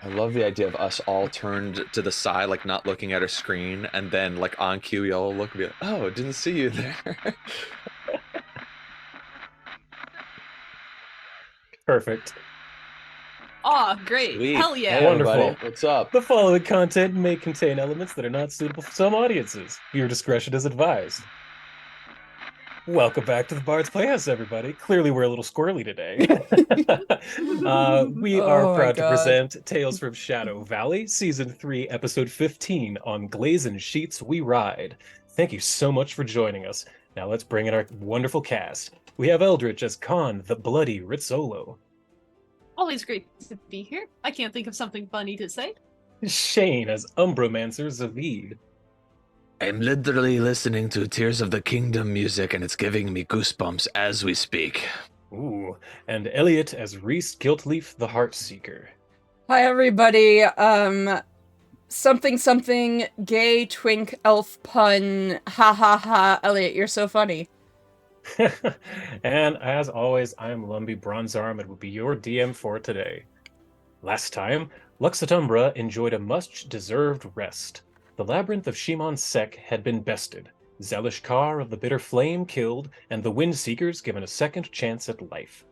I love the idea of us all turned to the side, like not looking at our screen, and then like on cue, y'all look and be like, "Oh, didn't see you there." Perfect. Aw, great. Sweet. Hell Hey, yeah. everybody, Wonderful. what's up? The following content may contain elements that are not suitable for some audiences. Viewer discretion is advised. Welcome back to the Bard's Playhouse, everybody. Clearly, we're a little squirrely today. We are Oh my proud to god. present Tales from Shadow Valley, Season 3, Episode 15 on Glazen Sheets We Ride. Thank you so much for joining us. Now let's bring in our wonderful cast. We have Eldritch as Khan, the bloody Rizzolo. Always great to be here. I can't think of something funny to say. Shane as Umbromancer Zavid. I'm literally listening to Tears of the Kingdom music, and it's giving me goosebumps as we speak. Ooh, and Elliot as Reese Guiltleaf, the Heartseeker. Hi everybody. Something something gay twink elf pun. Ha ha ha. Elliot, you're so funny. And as always, I am Lumbee Bronzearm and will be your DM for today. Last time, Lux Et Umbra enjoyed a much-deserved rest. The labyrinth of Shimon Sek had been bested, Zelish Kar of the Bitter Flame killed, and the Windseekers given a second chance at life.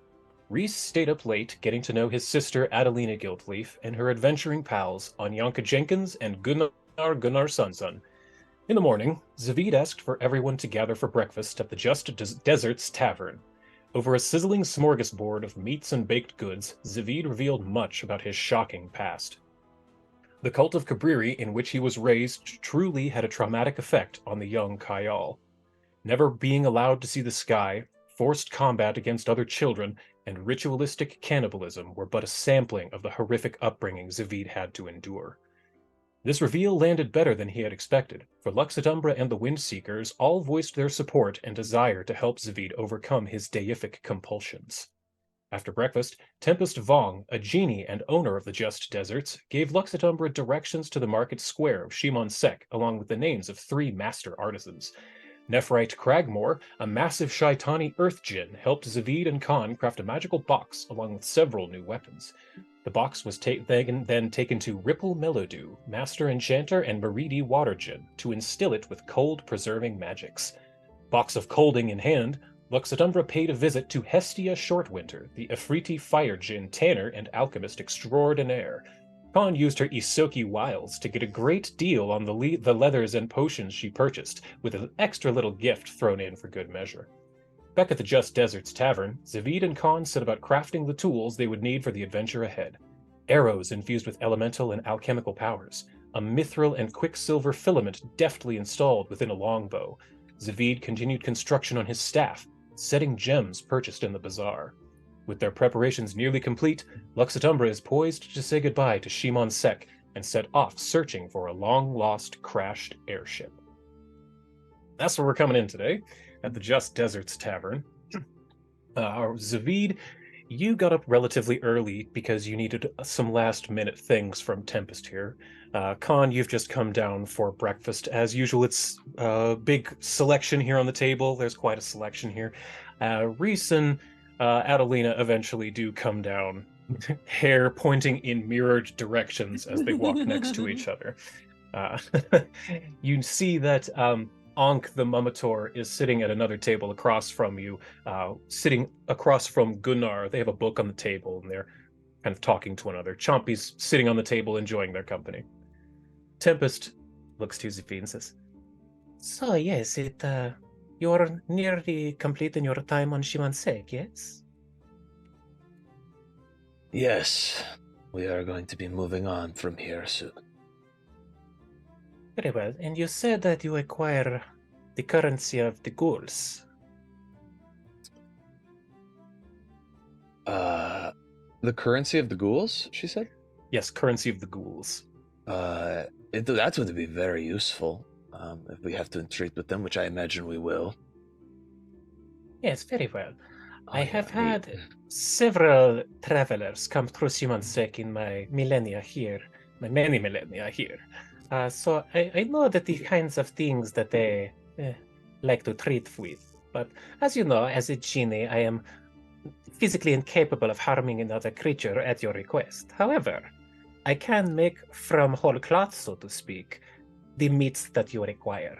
Reese stayed up late getting to know his sister Adelina Guiltleaf and her adventuring pals Anyanka Jenkins and Gunnar Sunsson. In the morning, Zavid asked for everyone to gather for breakfast at the Just Deserts Tavern. Over a sizzling smorgasbord of meats and baked goods, Zavid revealed much about his shocking past. The cult of Cabriri in which he was raised truly had a traumatic effect on the young Kayal. Never being allowed to see the sky, forced combat against other children, and ritualistic cannibalism were but a sampling of the horrific upbringing Zavid had to endure. This reveal landed better than he had expected, for Lux Et Umbra and the Windseekers all voiced their support and desire to help Zavid overcome his deific compulsions. After breakfast, Tempest Vong, a genie and owner of the Just Deserts, gave Lux Et Umbra directions to the market square of Shimon Sek, along with the names of 3 master artisans. Nephrite Cragmore, a massive Shaitani earth djinn, helped Zavid and Khan craft a magical box along with several new weapons. The box was then taken to Ripple Melodew, Master Enchanter and Meridi Water Djinn, to instill it with cold-preserving magics. Box of Colding in hand, Lux Et Umbra paid a visit to Hestia Shortwinter, the Afriti Fire Djinn Tanner and Alchemist Extraordinaire. Khan used her Isoki wiles to get a great deal on the leathers and potions she purchased, with an extra little gift thrown in for good measure. Back at the Just Deserts Tavern, Zavid and Khan set about crafting the tools they would need for the adventure ahead. Arrows infused with elemental and alchemical powers, a mithril and quicksilver filament deftly installed within a longbow. Zavid continued construction on his staff, setting gems purchased in the bazaar. With their preparations nearly complete, Lux Et Umbra is poised to say goodbye to Shimon Sek and set off searching for a long-lost crashed airship. That's where we're coming in today, at the Just Deserts Tavern. Zavid, you got up relatively early because you needed some last-minute things from Tempest here. Khan, you've just come down for breakfast. As usual, it's a big selection here on the table. There's quite a selection here. Reese and Adelina eventually do come down, hair pointing in mirrored directions as they walk next to each other. You see that Ankh the Mummator is sitting at another table across from you, sitting across from Gunnar. They have a book on the table and they're kind of talking to one another. Chompy's sitting on the table enjoying their company. Tempest looks to Zafi and says, "So yes, you're nearly completing your time on Shimansek, yes?" Yes, we are going to be moving on from here soon. Very well. And you said that you acquire the currency of the ghouls. The currency of the ghouls, she said? Yes, currency of the ghouls. That's going to be very useful if we have to entreat with them, which I imagine we will. Yes, very well. I have yeah, had several travelers come through Simansek in my millennia here, my many millennia here. So I know that the kinds of things that they like to treat with. But as you know, as a genie, I am physically incapable of harming another creature at your request. However, I can make from whole cloth, so to speak, the meats that you require.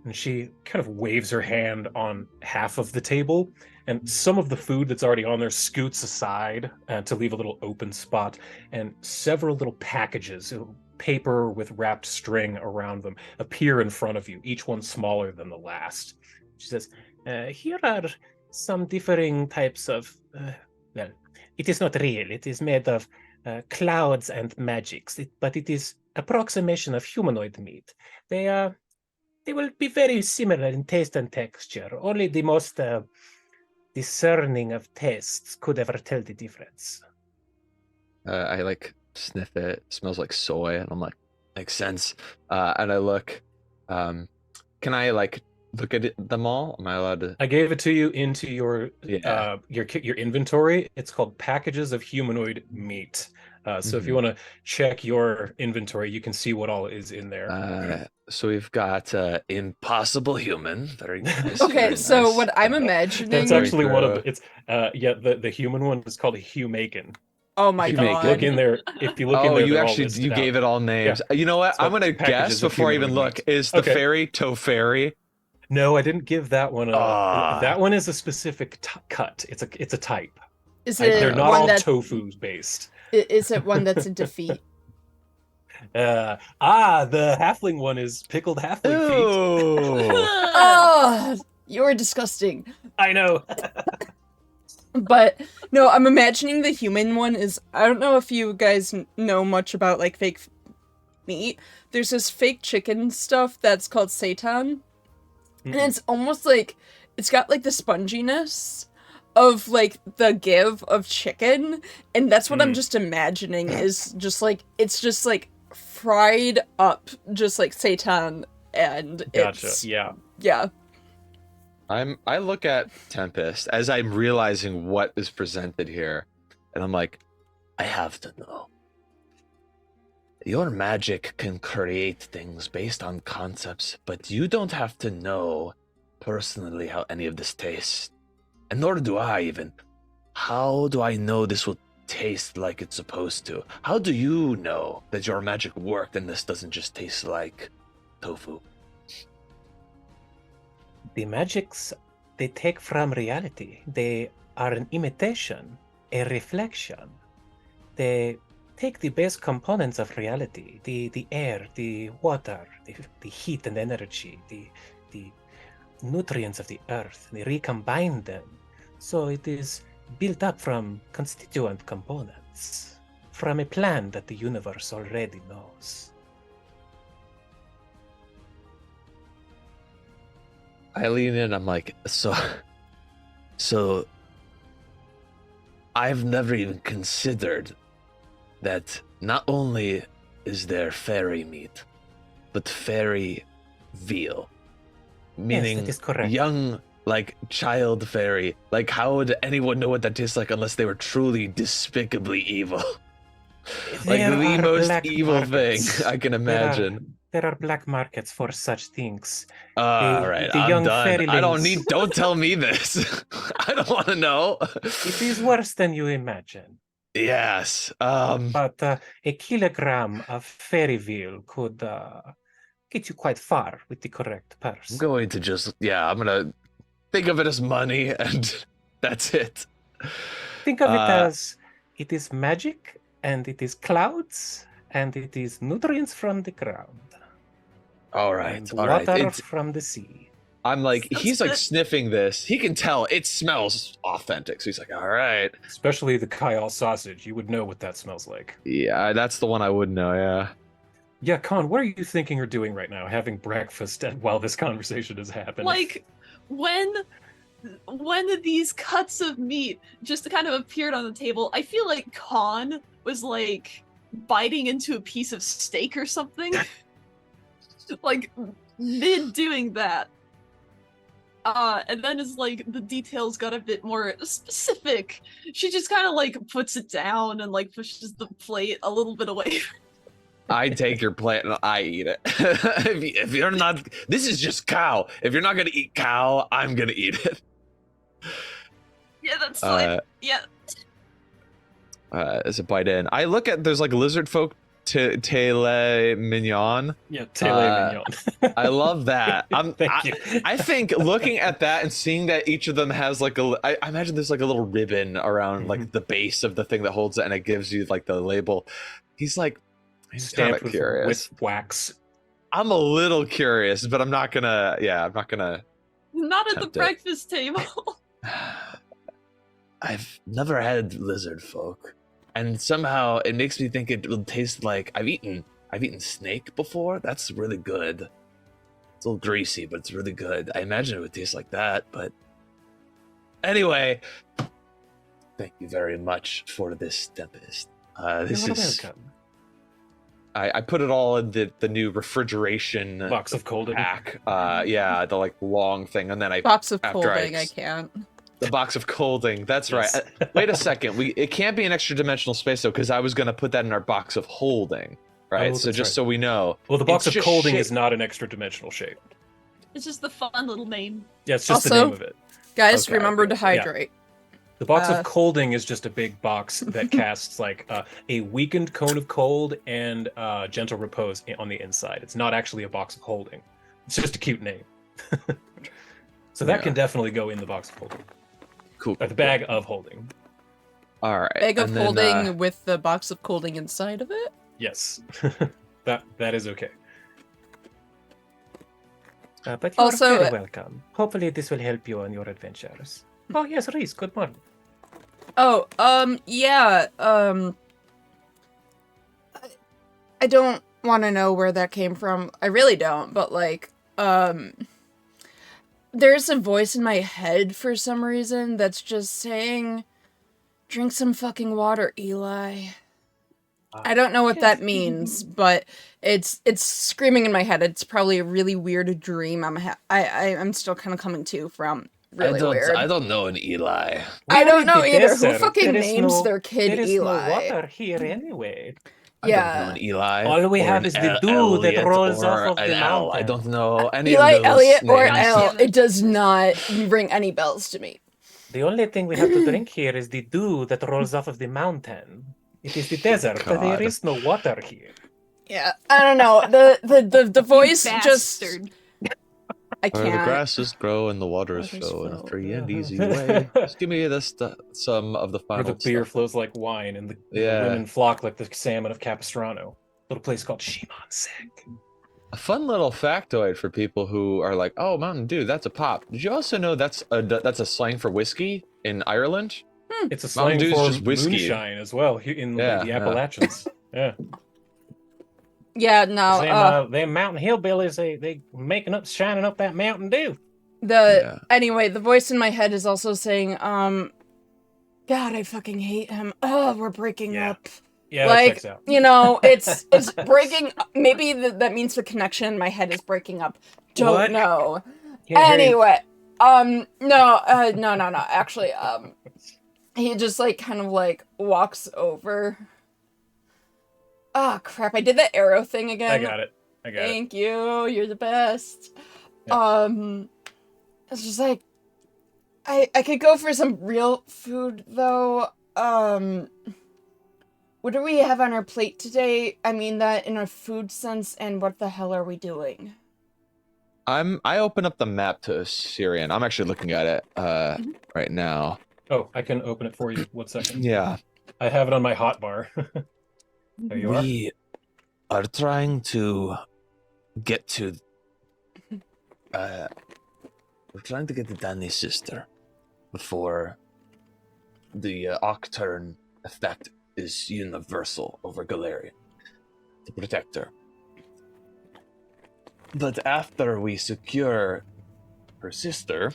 And she kind of waves her hand on half of the table, and some of the food that's already on there scoots aside to leave a little open spot, and several little packages, paper with wrapped string around them, appear in front of you, each one smaller than the last. She says, here are some differing types of, well, it is not real. It is made of clouds and magics, but it is approximation of humanoid meat. They will be very similar in taste and texture. Only the most discerning of tastes could ever tell the difference. I like sniff it. It smells like soy, and I'm like, makes sense. And I look. Can I like look at them all? Am I allowed to? I gave it to you into your Yeah. your inventory. It's called packages of humanoid meat. So if you want to check your inventory, you can see what all is in there. So we've got impossible human. Very nice. Okay, very so nice. what I'm imagining. That's actually one of Very the. It's the human one is called a Humacan. Oh my You If you make god. look in there, if you look in Oh, there, you they're all actually listed you out. gave it all names. You know what? It's I'm called gonna guess packages of before I even humanoid look. meat. Is the Okay. fairy Tofairy? No, I didn't give that one. Ah. That one is a specific cut. It's a type. Is They're it not one all that tofu based. is it one that's a defeat? The halfling one is pickled halfling feet. Ooh. Oh, you're disgusting. I know. But no, I'm imagining the human one is. I don't know if you guys know much about like fake meat. There's this fake chicken stuff that's called seitan, and it's almost like it's got like the sponginess of like the give of chicken, and that's what I'm just imagining is just like it's just like fried up, just like seitan, and Gotcha. it's Yeah. I look at Tempest as I'm realizing what is presented here, and I'm like, I have to know. Your magic can create things based on concepts, but you don't have to know personally how any of this tastes. And nor do I even. How do I know this will taste like it's supposed to? How do you know that your magic worked and this doesn't just taste like tofu? The magics they take from reality. They are an imitation, a reflection. They take the base components of reality, the air, the water, the heat and energy, the nutrients of the earth. They recombine them. So it is built up from constituent components, from a plan that the universe already knows. I lean in, I'm like, so I've never even considered that not only is there fairy meat, but fairy veal. Meaning that is correct. young, like, child fairy. Like, how would anyone know what that tastes like unless they were truly despicably evil? Like, There the are most black evil markets. thing I can imagine. There are black markets for such things. All right, the I'm young done. I don't fairylings- need. Don't tell me this. I don't want to know. It is worse than you imagine. Yes. But a kilogram of fairy veal could get you quite far with the correct purse. I'm going to just. Yeah, I'm gonna think of it as money, and that's it. Think of it as it is magic, and it is clouds, and it is nutrients from the ground. All right. And All right. water from the sea. I'm like, Sounds he's like good. sniffing this. He can tell it smells authentic. So he's like, all right. Especially the Kyle sausage. You would know what that smells like. Yeah, that's the one I would know. Yeah. Yeah, Con, what are you thinking or doing right now, having breakfast while this conversation is happening? Like when these cuts of meat just kind of appeared on the table, I feel like Khan was like biting into a piece of steak or something. Like mid doing that. And then as like the details got a bit more specific, she just kind of like puts it down and like pushes the plate a little bit away. I take your plate and I eat it. if you're not, this is just cow. If you're not gonna eat cow, I'm gonna eat it. Yeah, that's fine. Yeah. As a bite in, I look at there's like lizard folk Tele mignon. Yeah, tele mignon. I love that. Thank you. I think looking at that and seeing that each of them has like I imagine there's like a little ribbon around like the base of the thing that holds it, and it gives you like the label. He's kind Stamped of curious. with wax. I'm a little curious, but I'm not gonna. Yeah, I'm not gonna. Not at the Tempt it. breakfast table. I've never had lizard folk, and somehow it makes me think it will taste like I've eaten snake before. That's really good. It's a little greasy, but it's really good. I imagine it would taste like that, but anyway, thank you very much for this Tempest. This You're is welcome. I put it all in the new refrigeration Box of colding. pack. Yeah, the like long thing, and then I Box of after colding, I can't. the box of colding. That's Yes. right. Wait a second. It can't be an extra dimensional space though, because I was gonna put that in our box of holding. Right. Oh, So that's just right. so we know. Well, the box It's of just colding shape. is not an extra dimensional shape. It's just the fun little name. Yeah, it's just the Also- name of it. Guys, Okay, remember to okay. hydrate. The box Uh, of colding is just a big box that casts like a weakened cone of cold and gentle repose on the inside. It's not actually a box of holding. It's just a cute name. So that Yeah. can definitely go in the box of holding. Cool. Or the bag of holding. All right. Bag of and then, holding with the box of colding inside of it. Yes. that is okay. But you're Also- very welcome. Hopefully this will help you on your adventures. Oh yes, Reese, good morning. Oh, yeah, I don't want to know where that came from. I really don't, but like, there's a voice in my head for some reason that's just saying, drink some fucking water, Eli. I don't know what that means, but it's screaming in my head. It's probably a really weird dream I'm still kind of coming to from. Really weird. I don't know an Eli. I don't in know the either. desert. Who fucking There is names their kid There is Eli? no water here anyway. I Yeah. don't know an Eli. All we or have an is the El- dew that Elliot rolls or off of an the L. I mountain. don't know any Eli, of those Elliot, or names. L. It does not ring any bells to me. The only thing we have to drink here is the dew that rolls off of the mountain. It is the desert, but there God. is no water here. Yeah, I don't know. The voice You just bastard. I Where the can't. grasses grow and the waters Waters flow in a flow. free and easy way. Just give me some of the Where final the beer stuff. flows like wine and the Yeah. women flock like the salmon of Capistrano. Little place called Shimansek. A fun little factoid for people who are like, "Oh, Mountain Dew, that's a pop." Did you also know that's a slang for whiskey in Ireland? It's a slang Mountain Dew's for just whiskey. moonshine as well here in Yeah, the yeah. Appalachians. Yeah. Yeah, no. Them mountain hillbillies, they making up, shining up that Mountain Dew. Yeah. Anyway, the voice in my head is also saying, God, I fucking hate him. Oh, we're breaking Yeah. up. Yeah, that Like, checks out. you know, it's breaking. Maybe that means the connection in my head is breaking up. Don't What? know. Can't hear you. Anyway, no. Actually, he just like kind of like walks over. Ah, crap! I did the arrow thing again. I got it. Thank you. You're the best. Yeah. It's just like I could go for some real food though. What do we have on our plate today? I mean that in a food sense, and what the hell are we doing? I open up the map to Syrian. I'm actually looking at it right now. Oh, I can open it for you. 1 second. Yeah. I have it on my hotbar. There you are. We are trying to get to we're trying to get to Danny's sister before the Octurn effect is universal over Galarian to protect her. But after we secure her sister,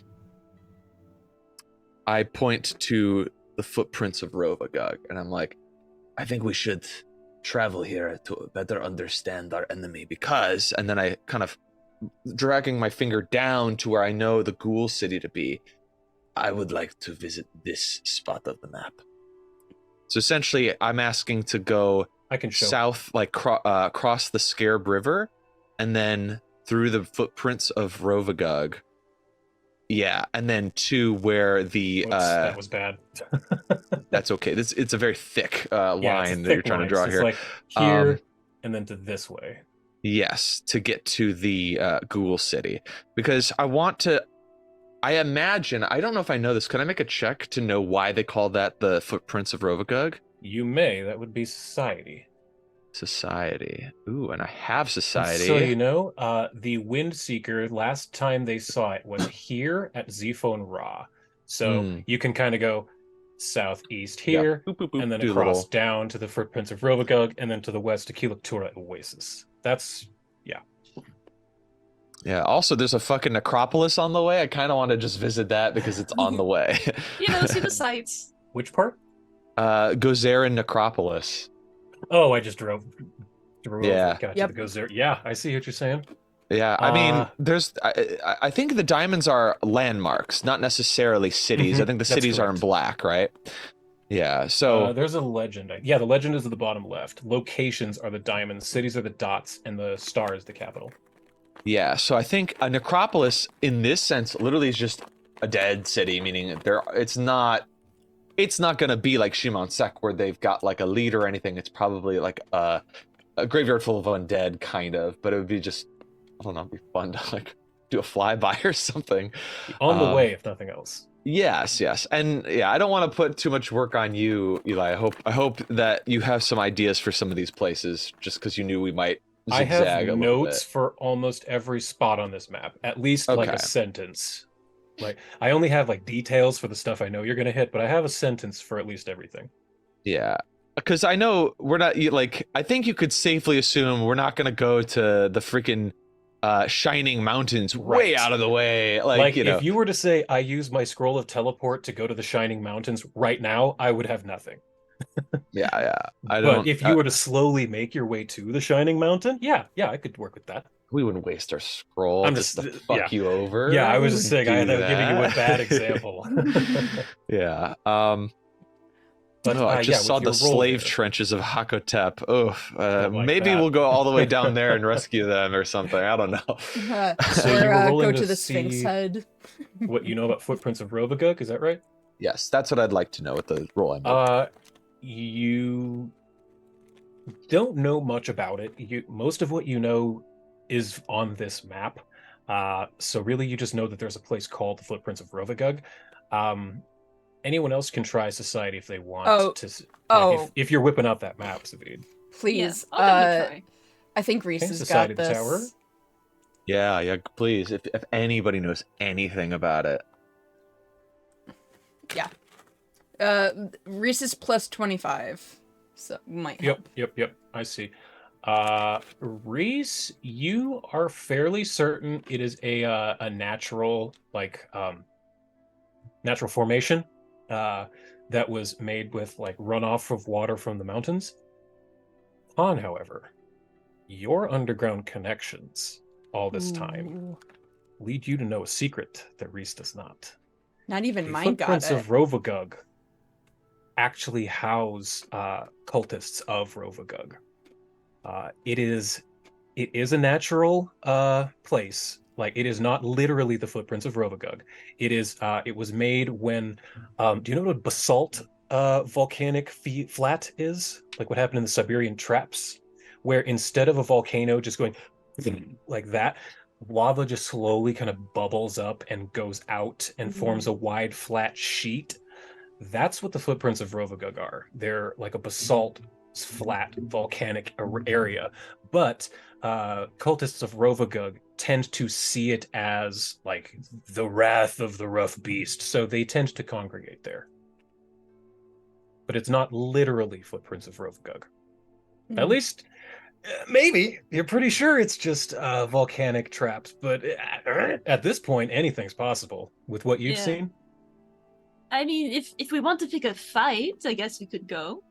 I point to the footprints of Rovagog, and I'm like, I think we should travel here to better understand our enemy because, and then I kind of dragging my finger down to where I know the ghoul city to be, I would like to visit this spot of the map. So essentially, I'm asking to go I can show. south, like cross the Scarab River, and then through the footprints of Rovagog. Yeah, and then to where the Whoops, that was bad. that's okay. It's a very thick Yeah, it's a line that thick you're trying line. to draw So here. it's like here, and then to this way. Yes, to get to the Google City. Because I imagine, I don't know if I know this, can I make a check to know why they call that the footprints of Rovagug? You may. That would be society. Society. Ooh, and I have And society. so you know, the Windseeker, last time they saw it was here at Zephone Ra. So you can kind of go southeast here, Boop, boop, boop. and then Do a across little- down to the footprints of Rovagug, and then to the west to Kiloktura Oasis. That's Yeah, also there's a fucking necropolis on the way. I kind of want to just visit that because it's on the way. See the sights. which part? Gozarin Necropolis. Oh, I just drove Yeah. over. Gotcha. Yep. The goes there. Yeah, I see what you're saying. Yeah, I mean, Uh, there's. I think the diamonds are landmarks, not necessarily cities. Mhm, I think the that's cities are in correct. black, right? Yeah. So there's a legend. Yeah, the legend is at the bottom left. Locations are the diamonds, cities are the dots, and the star is the capital. yeah, so I think a necropolis, in this sense, literally is just a dead city, meaning it's not gonna be like Shimon Sek where they've got like a leader or anything. It's probably like a graveyard full of undead, kind of. But it would be just, I don't know, it'd be fun to like do a flyby or something. On the way, if nothing else. Yes, and yeah, I don't want to put too much work on you, Eli. I hope that you have some ideas for some of these places, just because you knew we might I zigzag have a little notes bit. for almost every spot on this map, at least like Okay. a sentence. Like I only have like details for the stuff I know you're gonna hit, but I have a sentence for at least everything. Yeah, because I know we're not like. I think you could safely assume we're not gonna go to the freaking Shining Mountains, way Right. out of the way. Like You know, if you were to say I use my scroll of teleport to go to the Shining Mountains right now, I would have nothing. yeah. I But don't. if you were to slowly make your way to the Shining Mountain, yeah, I could work with that. we wouldn't waste our scroll I'm just to just- fuck yeah. you over. Yeah, I We was just wouldn't saying I do was giving you a that. bad example. Yeah. But Oh, I yeah, just saw with the your role slave there- trenches of Hakotep. Oh, like maybe that. we'll go all the way down there and rescue them or something. I don't know. So you or were rolling go to to the Sphinx see- head. what you know about footprints of Rovagug, is that right? Yes, that's what I'd like to know with the roll I made. You don't know much about it. Most of what you know is on this map. So really you just know that there's a place called the Footprints of Rovagug. Anyone else can try society if they want Oh. to. Like, Oh. if you're whipping out that map, Savid. Please. Yeah, I'll give it a try. I think Reese Okay, has Society got of the this. Tower. Yeah, please. If anybody knows anything about it. Reese is plus 25. So might help. Yep. I see. Reese, you are fairly certain it is a natural natural formation that was made with like runoff of water from the mountains. Han, however, your underground connections all this time Ooh. lead you to know a secret that Reese does not. Not even The mine got footprints it. of Rovagug actually house cultists of Rovagug. It is a natural place. Like it is not literally the footprints of Rovagug. It was made when do you know what a basalt volcanic flat is? Like what happened in the Siberian traps, where instead of a volcano just going like that, lava just slowly kind of bubbles up and goes out and forms a wide flat sheet. That's what the footprints of Rovagug are. They're like a basalt flat volcanic area, but cultists of Rovagug tend to see it as like the wrath of the rough beast, so they tend to congregate there. But it's not literally footprints of Rovagug. At least, maybe. You're pretty sure it's just volcanic traps, but at this point, anything's possible with what you've Yeah. seen. I mean, if we want to pick a fight, I guess we could go.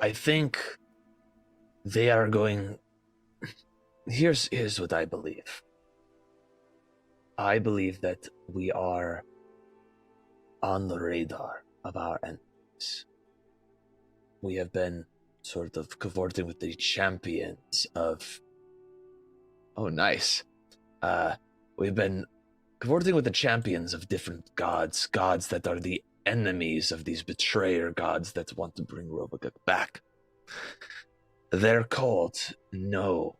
I think they are going. Here's what I believe. I believe that we are on the radar of our enemies. We have been sort of cavorting with the champions of. Oh, nice. We've been cavorting with the champions of different gods that are the enemies of these betrayer gods that want to bring Rovagug back. their cult know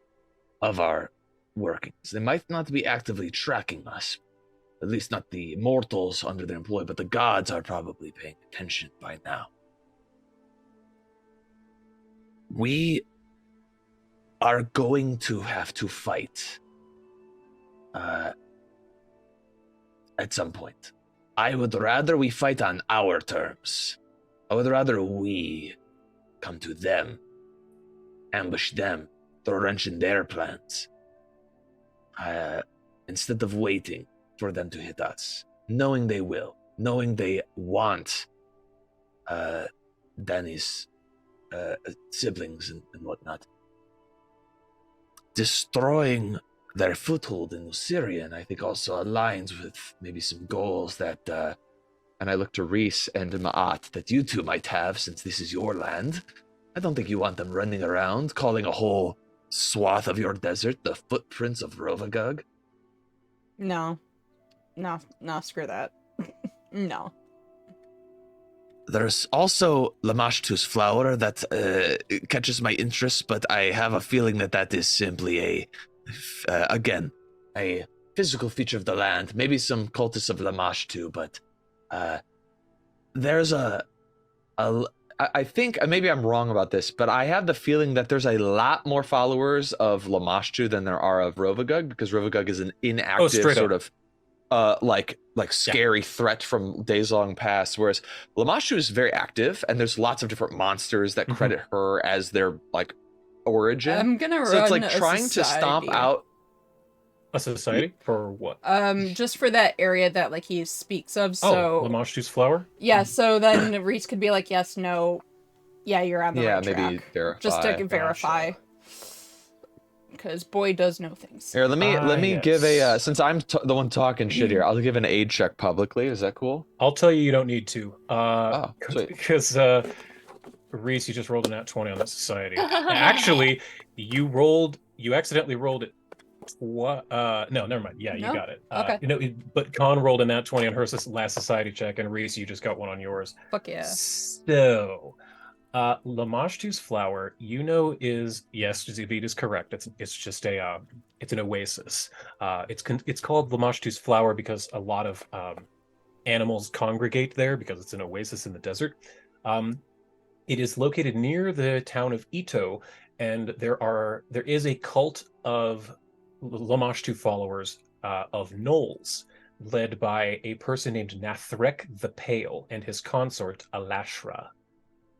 of our workings. They might not be actively tracking us, at least not the mortals under their employ, but the gods are probably paying attention by now. We are going to have to fight at some point. I would rather we fight on our terms. I would rather we come to them, ambush them, throw a wrench in their plans, instead of waiting for them to hit us, knowing they will, knowing they want Danny's siblings and whatnot. Destroying their foothold in Syria, and I think also aligns with maybe some goals that, and I look to Reese and Ma'at, that you two might have, since this is your land. I don't think you want them running around, calling a whole swath of your desert the footprints of Rovagug. No, screw that. No. There's also Lamashtu's flower that catches my interest, but I have a feeling that is simply again, a physical feature of the land. Maybe some cultists of Lamashtu, but there's I think, maybe I'm wrong about this, but I have the feeling that there's a lot more followers of Lamashtu than there are of Rovagug, because Rovagug is an inactive sort of like scary threat from days long past, whereas Lamashtu is very active, and there's lots of different monsters that credit her as their like origin. I'm gonna so run it's like trying to stomp out a society for what? Just for that area that like he speaks of. So Lamashtu's flower. Yeah. So then Reese could be like, yes, no, yeah, you're on the right track. maybe verify. Just to verify. Because boy does know things. Here, let me give a since I'm the one talking shit here, I'll give an aid check publicly. Is that cool? I'll tell you don't need to. Sweet. Because Reese, you just rolled a nat 20 on that society. Actually, you accidentally rolled it. What? No, never mind. Yeah, you got it. Okay. But Con rolled a nat 20 on her last society check, and Reese, you just got one on yours. Fuck yeah. So, Lamashtu's flower, is, yes, Zubid is correct. It's just it's an oasis. It's called Lamashtu's flower because a lot of animals congregate there because it's an oasis in the desert. It is located near the town of Ito, and there is a cult of Lamashtu followers of gnolls, led by a person named Nathrek the Pale and his consort Alashra.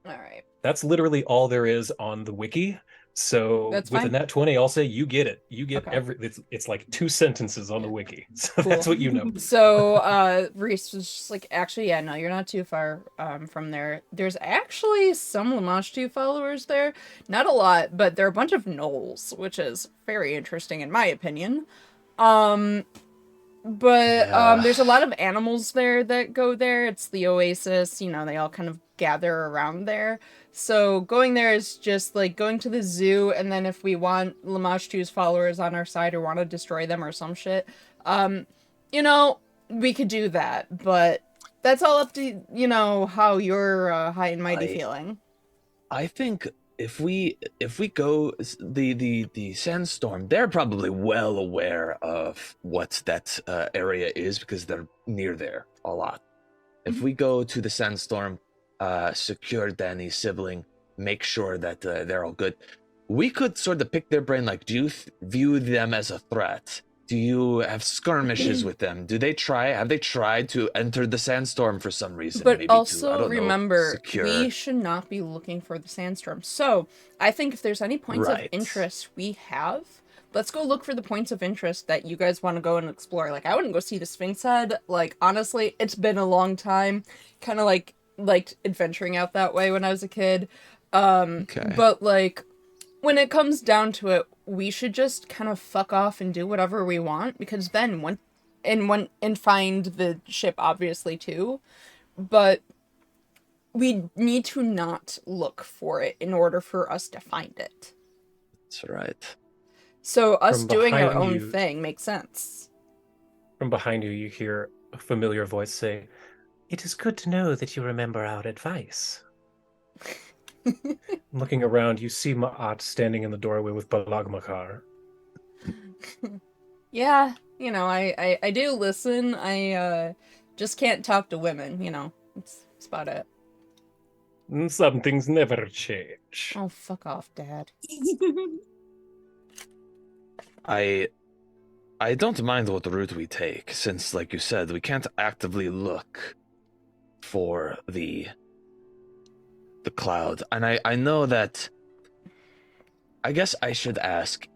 All right. That's literally all there is on the wiki. So That's with fine. a nat 20, I'll say you get it. You get Okay. it's like 2 sentences on the wiki. So Cool. that's what you know. So Reese was just like, actually, yeah, no, you're not too far from there. There's actually some Lamashtu followers there. Not a lot, but they're a bunch of gnolls, which is very interesting in my opinion. But there's a lot of animals there that go there. It's the oasis, they all kind of gather around there. So going there is just like going to the zoo, and then if we want Lamashtu's followers on our side or want to destroy them or some shit, we could do that. But that's all up to, how you're high and mighty feeling. I think if we go the sandstorm, they're probably well aware of what that area is because they're near there a lot. If we go to the sandstorm, secure Danny's sibling, make sure that they're all good, we could sort of pick their brain. Like, do you view them as a threat? Do you have skirmishes with them? Have they tried to enter the sandstorm for some reason? But maybe also remember, we should not be looking for the sandstorm. So I think if there's any points of interest we have, let's go look for the points of interest that you guys want to go and explore. Like, I wouldn't go see the Sphinx Head. Like, honestly, it's been a long time. Kind of like adventuring out that way when I was a kid. But like, when it comes down to it, we should just kind of fuck off and do whatever we want, because then and find the ship obviously too, but we need to not look for it in order for us to find it. That's right. So us doing our own thing makes sense. From behind you, you hear a familiar voice say, "It is good to know that you remember our advice." Looking around, you see Ma'at standing in the doorway with Balagmakar. Yeah, I do listen. I just can't talk to women, That's about it. Some things never change. Oh, fuck off, Dad. I don't mind what route we take, since, like you said, we can't actively look for the cloud. And I know that, I guess I should ask,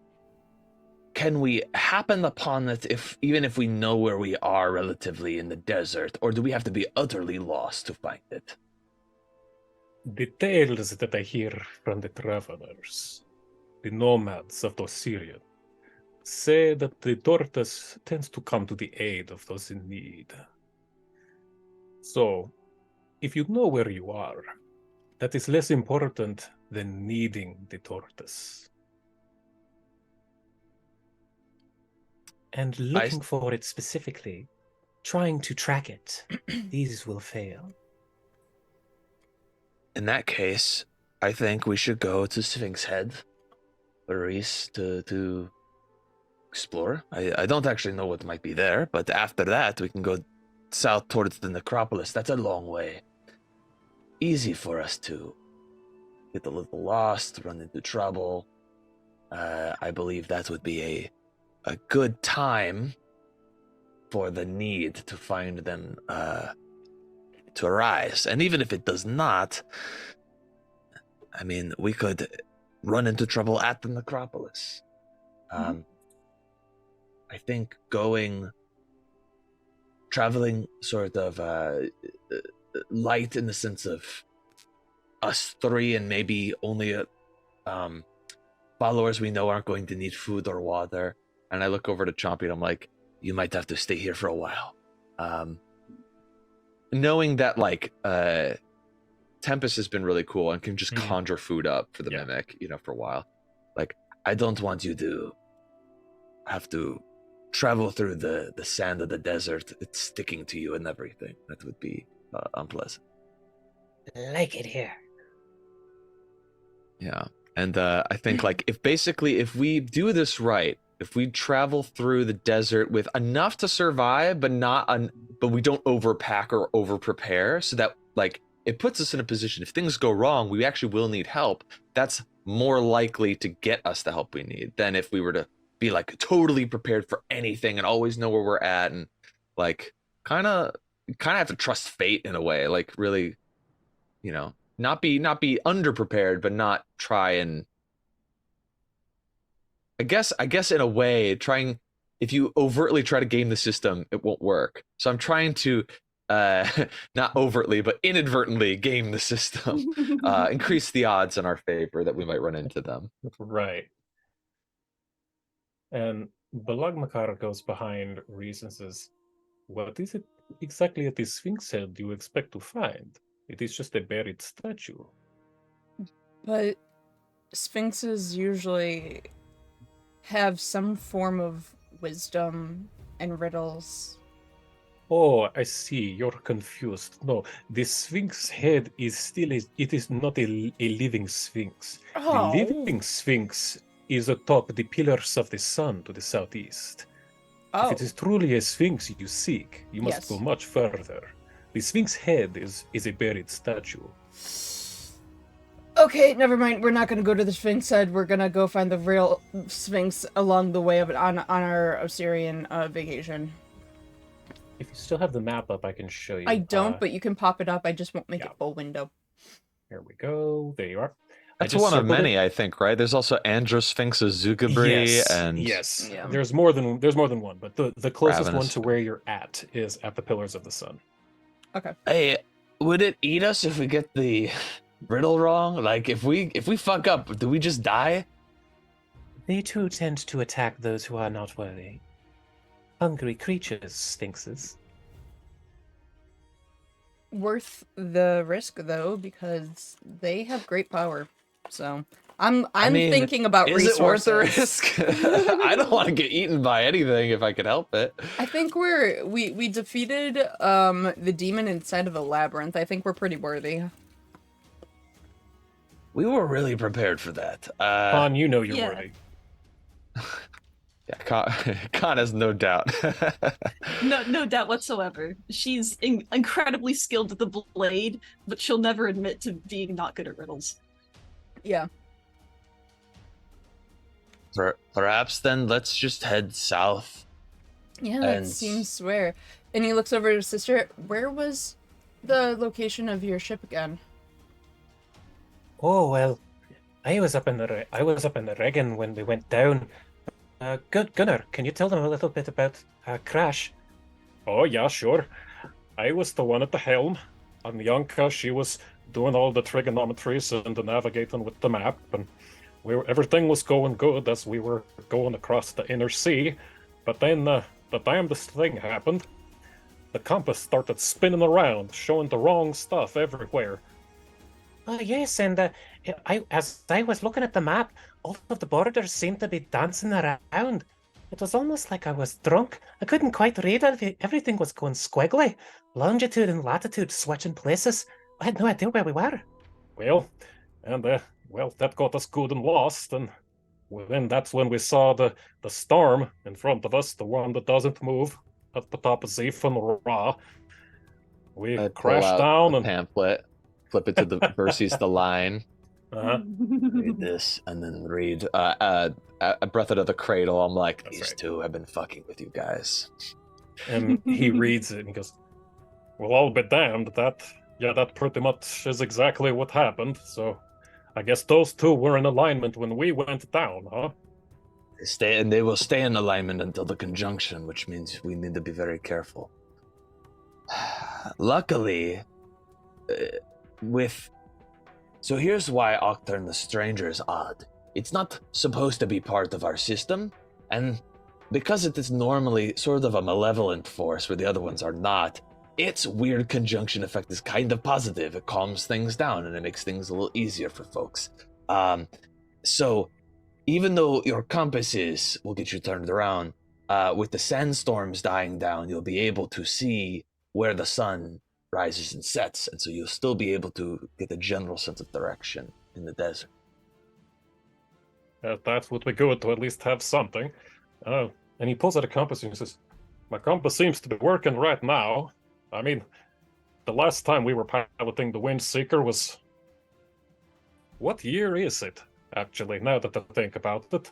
can we happen upon it even if we know where we are relatively in the desert, or do we have to be utterly lost to find it? The tales that I hear from the travelers, the nomads of Osirian, say that the tortoise tends to come to the aid of those in need. So, if you know where you are, that is less important than needing the tortoise. And looking for it specifically, trying to track it, these will fail. In that case, I think we should go to Sphinx Head, Reese, to explore. I don't actually know what might be there, but after that, we can go south towards the necropolis. That's a long way. Easy for us to get a little lost, run into trouble. I believe that would be a good time for the need to find them to arise. And even if it does not, I mean, we could run into trouble at the necropolis. I think traveling sort of light in the sense of us three and maybe only followers we know aren't going to need food or water. And I look over to Chompy and I'm like, you might have to stay here for a while. Knowing that, like, Tempest has been really cool and can just conjure food up for the Mimic, for a while. Like, I don't want you to have to travel through the sand of the desert. It's sticking to you and everything. That would be unpleasant. Like it here. Yeah. And I think, like, if we do this right, if we travel through the desert with enough to survive, but we don't overpack or over-prepare, so that, like, it puts us in a position, if things go wrong, we actually will need help. That's more likely to get us the help we need than if we were to be, like, totally prepared for anything and always know where we're at, and, like, kind of have to trust fate in a way, like, really, not be underprepared, but not try and, I guess in a way, if you overtly try to game the system, it won't work. So I'm trying to not overtly, but inadvertently game the system, increase the odds in our favor that we might run into them. Right. And Balagmakar goes behind Reese and says, what is it exactly at the Sphinx Head you expect to find? It is just a buried statue. But sphinxes usually have some form of wisdom and riddles. Oh, I see. You're confused. No, the Sphinx Head is it is not a living Sphinx. Oh. The living Sphinx is atop the pillars of the sun to the southeast. Oh. If it is truly a Sphinx you seek, you must go much further. The Sphinx Head is a buried statue. Okay, never mind. We're not going to go to the Sphinx Head. We're going to go find the real Sphinx along the way on our Osirian vacation. If you still have the map up, I can show you. I don't, but you can pop it up. I just won't make it full window. Here we go. There you are. That's one of many, I think, right? There's also Androsphinx of Zugabri, and yes, there's more than one, but the closest one to where you're at is at the Pillars of the Sun. Okay. Hey, would it eat us if we get the riddle wrong? Like, if we fuck up, do we just die? They too tend to attack those who are not worthy. Hungry creatures, sphinxes. Worth the risk, though, because they have great power. So I'm thinking about resources. Is it worth the risk? I don't want to get eaten by anything if I could help it. I think we defeated the demon inside of the labyrinth. I think we're pretty worthy. We were really prepared for that. Khan, you know you're yeah. worthy. Yeah, Khan has no doubt. No doubt whatsoever. She's incredibly skilled at the blade, but she'll never admit to being not good at riddles. Yeah. Perhaps then let's just head south. Yeah, that And- seems where. And he looks over at his sister. Where was the location of your ship again? Oh well, I was up in the Regan when we went down. Good Gunnar, can you tell them a little bit about Crash? Oh, yeah, sure. I was the one at the helm, and Yanka, she was doing all the trigonometries and the navigating with the map, and everything was going good as we were going across the inner sea. But then, the damnedest thing happened. The compass started spinning around, showing the wrong stuff everywhere. Oh yes, and as I was looking at the map, all of the borders seemed to be dancing around. It was almost like I was drunk. I couldn't quite read it. Everything was going squiggly. Longitude and latitude switching places. I had no idea where we were. Well, and that got us good and lost, and then that's when we saw the storm in front of us, the one that doesn't move at the top of Zeph and Ra. We I pull crashed out down the and pamphlet, flip it to the versus the line. Read this and then read a breath out of the cradle. I'm like, That's these right. two have been fucking with you guys. and he reads it and he goes, "Well, I'll be damned. That pretty much is exactly what happened. So, I guess those two were in alignment when we went down, huh?" They will stay in alignment until the conjunction, which means we need to be very careful. Luckily, so here's why Octurne the Stranger is odd. It's not supposed to be part of our system, and because it is normally sort of a malevolent force where the other ones are not, its weird conjunction effect is kind of positive. It calms things down and it makes things a little easier for folks. So even though your compasses will get you turned around, with the sandstorms dying down, you'll be able to see where the sun rises and sets, and so you'll still be able to get a general sense of direction in the desert. That would be good to at least have something. And he pulls out a compass and he says, "My compass seems to be working right now. I mean, the last time we were piloting the Windseeker was... What year is it, actually, now that I think about it?"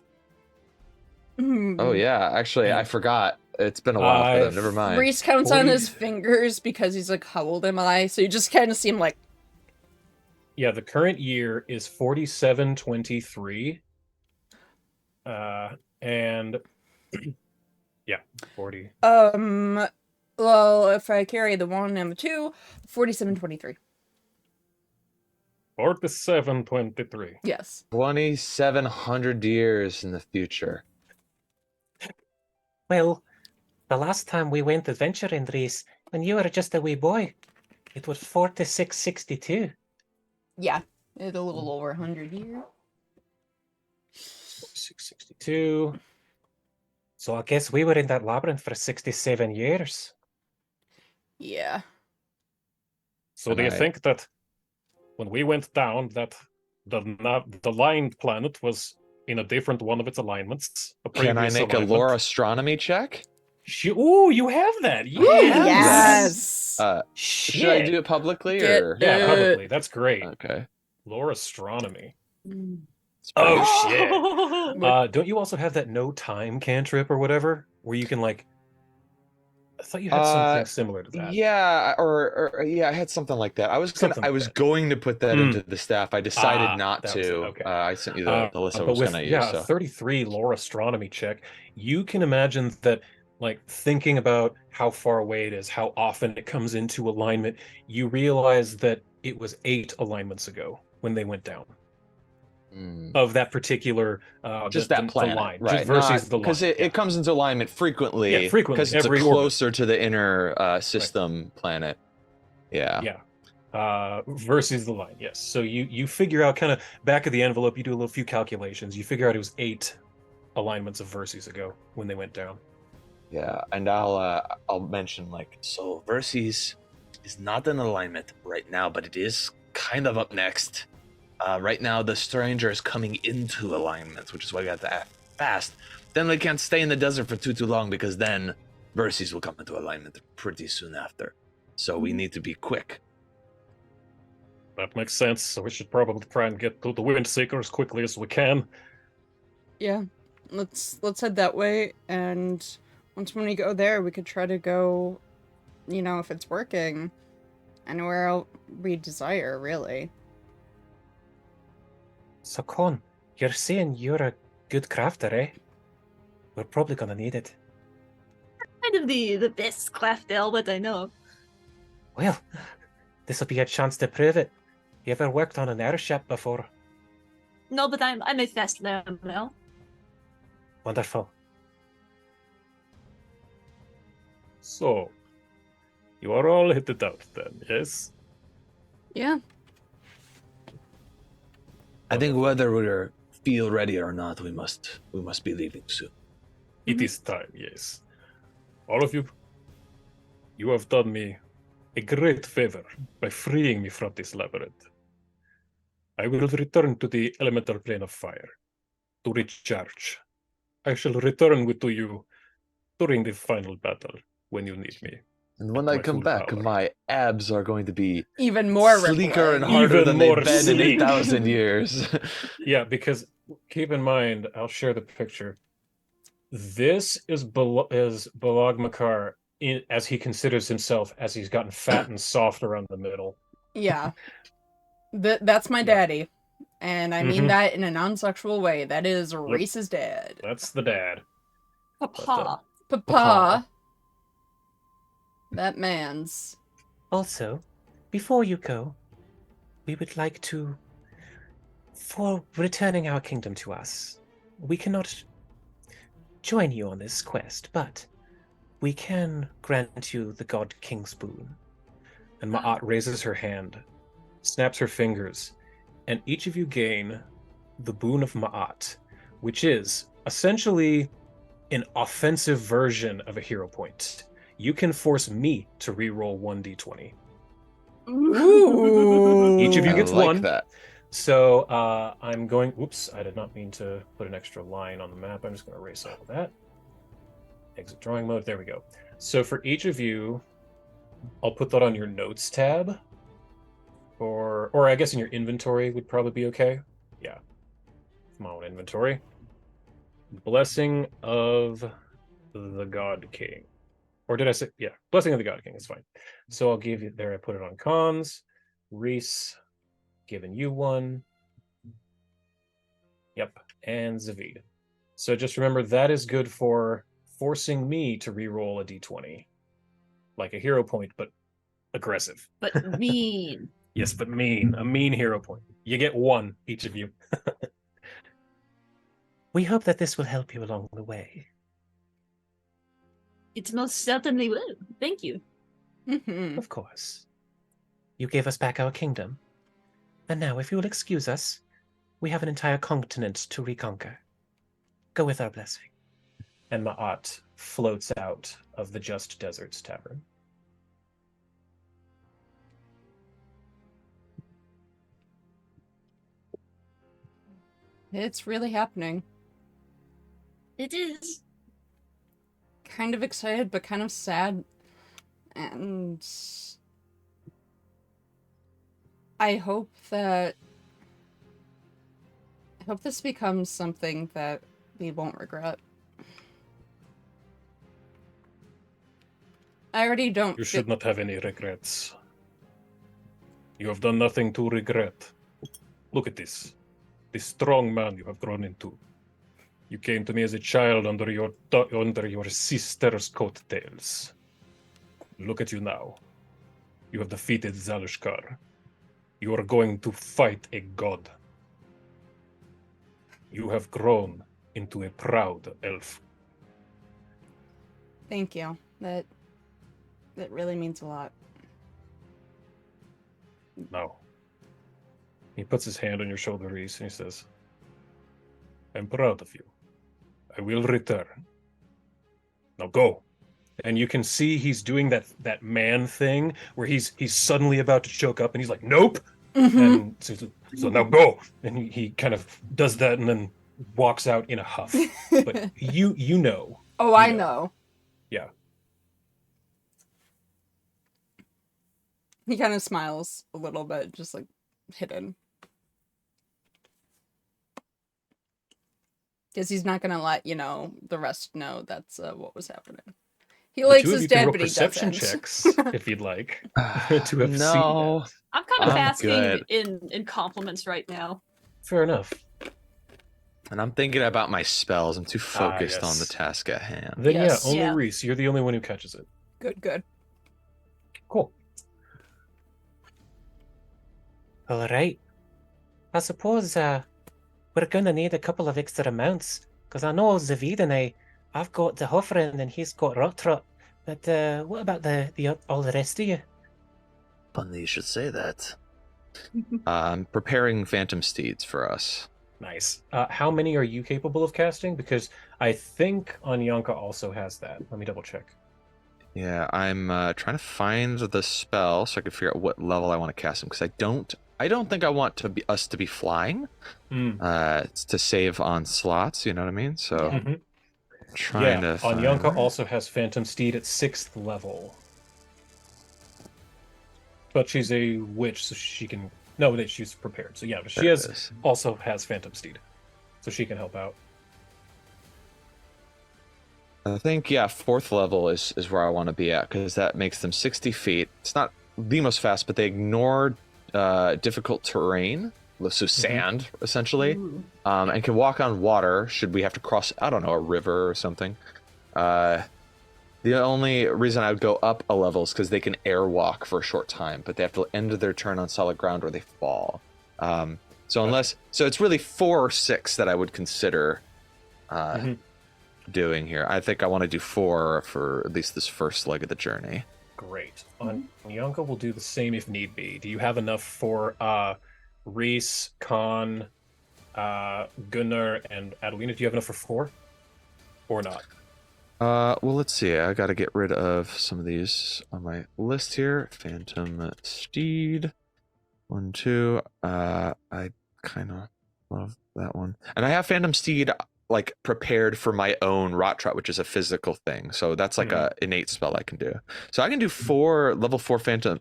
Oh yeah, actually I forgot. It's been a while for them. Never mind. Reese counts on 40 his fingers because he's like, how old am I? So you just kind of see him like, Yeah, the current year is 4723. And yeah, 40. well, if I carry the 1 and the 2, 4723. 4723. Yes. 2,700 years in the future. Well, the last time we went adventuring, Reese, when you were just a wee boy, it was 4662. Yeah. It's a little over 100 years. 662. So I guess we were in that labyrinth for 67 years. Yeah. So do you And I- think that when we went down, that the lined planet was in a different one of its alignments? Can I make a lore astronomy check? Ooh, you have that. Ooh, Yes. yes. Should I do it publicly Get or? Yeah, Uh, publicly. That's great. Okay. Lore astronomy. It's pretty- Oh shit. Don't you also have that no time cantrip or whatever, where you can like? I thought you had something similar to that. Yeah, or yeah, I had something like that. I was Something like that. going to put that into the staff. I decided not that was it, to. okay. I sent you the list I But was with going to use. So. 33 lore astronomy check, you can imagine that, like, thinking about how far away it is, how often it comes into alignment, you realize that it was 8 alignments ago when they went down of that particular Just the, that planet, the line, right? just versus the line. Because it comes into alignment frequently. Yeah, frequently, because it's every a orbit. closer to the inner system planet. Yeah. Yeah. Versus the line, yes. So you figure out, kind of back of the envelope, you do a little few calculations. You figure out it was 8 alignments of Verses ago when they went down. Yeah, and I'll mention, like, so Verses is not in alignment right now, but it is kind of up next. Right now, the stranger is coming into alignment, which is why we got to act fast. Then we can't stay in the desert for too long because then Verses will come into alignment pretty soon after. So we need to be quick. That makes sense. So we should probably try and get to the Windseeker as quickly as we can. Yeah, let's head that way, and once when we go there, we could try to go, if it's working, anywhere we desire, really. So, Con, you're saying you're a good crafter, eh? We're probably gonna need it. Kind of the best cleft that I know. Well, this will be a chance to prove it. You ever worked on an airship before? No, but I'm a fast learner. Wonderful. So, you are all headed out then, yes? Yeah. I think whether we feel ready or not, we must be leaving soon. It is time, yes. All of you, you have done me a great favor by freeing me from this labyrinth. I will return to the elemental plane of fire to recharge. I shall return to you during the final battle when you need me. And when At I my come full back, power. my abs are going to be Even more sleeker and rippling. harder Even than they've more been in sleek. 8,000 years. Yeah, because keep in mind, I'll share the picture. This is Balog Makar as he considers himself as he's gotten fat and soft around the middle. Yeah. That's my daddy. And I mean Mhm. that in a non-sexual way. That is Reese's dad. That's the dad. Papa. Papa. That man's. Also, before you go, we would like to, for returning our kingdom to us, we cannot join you on this quest, but we can grant you the God King's boon. And Ma'at raises her hand, snaps her fingers, and each of you gain the boon of Ma'at, which is essentially an offensive version of a hero point. You can force me to reroll 1d20. Ooh. Each of you I gets like one. that. So I'm going. Oops, I did not mean to put an extra line on the map. I'm just going to erase all of that. Exit drawing mode. There we go. So for each of you, I'll put that on your notes tab, or I guess in your inventory would probably be okay. Yeah, my own inventory. Blessing of the God King, or did I say? Yeah, Blessing of the God King is fine. So I'll give you there. I put it on cons. Reese, giving you one. Yep, and Zavid. So just remember that is good for forcing me to reroll a d20, like a hero point, but aggressive. But mean. Yes, but mean. A mean hero point. You get one, each of you. We hope that this will help you along the way. It most certainly will. Thank you. Mhm. Of course. You gave us back our kingdom. And now, if you will excuse us, we have an entire continent to reconquer. Go with our blessing. And Ma'at floats out of the Just Deserts Tavern. It's really happening. It is. Kind of excited, but kind of sad. And I hope this becomes something that we won't regret. I already don't. You should not have any regrets. You have done nothing to regret. Look at this. This strong man you have grown into. You came to me as a child under your sister's coattails. Look at you now. You have defeated Zalushkar. You are going to fight a god. You have grown into a proud elf. Thank you. That really means a lot. Now, he puts his hand on your shoulder, Reese, and he says, I'm proud of you. I will return. Now go. And you can see he's doing that man thing where he's suddenly about to choke up and he's like, nope, And so now go. And he kind of does that and then walks out in a huff. But you know. Oh, You I know. Yeah. He kind of smiles a little bit, just like hidden. Because he's not gonna let, the rest know that's what was happening. He The likes two of his you can dad, roll but he perception doesn't. checks if you'd like to have seen No. that. I'm kind of I'm basking good. in compliments right now. Fair enough. And I'm thinking about my spells. I'm too focused on the yes. task at hand. Then Yes. yeah, only Yeah. Reese. You're the only one who catches it. Good. Cool. All right. I suppose we're gonna need a couple of extra mounts, because I know Zavid and I've got the Hoffren and he's got Rotrot. But what about the all the rest of you? Funny you should say that. I'm preparing phantom steeds for us. Nice. How many are you capable of casting? Because I think Anyanka also has that. Let me double check. Yeah, I'm trying to find the spell so I can figure out what level I want to cast them, because I don't think I want us to be flying. It's to save on slots, you know what I mean? So Mhm. trying to find... Anyanka also has Phantom Steed at 6th level. But she's a witch, so she can... No, she's prepared. So yeah, but she also has Phantom Steed. So she can help out. I think, yeah, 4th level is where I want to be at, because that makes them 60 feet. It's not the most fast, but they ignore difficult terrain, so sand, essentially, and can walk on water should we have to cross, I don't know, a river or something. The only reason I would go up a level is because they can airwalk for a short time, but they have to end their turn on solid ground or they fall. So it's really 4 or 6 that I would consider doing here. I think I want to do 4 for at least this first leg of the journey. Great. Anyanka will do the same if need be. Do you have enough for Reese, Khan, Gunnar, and Adelina? Do you have enough for 4? Or not? Well, let's see. I got to get rid of some of these on my list here. Phantom Steed. 1, 2. I kind of love that one. And I have Phantom Steed like prepared for my own Rot Trot, which is a physical thing. So that's like a innate spell I can do. So I can do 3 level 4 Phantom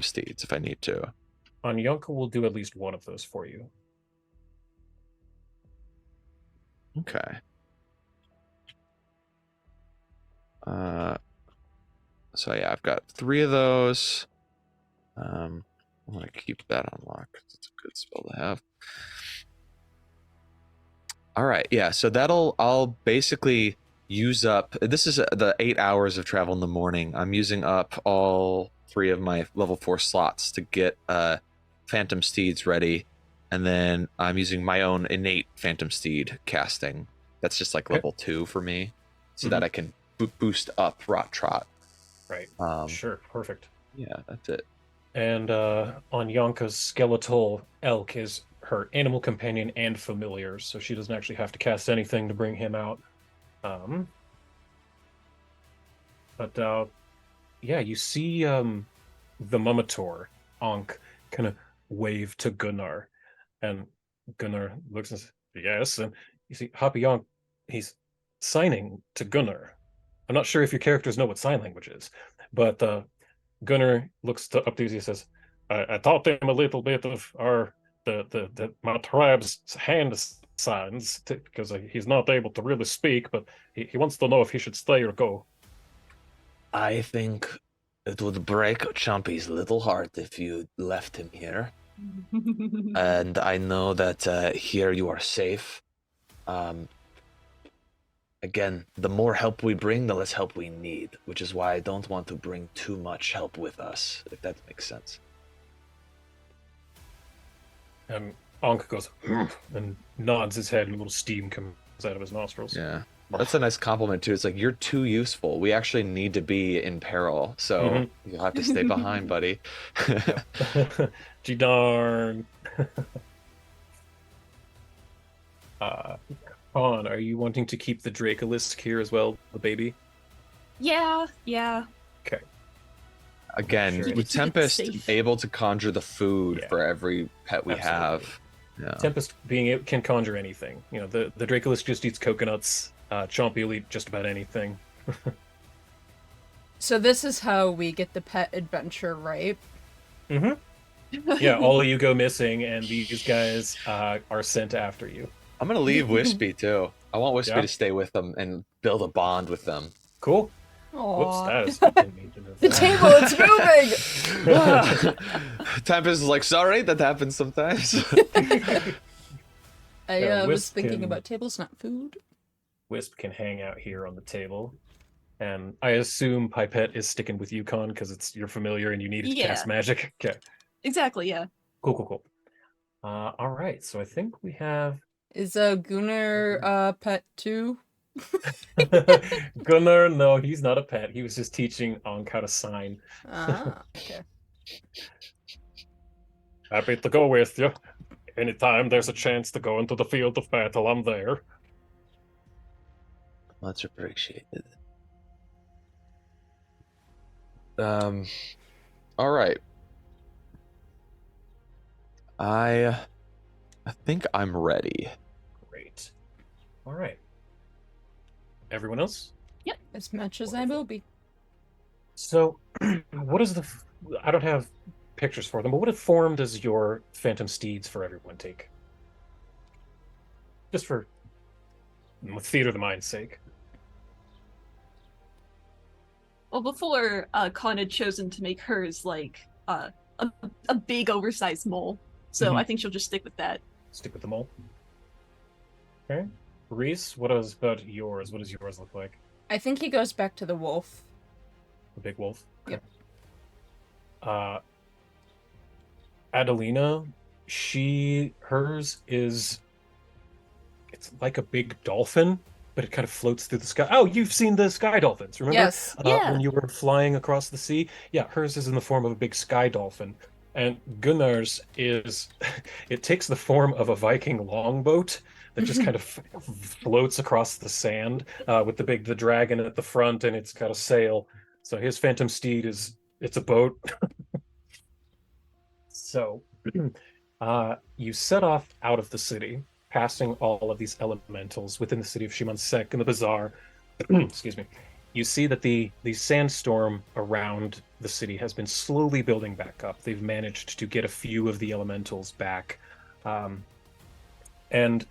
Steeds if I need to. Anyanka will do at least one of those for you. Okay. So yeah, I've got 3 of those. I'm gonna keep that unlocked because it's a good spell to have. All right, yeah. So I'll basically use up. This is the 8 hours of travel in the morning. I'm using up all 3 of my level 4 slots to get Phantom Steeds ready, and then I'm using my own innate Phantom Steed casting. That's just like level 2 for me, so that I can boost up Rot Trot. Right. Sure. Perfect. Yeah, that's it. And Anyanka's skeletal elk is her animal companion and familiar, so she doesn't actually have to cast anything to bring him out. But yeah, you see the Mummator, Ankh, kind of wave to Gunnar, and Gunnar looks and says, yes, and you see Happy Ankh, he's signing to Gunnar. I'm not sure if your characters know what sign language is, but Gunnar looks up to you and says, I taught them a little bit of my tribe's hand signs because he's not able to really speak, but he wants to know if he should stay or go. I think it would break Chompy's little heart if you left him here. And I know that here you are safe. Again, the more help we bring, the less help we need, which is why I don't want to bring too much help with us, if that makes sense. And Ankh goes and nods his head, and a little steam comes out of his nostrils. Yeah. That's a nice compliment, too. It's like, you're too useful. We actually need to be in peril, so you'll have to stay behind, buddy. Gee darn. Khan, are you wanting to keep the Dracolisk here as well, the baby? Yeah. Okay. Again, Sure. with Keep it Tempest safe. able to conjure the food Yeah. for every pet we Absolutely. have. Yeah. Tempest can conjure anything. You know, the Draculus just eats coconuts. Chompy will eat just about anything. So this is how we get the pet adventure, right? Yeah, all of you go missing, and these guys are sent after you. I'm gonna leave Wispy too. I want Wispy Yeah. to stay with them and build a bond with them. Cool. Aww. Whoops, that is. I didn't mean to move The that. table, it's moving! Tempest is like, sorry, that happens sometimes. I Yeah, was Wisp thinking can- about tables, not food. Wisp can hang out here on the table. And I assume Pipette is sticking with Yukon because you're familiar and you need to cast Yeah. magic. Okay. Exactly, yeah. Cool. All right, so I think we have Is Gunnar pet too? Gunnar. No, he's not a pet. He was just teaching Ankh how to sign. Ah, okay. Happy to go with you. Anytime there's a chance to go into the field of battle, I'm there. Much appreciated. All right. I think I'm ready. Great. All right. Everyone else? As much as I will be. So, what is I don't have pictures for them, but what form does your phantom steeds for everyone take? Just for theater of the mind's sake. Well, before Con had chosen to make hers like a big oversized mole, so Mhm. I think she'll just stick with that. Stick with the mole. Okay. Reese, what is about yours? What does yours look like? I think he goes back to the wolf. The big wolf? Yep. Adelina, hers is, it's like a big dolphin, but it kind of floats through the sky. Oh, you've seen the sky dolphins, remember? Yes. Yeah. When you were flying across the sea? Yeah, hers is in the form of a big sky dolphin. And Gunnar's is, it takes the form of a Viking longboat that just kind of floats across the sand with the dragon at the front, and it's got a sail. So his phantom steed it's a boat. So you set off out of the city, passing all of these elementals within the city of Shimansek and the bazaar. Excuse me. You see that the sandstorm around the city has been slowly building back up. They've managed to get a few of the elementals back. And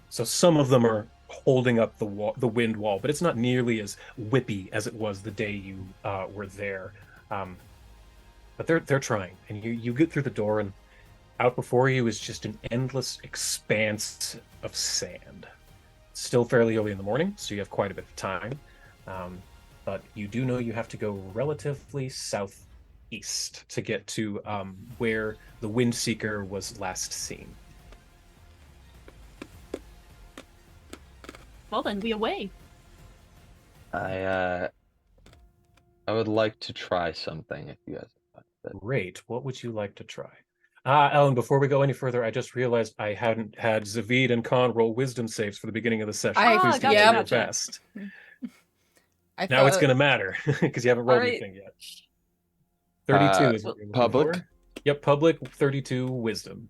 so some of them are holding up the wind wall, but it's not nearly as whippy as it was the day you were there. But they're trying, and you get through the door, and out before you is just an endless expanse of sand. It's still fairly early in the morning, so you have quite a bit of time. But you do know you have to go relatively southeast to get to where the Windseeker was last seen. Well then, we away. I would like to try something if you guys have that. Great. What would you like to try? Ellen, before we go any further, I just realized I hadn't had Zavid and Khan roll wisdom saves for the beginning of the session. Please do gotcha, your gotcha. best. I Now it's thought- going to matter because you haven't rolled Alright. anything yet. 32 is what you're looking public? for. Yep, public 32 wisdom.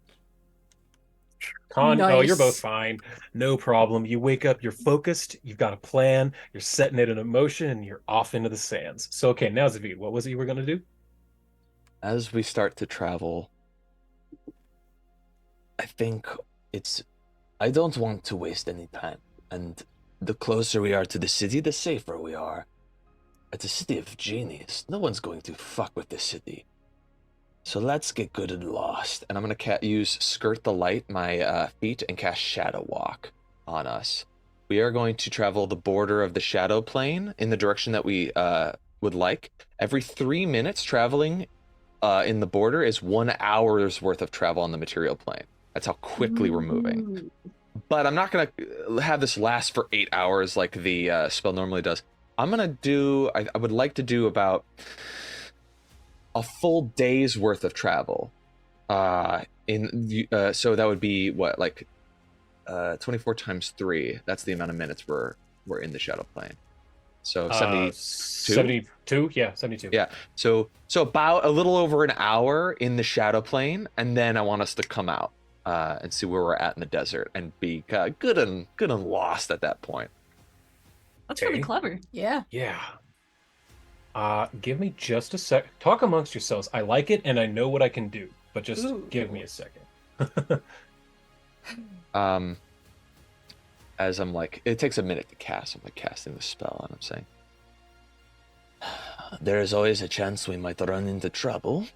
Con, oh, you're Nice. both fine. No problem. You wake up, you're focused, you've got a plan, you're setting it in motion, and you're off into the sands. So, okay, now Zavid, what was it you were going to do? As we start to travel, I think I don't want to waste any time. And the closer we are to the city, the safer we are. At the city of genies, no one's going to fuck with this city. So let's get good and lost. And I'm going to use Skirt the Light, my feet, and cast Shadow Walk on us. We are going to travel the border of the Shadow Plane in the direction that we would like. Every 3 minutes traveling in the border is 1 hour's worth of travel on the material plane. That's how quickly we're moving. Ooh. But I'm not going to have this last for 8 hours like the spell normally does. I'm going to do, I would like to do about a full day's worth of travel. So that would be what, like 24 times 3. That's the amount of minutes we're in the Shadow Plane. So 72? 72? Yeah, 72. Yeah. So about a little over an hour in the shadow plane, and then I want us to come out and see where we're at in the desert and be good and lost at that point. That's really Okay. clever. Yeah. Yeah. Give me just a sec. Talk amongst yourselves. I like it, and I know what I can do, but just Ooh. give me a second. As I'm like, it takes a minute to cast. I'm like casting the spell, and I'm saying, there is always a chance we might run into trouble,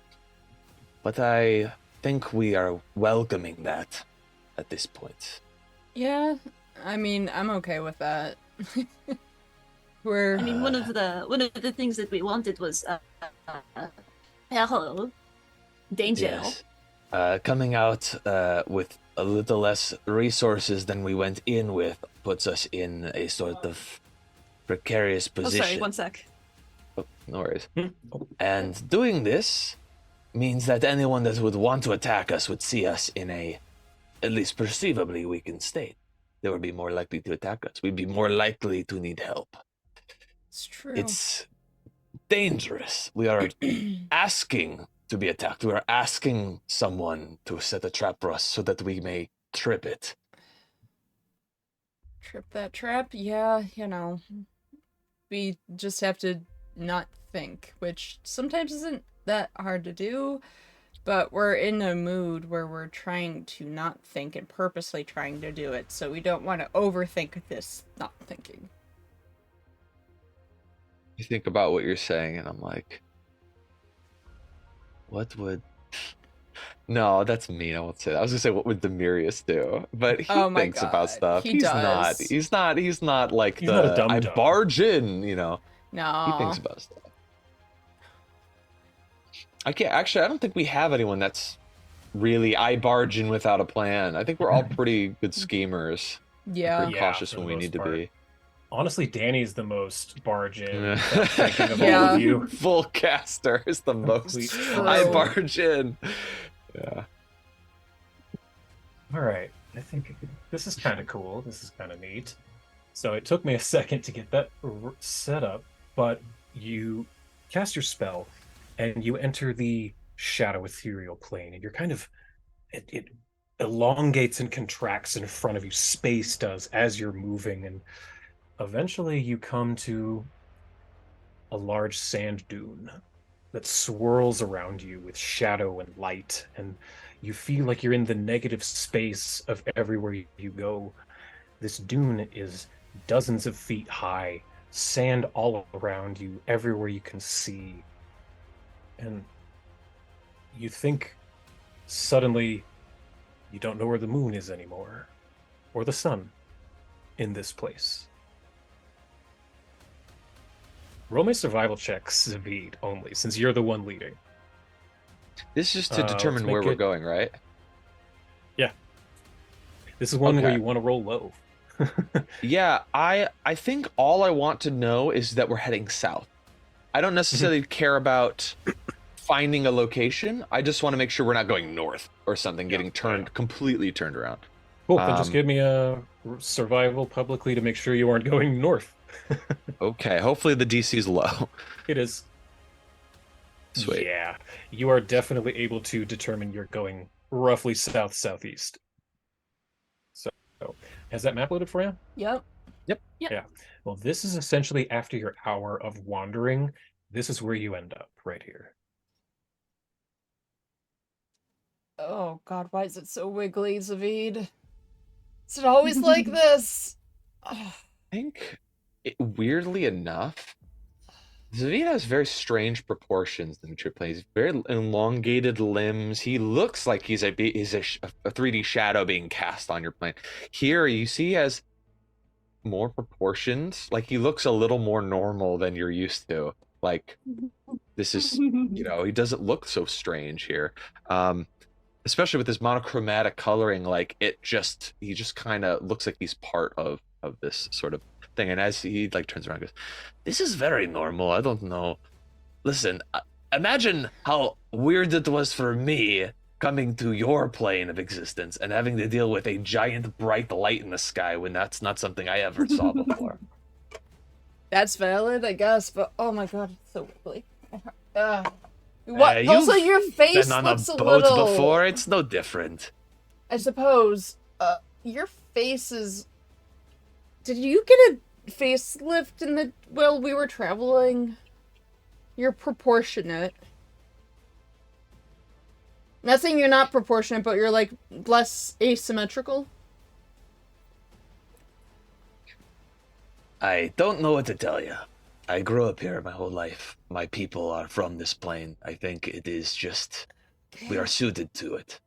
but I think we are welcoming that at this point. Yeah. I mean, I'm okay with that. I mean, one of the things that we wanted was peril, danger. Yes. Coming out with a little less resources than we went in with puts us in a sort of precarious Oh, position. sorry, one sec. Oh, no worries. Oh. And doing this means that anyone that would want to attack us would see us in a, at least perceivably, weakened state. They would be more likely to attack us. We'd be more likely to need help. It's true. It's dangerous. We are asking to be attacked. We are asking someone to set a trap for us so that we may trip it. Trip that trap? Yeah, we just have to not think, which sometimes isn't that hard to do, but we're in a mood where we're trying to not think and purposely trying to do it, so we don't want to overthink this not thinking. You think about what you're saying, and I'm like, what would... No, that's mean. I won't say that. I was gonna say, what would Demirius do? But he Oh my thinks about God, stuff. he He's does. not like He's not a the dumb I dumb. barge in. You know, No. he thinks about stuff. I don't think we have anyone that's really I barge in without a plan. I think we're all pretty good schemers. Yeah. Pretty Yeah, cautious for when the we most need to part. be. Honestly, Danny's the most barge in, Yeah. without thinking of all Yeah. of you. Full caster is the most Complete I True. barge in. Yeah. All right, I think this is kind of cool. This is kind of neat. So it took me a second to get that set up, but you cast your spell and you enter the shadow ethereal plane, and you're kind of it elongates and contracts in front of you. Space does as you're moving, and eventually you come to a large sand dune that swirls around you with shadow and light, and you feel like you're in the negative space of everywhere you go. This dune is dozens of feet high, sand all around you, everywhere you can see. And you think suddenly you don't know where the moon is anymore, or the sun in this place. Roll me survival checks, Zavid, only, since you're the one leading. This is to determine let's where make we're it- going, right? This is one where Okay. you want to roll low. Yeah, I think all I want to know is that we're heading south. I don't necessarily care about finding a location. I just want to make sure we're not going north or something, getting completely turned around. Cool, then just Um, give me a survival publicly to make sure you aren't going north. Okay, hopefully the DC's low. It is. Sweet. Yeah, you are definitely able to determine you're going roughly south-southeast. So, has that map loaded for you? Yep. Well, this is essentially after your hour of wandering. This is where you end up, right here. Oh God, why is it so wiggly, Zavid? Is it always like this? Ugh. I think, weirdly enough, Zavid has very strange proportions in Trip He's very elongated limbs. He looks like he's a 3D shadow being cast on your plane. Here, you see he has more proportions. Like, he looks a little more normal than you're used to. Like, this is, he doesn't look so strange here. Especially with his monochromatic coloring, like he just kind of looks like he's part of this sort of thing. And as he like turns around and goes, this is very normal. I don't know. Listen, imagine how weird it was for me coming to your plane of existence and having to deal with a giant bright light in the sky when that's not something I ever saw before. That's valid, I guess, but oh my god, it's so wiggly. What? You've Also, your face been on looks a a boat little. before. It's no different. I suppose. Your face is. Did you get a facelift in the while we were traveling? You're proportionate. Not saying you're not proportionate, but you're like less asymmetrical. I don't know what to tell you. I grew up here my whole life. My people are from this plane. I think it is just we are suited to it.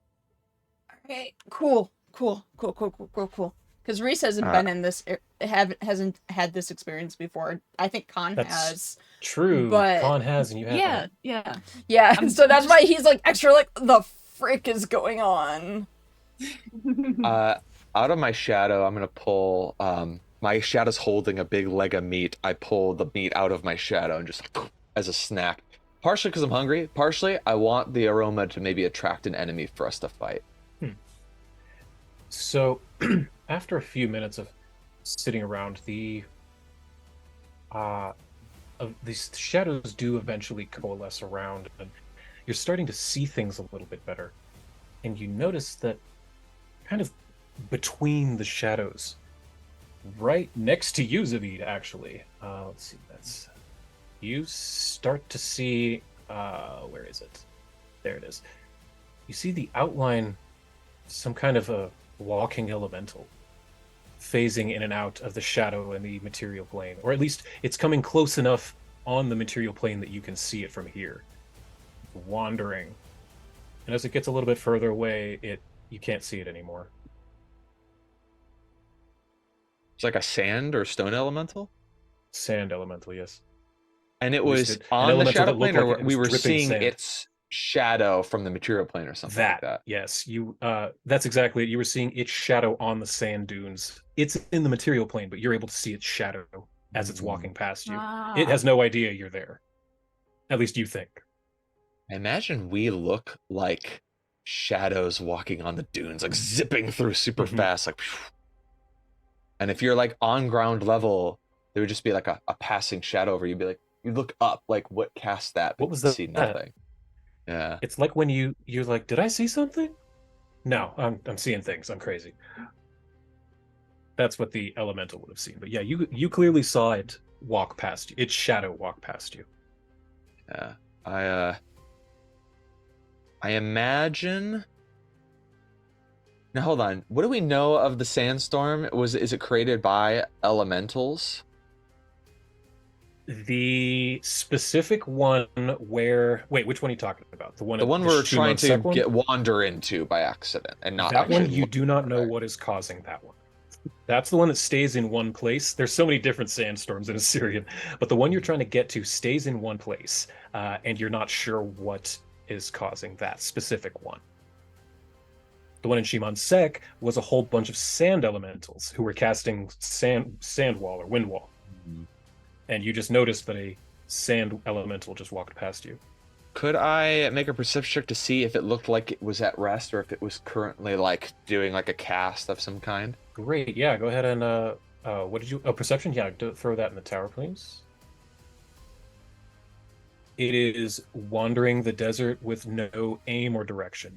Okay, cool. Because Reese hasn't been in this, hasn't had this experience before. I think Khan That's has. true. But Khan has, and you haven't. yeah. So that's why he's like extra. Like, the frick is going on? Out of my shadow, I'm gonna pull. My shadow's holding a big leg of meat. I pull the meat out of my shadow and just as a snack. Partially because I'm hungry. Partially, I want the aroma to maybe attract an enemy for us to fight. So, after a few minutes of sitting around, these shadows do eventually coalesce around, and you're starting to see things a little bit better. And you notice that kind of between the shadows, right next to you, Zavid, actually. Let's see, you start to see, where is it? There it is. You see the outline, some kind of a walking elemental, phasing in and out of the shadow and the material plane. Or at least it's coming close enough on the material plane that you can see it from here. Wandering. And as it gets a little bit further away, you can't see it anymore. It's like a sand or stone elemental? Sand elemental, yes. And it At least was an on the elemental shadow that looked plane, or like it we was were dripping seeing sand. its shadow from the material plane or something like that? Yes. That's exactly it. You were seeing its shadow on the sand dunes. It's in the material plane, but you're able to see its shadow as it's walking past you. It has no idea you're there. At least you think. I imagine we look like shadows walking on the dunes, like zipping through super fast, like. And if you're like on ground level, there would just be like a passing shadow over you. You'd be like, you look up, like what cast that? What was see that? nothing. Yeah. It's like when you're like, did I see something? No, I'm seeing things. I'm crazy. That's what the elemental would have seen. But yeah, you clearly saw it walk past you. Its shadow walk past you. Yeah. I imagine. Now hold on. What do we know of the sandstorm? Is it created by elementals? The specific one where which one are you talking about? The one we're trying to one? wander into by accident and not that actually one. You do not know what is causing that one. That's the one that stays in one place. There's so many different sandstorms in Assyrian, but the one you're trying to get to stays in one place, and you're not sure what is causing that specific one. The one in Shimon Sek was a whole bunch of sand elementals who were casting sand wall or wind wall. And you just noticed that a sand elemental just walked past you. Could I make a perception check to see if it looked like it was at rest or if it was currently like doing like a cast of some kind? Great, yeah. Go ahead and what did you? Oh, perception. Yeah, throw that in the tower, please. It is wandering the desert with no aim or direction.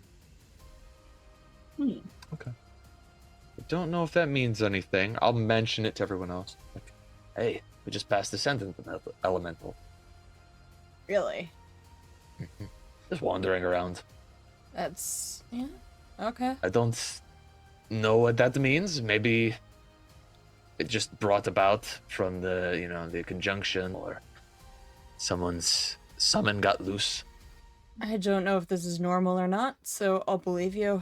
Okay. I don't know if that means anything. I'll mention it to everyone else. Like, hey, we just passed the sentence elemental. Really? Just wandering around. That's yeah. Okay. I don't know what that means. Maybe it just brought about from the conjunction, or someone's summon got loose. I don't know if this is normal or not, so I'll believe you.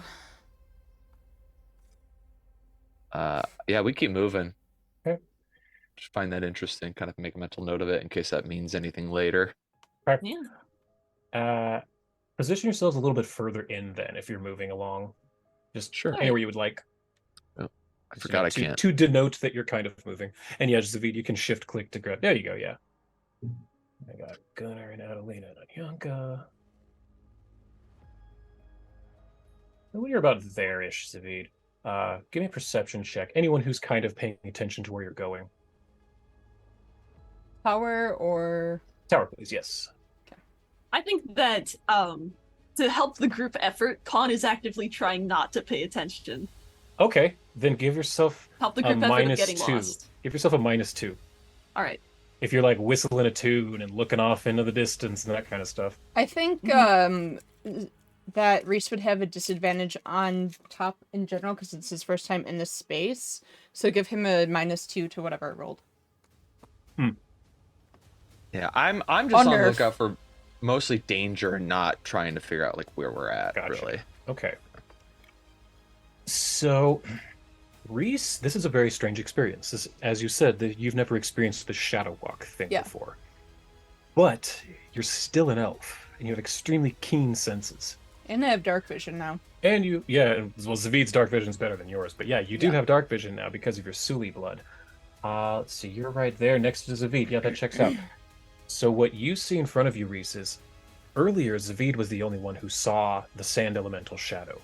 Yeah, we keep moving. Okay. Just find that interesting. Kind of make a mental note of it in case that means anything later. Yeah. Position yourselves a little bit further in then if you're moving along. Just Sure. anywhere you would like. Oh, I forgot I can't. To denote that you're kind of moving. And yeah, Zavid, you can shift click to grab. There you go, yeah. I got Gunnar and Adelina and Yanka. When you're about there-ish, Zavid, give me a perception check. Anyone who's kind of paying attention to where you're going. Power or... Tower, please. Yes. I think that to help the group effort, Khan is actively trying not to pay attention. Okay, then give yourself Help the a group effort of getting -2. lost. Give yourself a -2. All right. If you're like whistling a tune and looking off into the distance and that kind of stuff. I think that Reese would have a disadvantage on top in general because it's his first time in this space. So give him a -2 to whatever it rolled. Yeah, I'm just on the Nerf. lookout for mostly danger and not trying to figure out like where we're at, Gotcha. really. Okay. So, Reese, this is a very strange experience. This, as you said, that you've never experienced the shadow walk thing Yeah. before. But you're still an elf, and you have extremely keen senses. And I have dark vision now. And you, yeah, well, Zavid's dark vision is better than yours, but yeah, you do have dark vision now because of your Suli blood. Let's see, you're right there next to Zavid. Yeah, that checks out. So what you see in front of you, Reese, is earlier Zavid was the only one who saw the sand elemental shadow.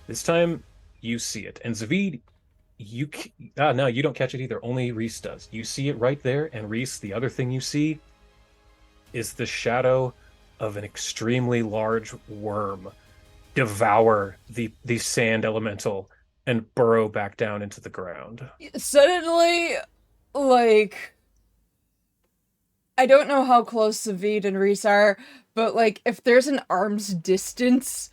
This time you see it, and Zavid, no, you don't catch it either. Only Reese does. You see it right there, and Reese, the other thing you see is the shadow of an extremely large worm devour the sand elemental and burrow back down into the ground. Suddenly, like... I don't know how close Zavid and Reese are, but, like, if there's an arm's distance,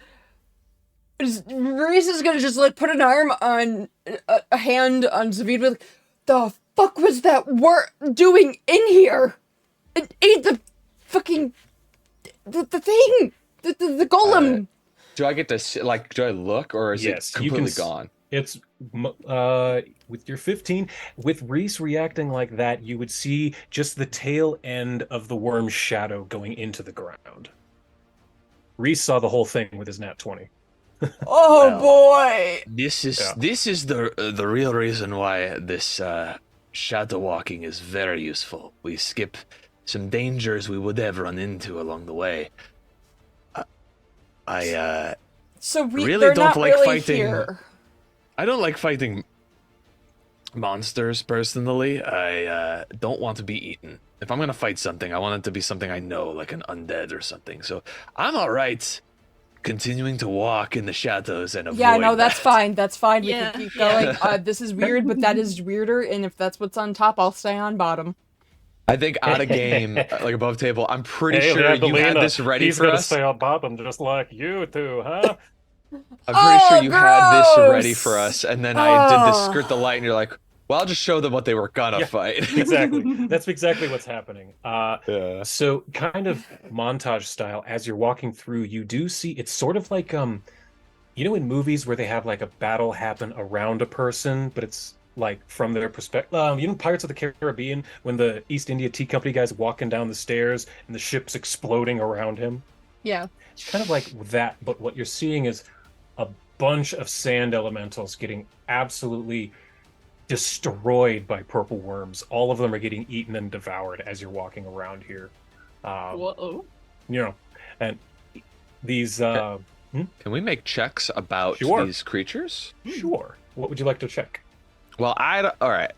Reese is gonna just, like, put an arm on... a hand on Zavid with, the fuck was that doing in here? It ate the fucking... the thing! The golem! Do I get to see, like, do I look, or is Yes, it you can completely gone? It's with your 15, with Reese reacting like that, you would see just the tail end of the worm's shadow going into the ground. Reese saw the whole thing with his nat 20. Oh Well, boy! This is Yeah. this is the real reason why this shadow walking is very useful. We skip some dangers we would have run into along the way. I So really they're don't not like really fighting- here. I don't like fighting monsters personally. I don't want to be eaten. If I'm gonna fight something, I want it to be something I know, like an undead or something. So I'm all right continuing to walk in the shadows and avoid. Yeah, no, that's that. fine. That's fine. We Yeah, can keep yeah. going. This is weird, but that is weirder. And if that's what's on top, I'll stay on bottom. I think out of game, like above table, I'm pretty Hey, sure yeah, you had Belina, this ready he's for gonna us. stay on bottom just like you two, huh? I'm pretty sure Oh, you had this ready gross! for us, and then I did this Oh. skirt the light, and you're like, "Well, I'll just show them what they were gonna Yeah, fight." Exactly. That's exactly what's happening. Yeah. So kind of montage style, as you're walking through, you do see it's sort of like you know, in movies where they have like a battle happen around a person, but it's like from their perspective. You know, Pirates of the Caribbean, when the East India Tea Company guy's walking down the stairs and the ship's exploding around him. Yeah. It's kind of like that, but what you're seeing is a bunch of sand elementals getting absolutely destroyed by purple worms. All of them are getting eaten and devoured as you're walking around here. Whoa. You know, and these Can we make checks about Sure. these creatures? sure. What would you like to check? Well, all right.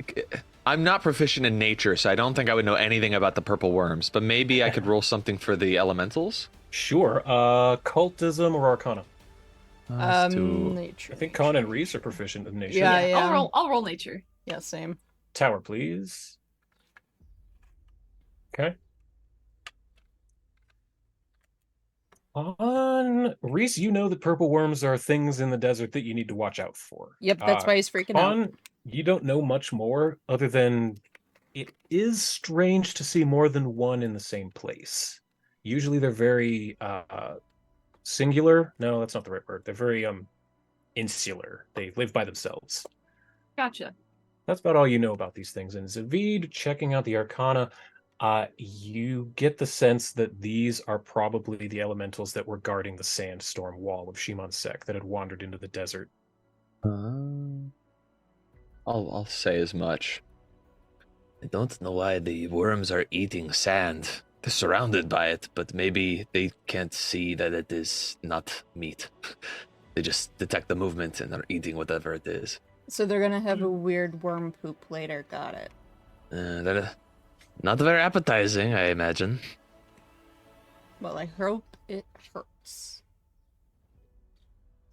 I'm not proficient in nature, so I don't think I would know anything about the purple worms. But maybe I could roll something for the elementals. Sure. Cultism or Arcana? Let's do- Nature. I think Con and Reese are proficient in nature. Yeah, yeah. I'll roll nature. Yeah, same. Tower, please. Okay. On Reese, you know that purple worms are things in the desert that you need to watch out for. Yep, that's why he's freaking out. On, you don't know much more other than it is strange to see more than one in the same place. Usually they're very singular. No, that's not the right word. They're very insular. They live by themselves. Gotcha. That's about all you know about these things. And Zavid, checking out the Arcana, you get the sense that these are probably the elementals that were guarding the sandstorm wall of Shimon Sek that had wandered into the desert. I'll say as much. I don't know why the worms are eating sand. They're surrounded by it, but maybe they can't see that it is not meat. They just detect the movement and are eating whatever it is. So they're gonna have a weird worm poop later. Got it. Not very appetizing, I imagine. Well, I hope it hurts.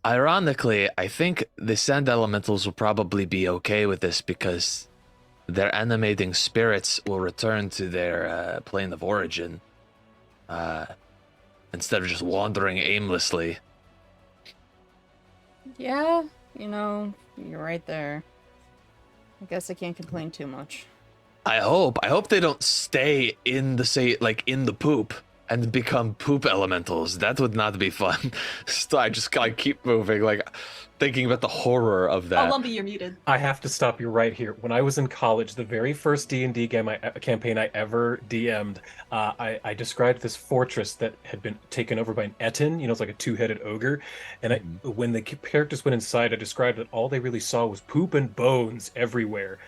Ironically, I think the sand elementals will probably be okay with this because their animating spirits will return to their plane of origin instead of just wandering aimlessly. Yeah, you're right there. I guess I can't complain too much. I hope they don't stay in the poop and become poop elementals. That would not be fun. So I just gotta keep moving, like thinking about the horror of Oh, that. Lumpy, you're muted. I have to stop you right here. When I was in college, the very first D&D campaign I ever DM'd, I described this fortress that had been taken over by an Etin. It's like a two-headed ogre. And when the characters went inside, I described that all they really saw was poop and bones everywhere.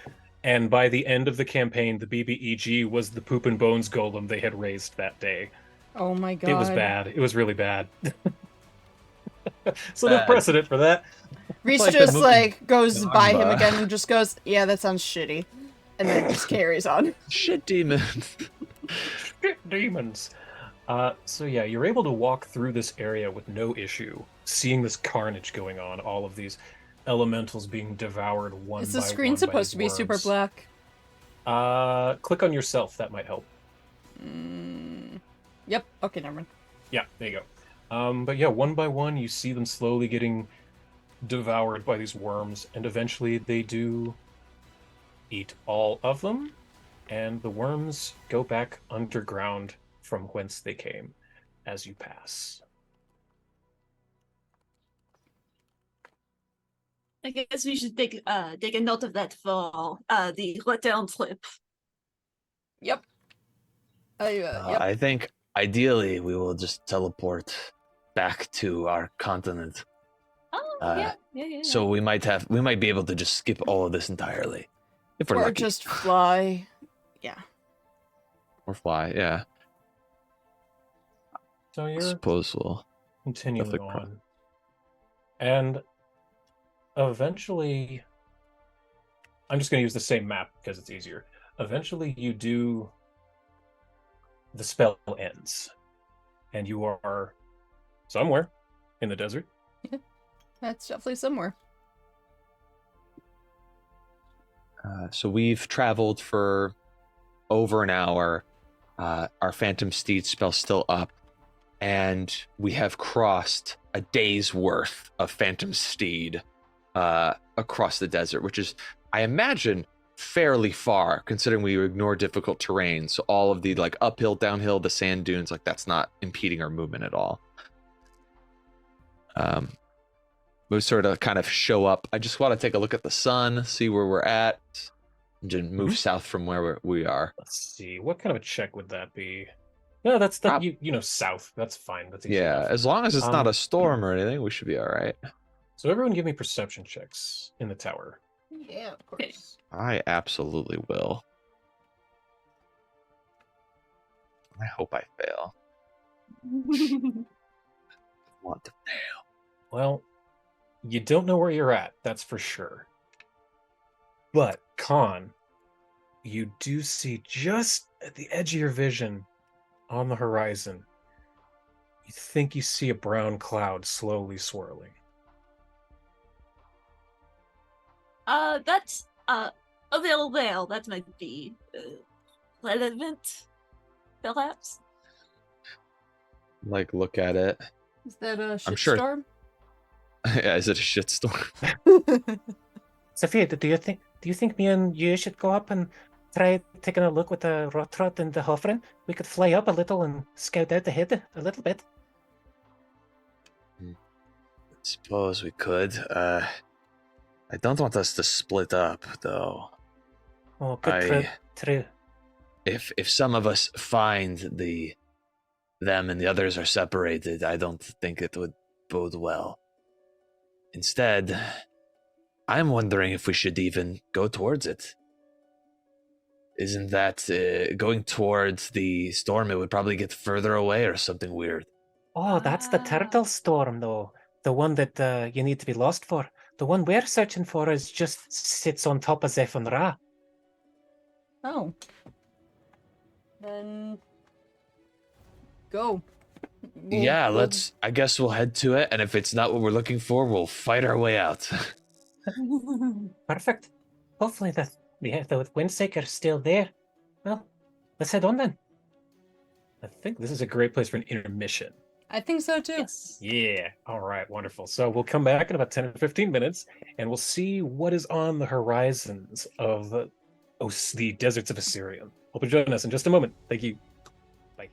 And by the end of the campaign, the BBEG was the poop and bones golem they had raised that day. Oh my god. It was bad. It was really bad. So no Bad. precedent for that. Reese Like just the movie goes by him Umbra. again and just goes, yeah, that sounds shitty. And then just carries on. Shit demons. Shit demons. So yeah, you're able to walk through this area with no issue, seeing this carnage going on, all of these elementals being devoured one Is by the screen one by supposed these to be super worms. black? Click on yourself, that might help. Yep. Okay, never mind. Yeah, there you go. But yeah, one by one, you see them slowly getting devoured by these worms, and eventually they do eat all of them, and the worms go back underground from whence they came as you pass. I guess we should take a note of that for the return trip. Yep. Yep. I think ideally we will just teleport back to our continent. Oh, yeah. So we might be able to just skip all of this entirely. If we're Or lucky. just fly. Yeah. Or fly, yeah. So I you're suppose we'll continuing definitely on. And eventually, I'm just going to use the same map because it's easier. Eventually, the spell ends, and you are somewhere in the desert. That's definitely somewhere. So we've traveled for over an hour. Our Phantom Steed spell's still up, and we have crossed a day's worth of Phantom Steed across the desert, which is, I imagine, fairly far considering we ignore difficult terrain. So all of the uphill, downhill, the sand dunes, that's not impeding our movement at all. We sort of kind of show up. I just want to take a look at the sun, see where we're at, and just move south from where we are. Let's see, what kind of a check would that be? No, that's south. That's fine. That's easy Yeah, enough. as long as it's not a storm or anything, we should be all right. So everyone, give me perception checks in the tower. Yeah, of course. I absolutely will. I hope I fail. Want to fail. Well, you don't know where you're at, that's for sure. But, Khan, you do see just at the edge of your vision on the horizon, you think you see a brown cloud slowly swirling. That's well, that might be relevant, perhaps. Look at it. Is that a I'm sure- shitstorm? Yeah, is it a shitstorm? Sophia, do you think me and you should go up and try taking a look with the Rotrot and the Hoffren? We could fly up a little and scout out ahead a little bit. Suppose we could. I don't want us to split up, though. Oh, good. True. If some of us find them and the others are separated, I don't think it would bode well. Instead, I'm wondering if we should even go towards it. Isn't that going towards the storm? It would probably get further away or something weird. Oh, that's the turtle storm, though. The one that you need to be lost for. The one we're searching for just sits on top of Zeph and Ra. Oh. Then go. Yeah, We'll- I guess we'll head to it, and if it's not what we're looking for, we'll fight our way out. Perfect. Hopefully the Windsaker's still there. Well, let's head on then. I think this is a great place for an intermission. I think so too. Yes. Yeah. All right. Wonderful. So we'll come back in about 10 or 15 minutes and we'll see what is on the horizons of the deserts of Assyrian. Hope you join us in just a moment. Thank you. Bye.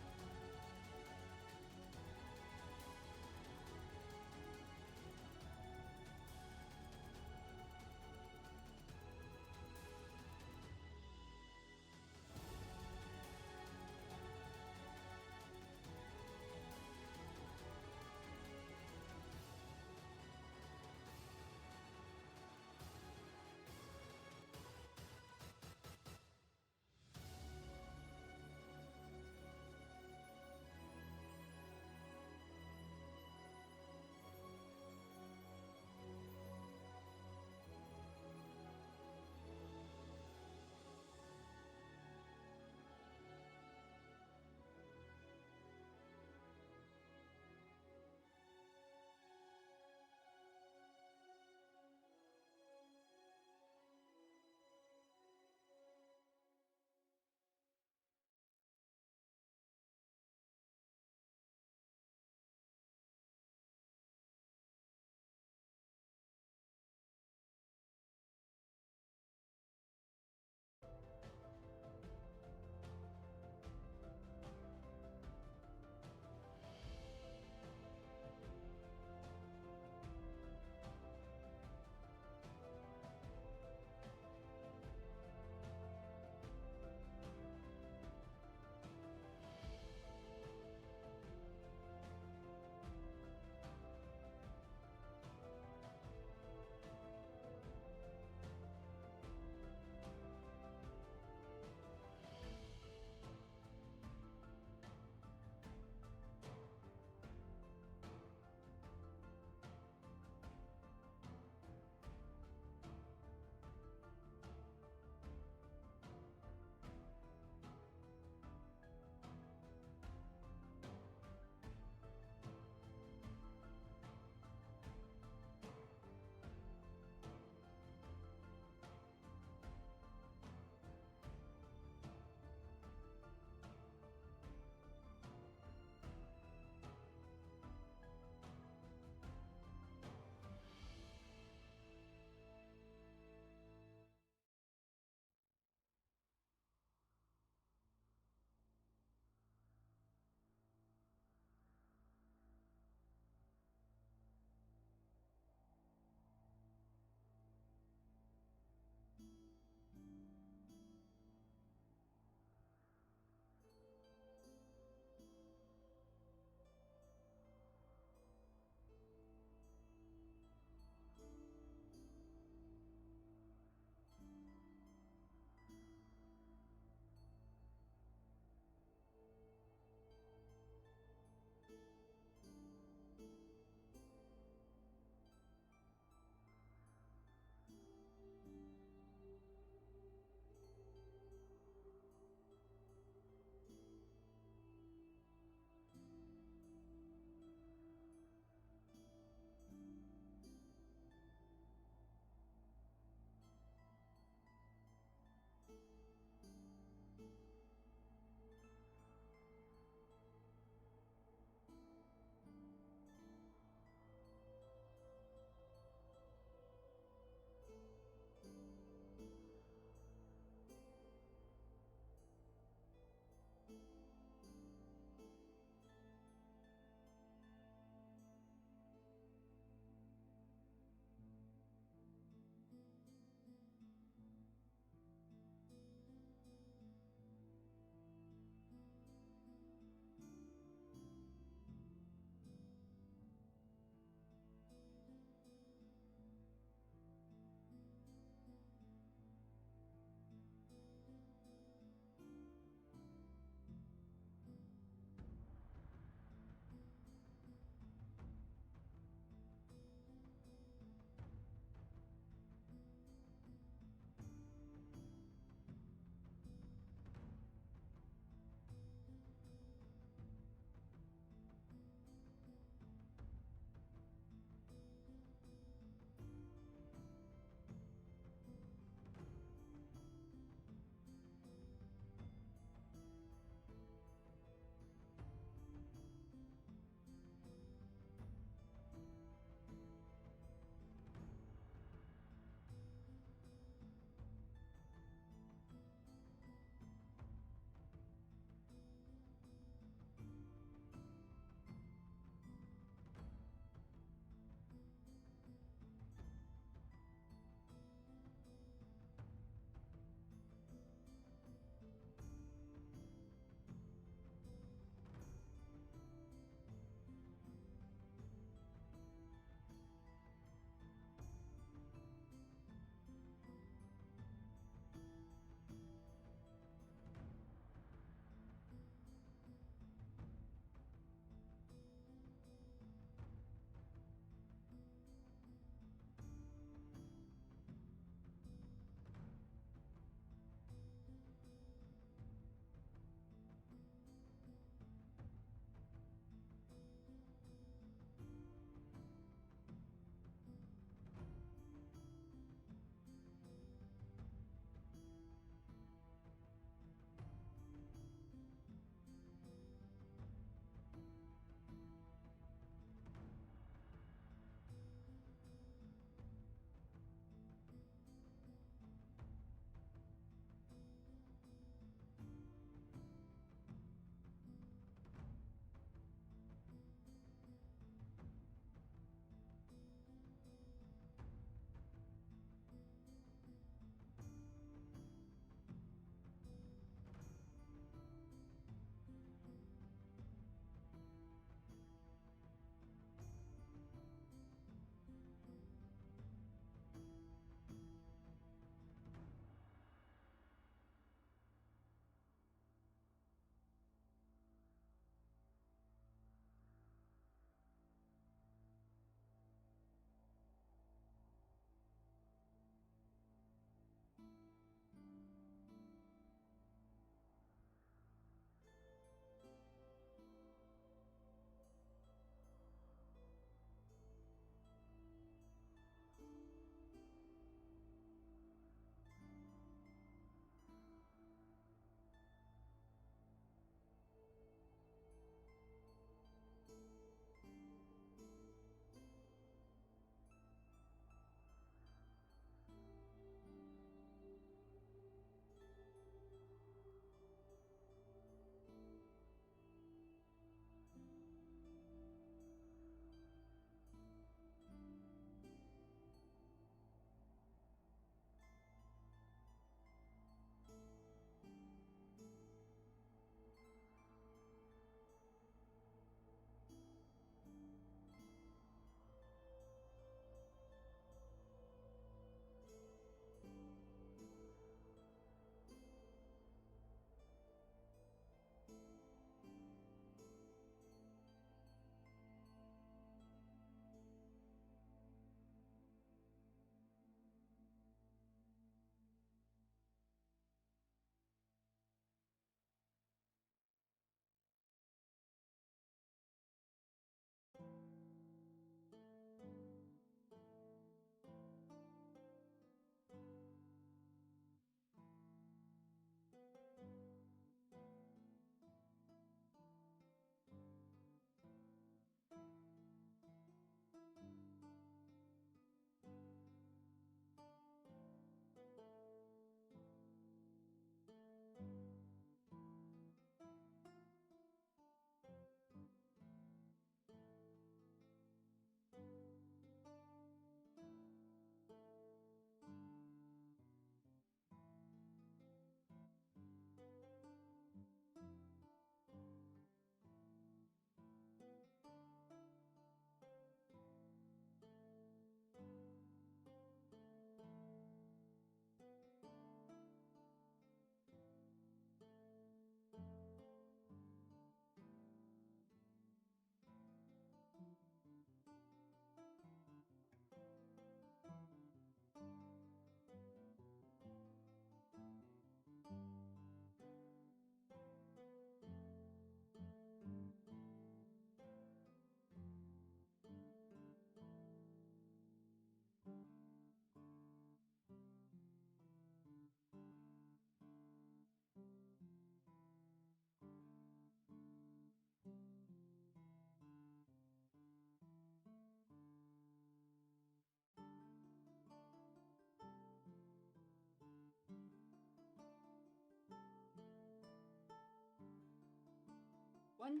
one.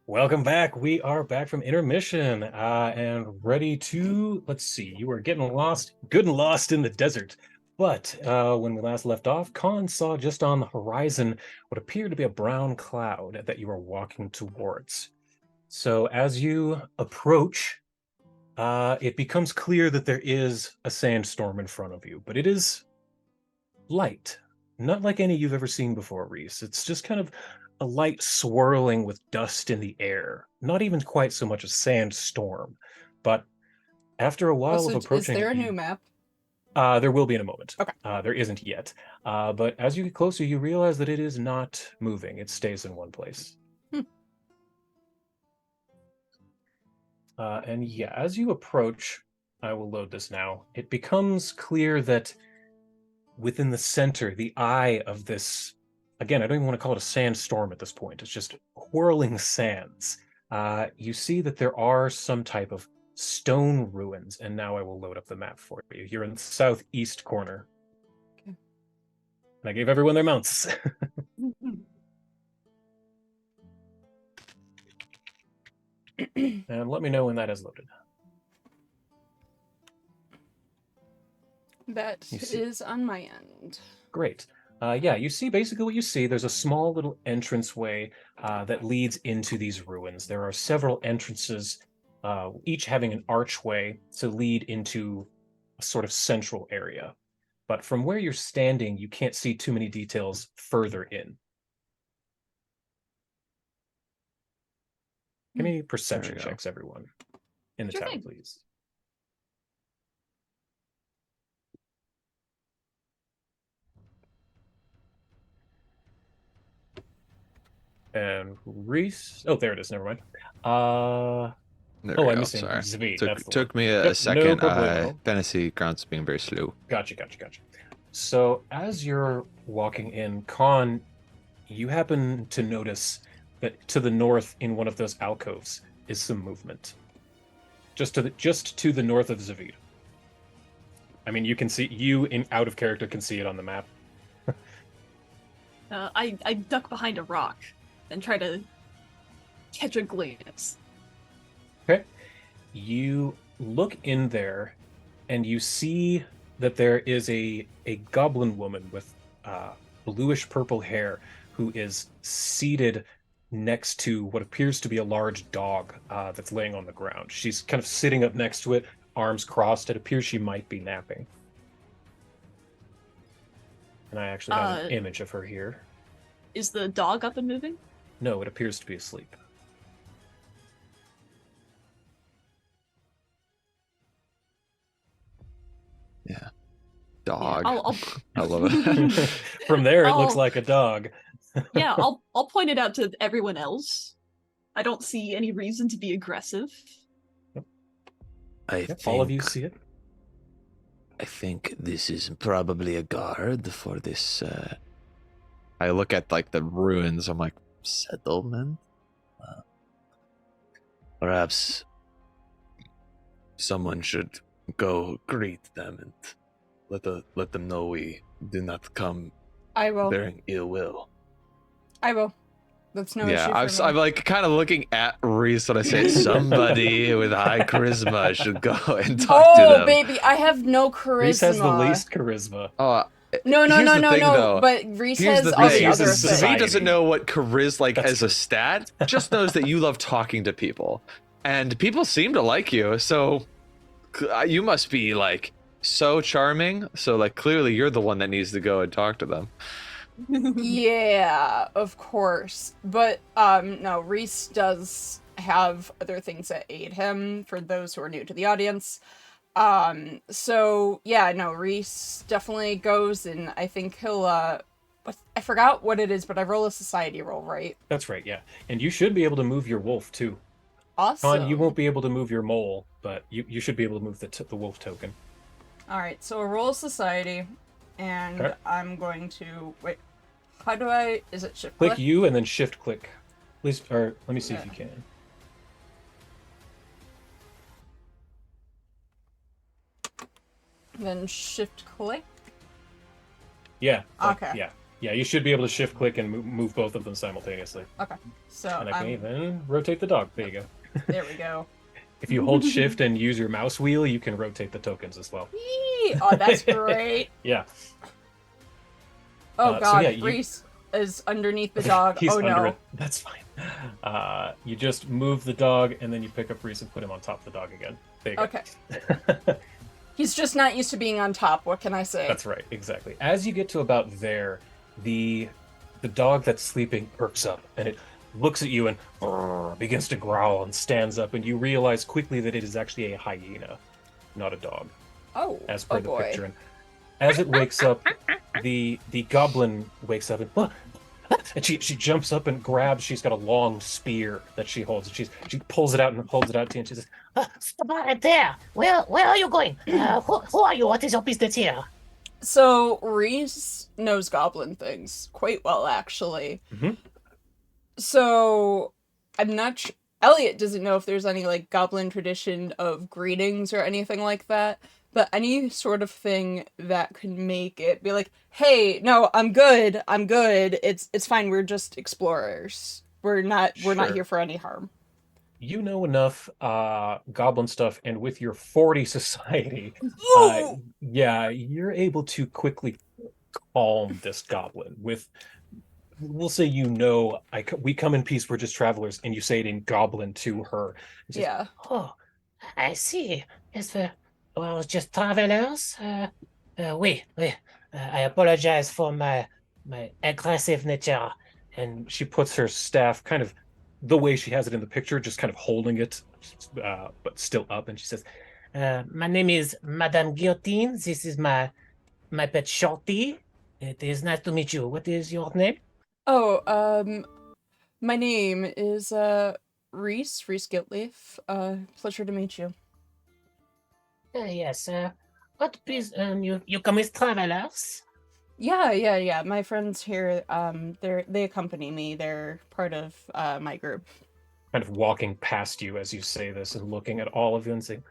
Welcome back. We are back from intermission and ready to, let's see, you were getting lost, good and lost in the desert. But when we last left off, Khan saw just on the horizon what appeared to be a brown cloud that you were walking towards. So as you approach, it becomes clear that there is a sandstorm in front of you, but it is light, not like any you've ever seen before, Reese. It's just kind of a light swirling with dust in the air. Not even quite so much a sandstorm, but after a while of approaching, is there a new map? there will be in a moment. Okay. There isn't yet. But as you get closer, you realize that it is not moving. It stays in one place. And yeah, as you approach, I will load this now. It becomes clear that within the center, the eye of this, again, I don't even want to call it a sandstorm at this point. It's just whirling sands. You see that there are some type of stone ruins, and now I will load up the map for you. You're in the southeast corner. Okay. And I gave everyone their mounts. And let me know when that is loaded. That is on my end. Great. Yeah, you see basically what you see. There's a small little entranceway that leads into these ruins. There are several entrances, each having an archway to lead into a sort of central area. But from where you're standing, you can't see too many details further in. Give me perception checks, everyone, in the Sure town, thing. please. And Reese, oh, there it is. Never mind. There Oh, we I'm go. missing Sorry. Zvi. That's the Took one. me Yep, a no second. problemo. Fantasy grounds being very slow. Gotcha. So as you're walking in, Khan, you happen to notice that to the north in one of those alcoves is some movement. Just to the north of Zavid. I mean, you can see, you in out of character can see it on the map. I duck behind a rock and try to catch a glance. Okay. You look in there and you see that there is a goblin woman with bluish purple hair who is seated next to what appears to be a large dog that's laying on the ground. She's kind of sitting up next to it, arms crossed. It appears she might be napping. And I actually have an image of her here. Is the dog up and moving? No, it appears to be asleep. Yeah. Dog. Yeah, I'll I love it. From there, it looks I'll- like a dog. yeah, I'll point it out to everyone else. I don't see any reason to be aggressive. All of you see it. I think this is probably a guard for this. I look at like the ruins. I'm like, settlement. Perhaps someone should go greet them and let them know we do not come I will. bearing ill will. I will. That's no Yeah, issue for I'm me. like kind of looking at Reese when I say somebody with high charisma should go and talk to Oh, them. baby, I have no charisma. Reese has the least charisma. Oh, No, here's the thing, though. but Reese Here's has the all thing. the other Reese is things. society. Zvi doesn't know what charisma like That's as a stat. Just knows that you love talking to people, and people seem to like you. So you must be like so charming. So like clearly you're the one that needs to go and talk to them. Yeah, of course. But no, Reese does have other things that aid him for those who are new to the audience. So yeah, no, Reese definitely goes, and I think he'll I forgot what it is, but I roll a society roll, right? That's right, yeah. And you should be able to move your wolf too. Awesome. Con, you won't be able to move your mole, but you should be able to move the wolf token. All right, so a roll society, and Okay. I'm going to wait. How do I? Is it shift Click click? U and then shift click. Please, or let me see if you can. Then shift click. Yeah. Okay. Yeah. Yeah, you should be able to shift click and move both of them simultaneously. So And I can even rotate the dog. There you go. there we go. If you hold shift and use your mouse wheel, you can rotate the tokens as well. Whee! Oh, that's great. Yeah. Oh so god, yeah, you- Reese is underneath the dog. He's Oh under no. it. That's fine. You just move the dog, and then you pick up Reese and put him on top of the dog again. There you go. Okay. He's just not used to being on top. What can I say? That's right, exactly. As you get to about there, the dog that's sleeping perks up, and it looks at you and begins to growl and stands up, and you realize quickly that it is actually a hyena, not a dog, Oh, as per oh the boy. picture. And as it wakes up, the goblin wakes up and and she jumps up and grabs. She's got a long spear that she holds. And she pulls it out and holds it out to you, and she says, Stop right there. Where are you going? Who are you? What is your business here? So Reese knows goblin things quite well, actually. Mhm. So I'm not. Elliot doesn't know if there's any like goblin tradition of greetings or anything like that. But any sort of thing that could make it be like, hey, no, I'm good. It's fine. We're just explorers. We're not Sure. here for any harm. you know enough goblin stuff, and with your 40 society, Ooh! yeah, you're able to quickly calm this goblin with, we'll say, we come in peace, we're just travelers, and you say it in goblin to her. It's just, Yeah. Oh, I see. Yes, well, just travelers. Oui. I apologize for my aggressive nature. and she puts her staff kind of the way she has it in the picture, just kind of holding it, but still up, and she says, My name is Madame Guillotine. This is my pet Shorty. It is nice to meet you. What is your name? Oh, my name is Reese Giltleaf. Pleasure to meet you. Yes. What please? You come with travelers? Yeah. My friends here, they accompany me. They're part of my group. kind of walking past you as you say this and looking at all of you and saying,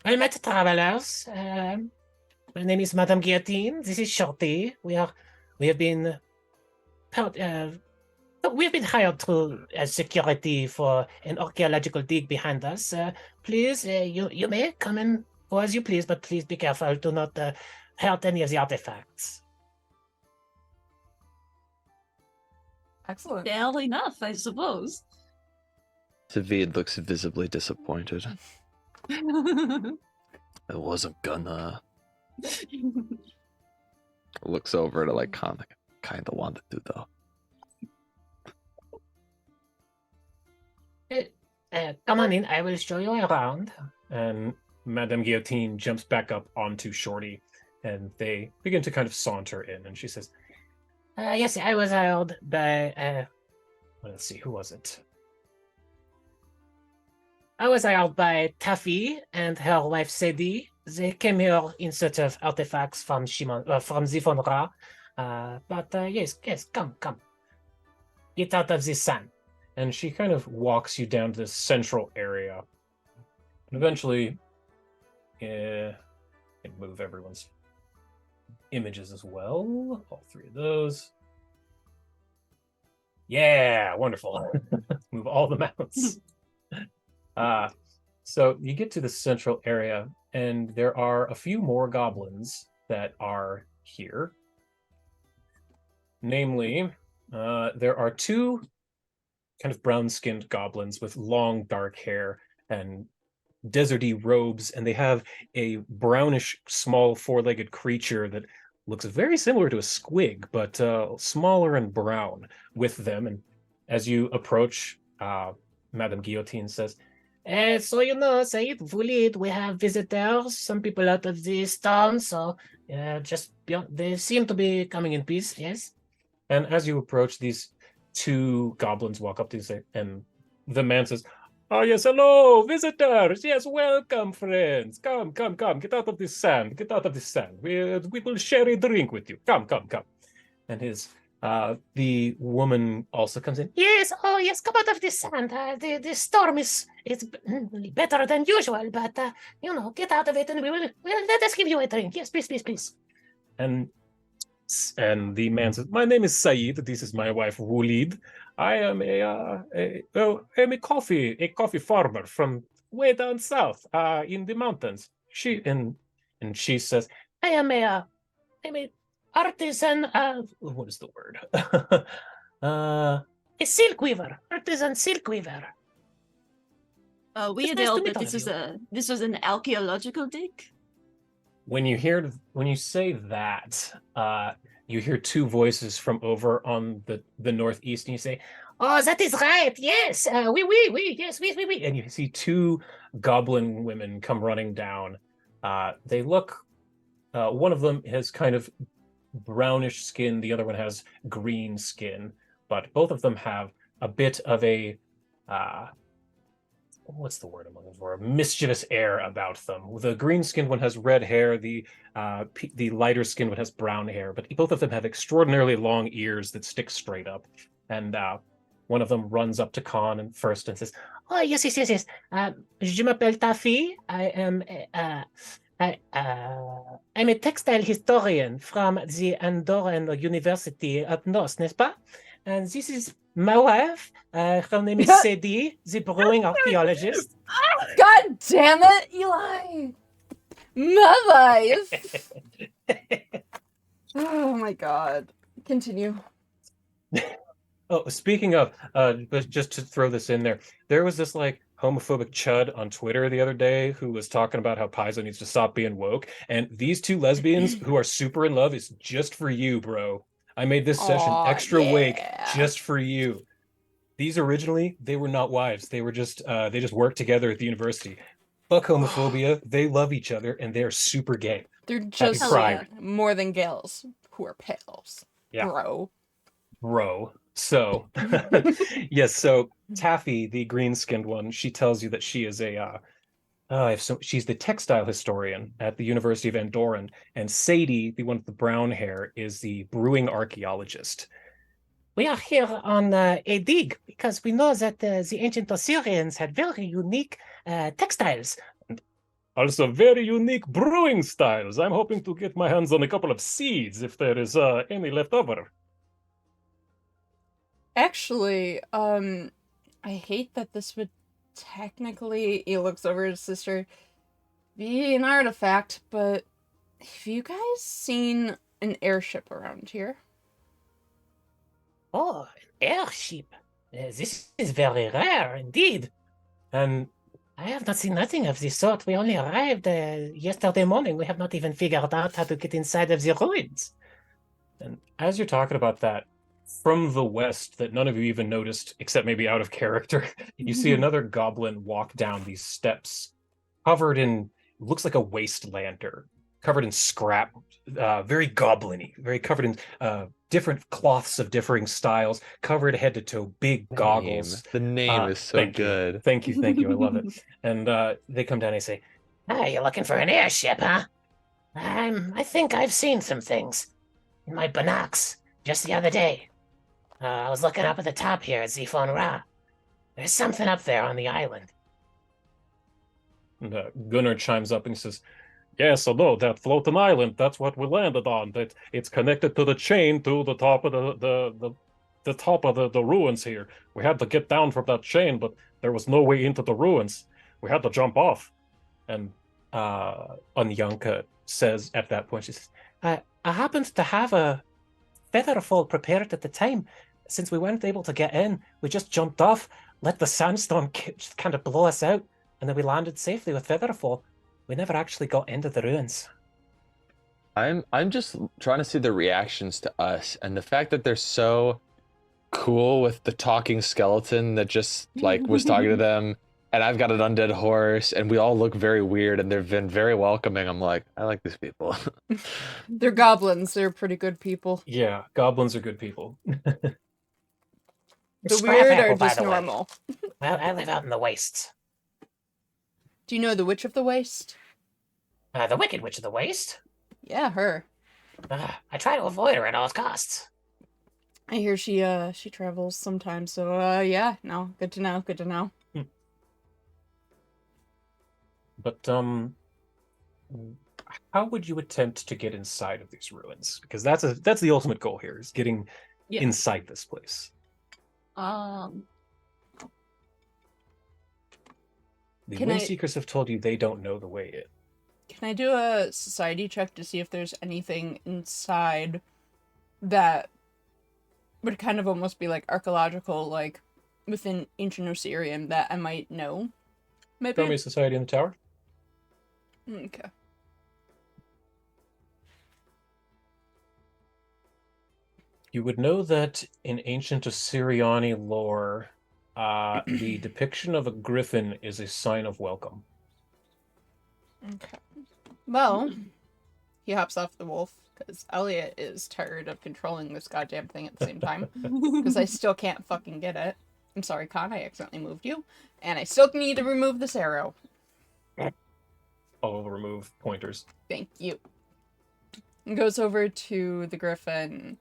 I met travelers. My name is Madame Guillotine. This is Shorty. We have been we've been hired to as security for an archaeological dig behind us. Please, you may come and go as you please, but please be careful. Do not hurt any of the artifacts. Excellent. Fair enough, I suppose. Savid looks visibly disappointed. I wasn't gonna. Looks over to like kind of wanted to though. Come on in. I will show you around. and Madame Guillotine jumps back up onto Shorty, and they begin to kind of saunter in, and she says, Yes, I was hired by. let's see, who was it? I was hired by Taffy and her wife Sadie. They came here in search of artifacts from from Zifonra. Yes, come. Get out of this sand. And she kind of walks you down to this central area. And eventually, can move everyone's images as well. All three of those. Yeah, wonderful. Move all the mounts. So you get to the central area, and there are a few more goblins that are here. Namely, there are two kind of brown-skinned goblins with long dark hair and deserty robes, and they have a brownish small four-legged creature that looks very similar to a squig, but smaller and brown with them. And as you approach, Madame Guillotine says, So you know, Said Vulid, we have visitors, some people out of this town, so they seem to be coming in peace, yes? and as you approach, these two goblins walk up to you, and the man says, "Oh yes, hello, visitors. Yes, welcome, friends. Come. Get out of this sand. We will share a drink with you. Come. And the woman also comes in. Yes, oh yes, come out of this sand. The storm is better than usual, but get out of it and we'll let us give you a drink. Yes, please. And And the man says, "My name is Saeed. This is my wife Wulid. I am a coffee farmer from way down south, in the mountains." She says, I'm a artisan. What is the word? A silk weaver, artisan silk weaver. We It's had nice to held meet that all of this was an archaeological dig. When you say that, you hear two voices from over on the northeast, and you say, "Oh, that is right. Yes, yes, we." And you see two goblin women come running down. They look. One of them has kind of brownish skin. The other one has green skin, but both of them have a bit of a what's the word I'm looking for? A mischievous air about them. The green-skinned one has red hair. The lighter-skinned one has brown hair. But both of them have extraordinarily long ears that stick straight up. And one of them runs up to Khan and first and says, "Oh, yes. Je m'appelle Taffy. I'm a textile historian from the Andorran University up north, n'est-ce pas? And this is my wife. Her name is Sadie, the brewing archaeologist." God damn it, Eli! My life! Oh my god. Continue. Oh, speaking of, but just to throw this in there was this like homophobic chud on Twitter the other day who was talking about how Paizo needs to stop being woke. And these two lesbians who are super in love is just for you, bro. I made this session extra wake just for you. These originally, they were not wives. They were just they just worked together at the university. Fuck homophobia. They love each other and they're super gay. They're just more than gals who are pals. Yeah. Bro. So yes, so Taffy, the green-skinned one, she tells you that she is she's the textile historian at the University of Andorran, and Sadie, the one with the brown hair, is the brewing archaeologist. We are here on a dig because we know that the ancient Assyrians had very unique textiles. Also very unique brewing styles. I'm hoping to get my hands on a couple of seeds if there is any left over. Actually, I hate that this would technically, he looks over at his sister, be an artifact, but have you guys seen an airship around here? Oh, an airship. This is very rare indeed. And I have not seen nothing of this sort. We only arrived yesterday morning. We have not even figured out how to get inside of the ruins. And as you're talking about that, from the west that none of you even noticed, except maybe out of character, you see another goblin walk down these steps, covered in, looks like a wastelander, covered in scrap, very goblin-y, very covered in different cloths of differing styles, covered head to toe, big goggles. The name is so good. Thank you, I love it. And they come down and they say, "Ah, you're looking for an airship, huh? I think I've seen some things in my binocs just the other day. I was looking up at the top here at Zifon Ra. There's something up there on the island." And Gunnar chimes up and he says, "Yes, no, that floating island, that's what we landed on. That it's connected to the chain to the top of the top of the ruins here. We had to get down from that chain, but there was no way into the ruins. We had to jump off." And Anyanka says at that point, she says, I happened to have a featherfall prepared at the time. Since we weren't able to get in, we just jumped off, let the sandstorm just kind of blow us out, and then we landed safely with featherfall. We never actually got into the ruins. I'm just trying to see the reactions to us, and the fact that they're so cool with the talking skeleton that just like was talking to them, and I've got an undead horse, and we all look very weird, and they've been very welcoming. I'm like, I like these people. They're goblins. They're pretty good people. yeah, goblins are good people. The weird are just by the way. normal. Well, I live out in the wastes. Do you know the Witch of the Waste? The Wicked Witch of the Waste? Yeah, her. I try to avoid her at all costs. I hear she travels sometimes, so yeah, no, good to know. But how would you attempt to get inside of these ruins? Because that's the ultimate goal here, is getting Yeah. inside this place. Um. The Can I- Windseekers have told you they don't know the way in. Can I do a society check to see if there's anything inside that would kind of almost be like archaeological, like within ancient Osirian that I might know? Maybe. Throw me a society in the tower. Okay. You would know that in ancient Osiriani lore, the depiction of a griffin is a sign of welcome. Okay. Well, he hops off the wolf because Elliot is tired of controlling this goddamn thing at the same time. Because I still can't fucking get it. I'm sorry, Con, I accidentally moved you. And I still need to remove this arrow. I'll remove pointers. Thank you. And goes over to the griffin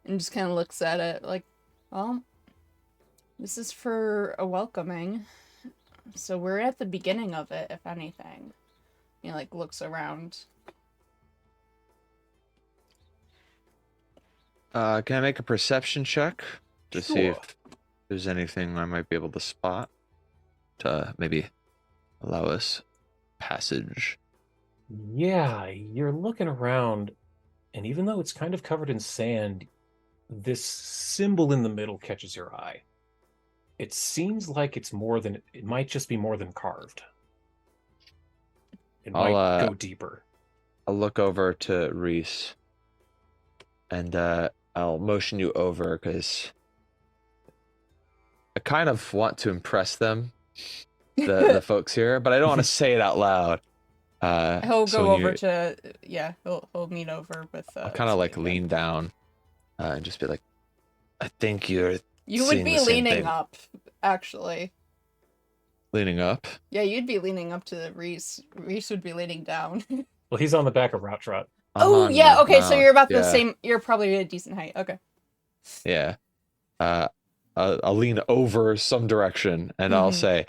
and just kind of looks at it like, well, this is for a welcoming. So we're at the beginning of it, if anything. He like looks around. Can I make a perception check to see Sure. if there's anything I might be able to spot to maybe allow us passage? Yeah, you're looking around, and even though it's kind of covered in sand, this symbol in the middle catches your eye. It seems like it might just be more than carved. It might go deeper. I'll look over to Reese and I'll motion you over because I kind of want to impress them, the folks here, but I don't want to say it out loud. He'll so go when over you- to, yeah, he'll meet over with, I'll kind of like Samika. lean down and just be like, I think you're You would seeing be the same leaning thing. up, actually. Leaning up. Yeah, you'd be leaning up to Reese. Reese would be leaning down. Well, he's on the back of Route Trot. I'm Oh, on yeah, the okay, so mount, you're about the yeah. same, you're probably a decent height, okay. Yeah. I'll lean over some direction and I'll Mhm. say,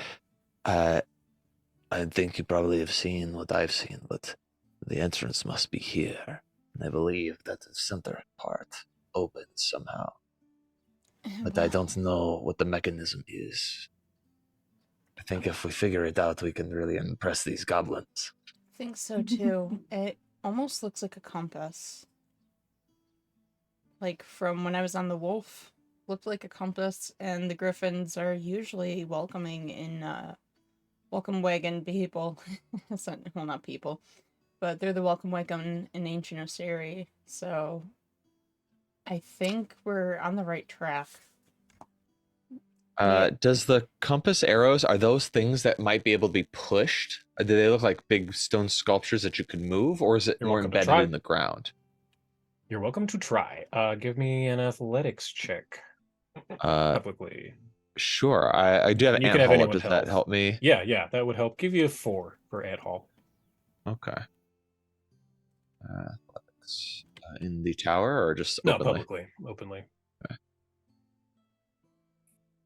I think you probably have seen what I've seen, but the entrance must be here. And I believe that the center part opens somehow. But I don't know what the mechanism is. I think if we figure it out, we can really impress these goblins. I think so too. It almost looks like a compass. Like from when I was on the wolf, looked like a compass, and the griffins are usually welcoming in welcome wagon people. That's not, well, not people, but they're the welcome wagon in ancient Osiri. So I think we're on the right track. Yeah. Does the compass arrows, are those things that might be able to be pushed? Do they look like big stone sculptures that you can move, or is it You're more welcome to embedded try. in the ground? You're welcome to try. Give me an athletics check. Publicly. Sure. I do have You Ant can have Hall up. anyone Does that help. help me? Yeah, that would help. Give you a 4 for Ant Hall. Okay. Athletics. In the tower or just No, openly? openly. Okay.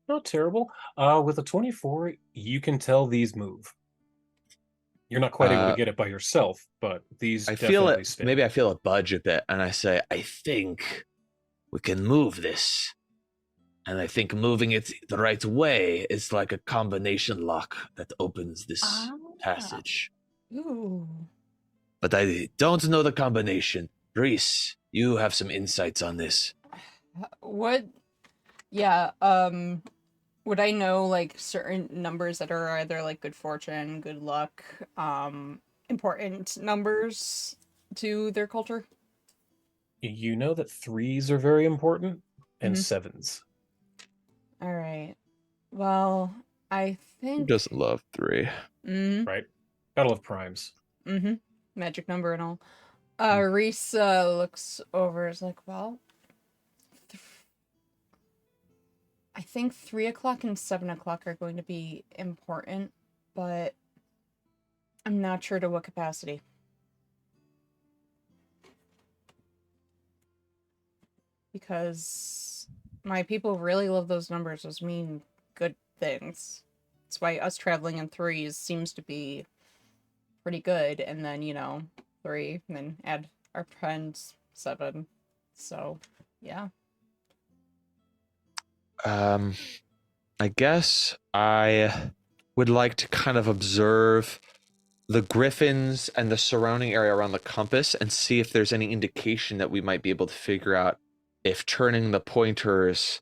Not terrible. With a 24, you can tell these move. You're not quite able to get it by yourself, but these I definitely feel it. spin. Maybe I feel it budge a bit, and I say, I think we can move this. And I think moving it the right way is like a combination lock that opens this passage. Ooh. But I don't know the combination. Reese, you have some insights on this. What? Yeah, would I know like certain numbers that are either like good fortune, good luck, important numbers to their culture? You know that 3s are very important, and Mhm. 7s. All right. Well, I Who think. doesn't love 3? Right? Gotta love primes. Mm-hmm. Magic number and all. Hmm. Reese looks over. Is like, well, I think 3 o'clock and 7 o'clock are going to be important, but I'm not sure to what capacity. Because my people really love those numbers. Those mean good things. That's why us traveling in 3s seems to be pretty good. And then, 3, and then add our friends 7. So, yeah. I guess I would like to kind of observe the griffins and the surrounding area around the compass and see if there's any indication that we might be able to figure out if turning the pointers,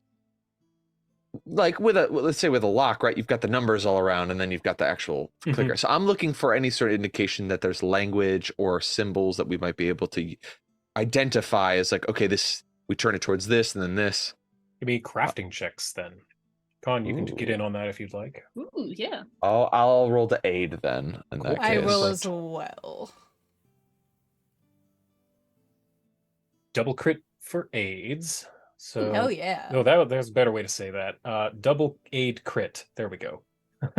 like let's say with a lock, right? You've got the numbers all around and then you've got the actual clicker. So I'm looking for any sort of indication that there's language or symbols that we might be able to identify as like, okay, we turn it towards this and then this. Maybe crafting checks then. Con, you can get Ooh. in on that if you'd like. Ooh, yeah. I'll roll to aid then in that I case. will as well. Double crit for aids. So Hell yeah. no, there's a better way to say that. Double aid crit. There we go.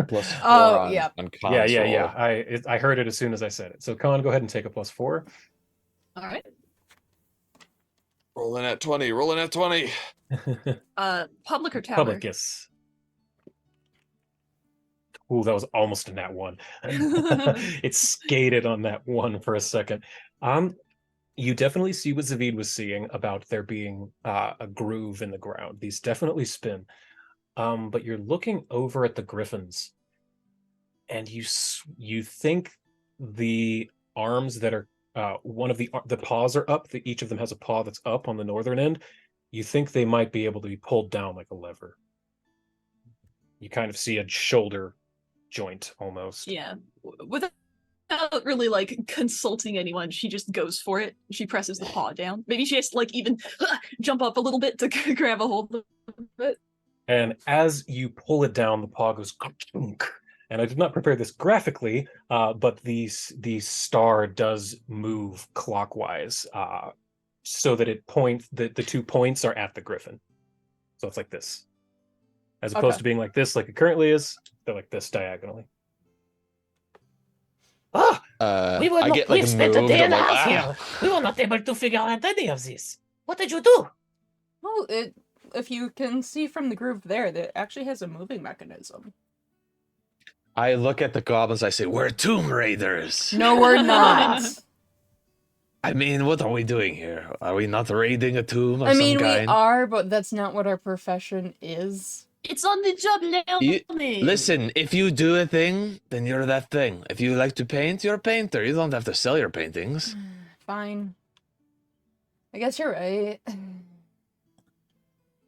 Plus 4 Oh, yeah. on console. Yeah. I heard it as soon as I said it. So Con, go ahead and take a +4. All right. Rolling at 20. Rolling at 20. Public or tower? Public, yes. Ooh, that was almost a nat 1. It skated on that 1 for a second. You definitely see what Zavid was seeing about there being a groove in the ground. These definitely spin. But you're looking over at the griffins, and you think the arms that are one of the paws are up. Each of them has a paw that's up on the northern end. You think they might be able to be pulled down like a lever. You kind of see a shoulder joint almost. Yeah. Without really like consulting anyone, she just goes for it. She presses the paw down. Maybe she has to like even jump up a little bit to grab a hold of it. And as you pull it down, the paw goes kunk. And I did not prepare this graphically, but the star does move clockwise, so that the 2 points are at the griffin. So it's like this, as opposed to being like this, like it currently is. They're like this diagonally. Oh, we've spent a day and a like, half here. We were not able to figure out any of this. What did you do? Well, if you can see from the groove there, it actually has a moving mechanism. I look at the goblins, I say, we're Tomb Raiders. No, we're not. I mean, what are we doing here? Are we not raiding a tomb of I mean, some we kind? are, but that's not what our profession is. It's on the job learning. Listen, if you do a thing, then you're that thing. If you like to paint, you're a painter. You don't have to sell your paintings. Fine. I guess you're right.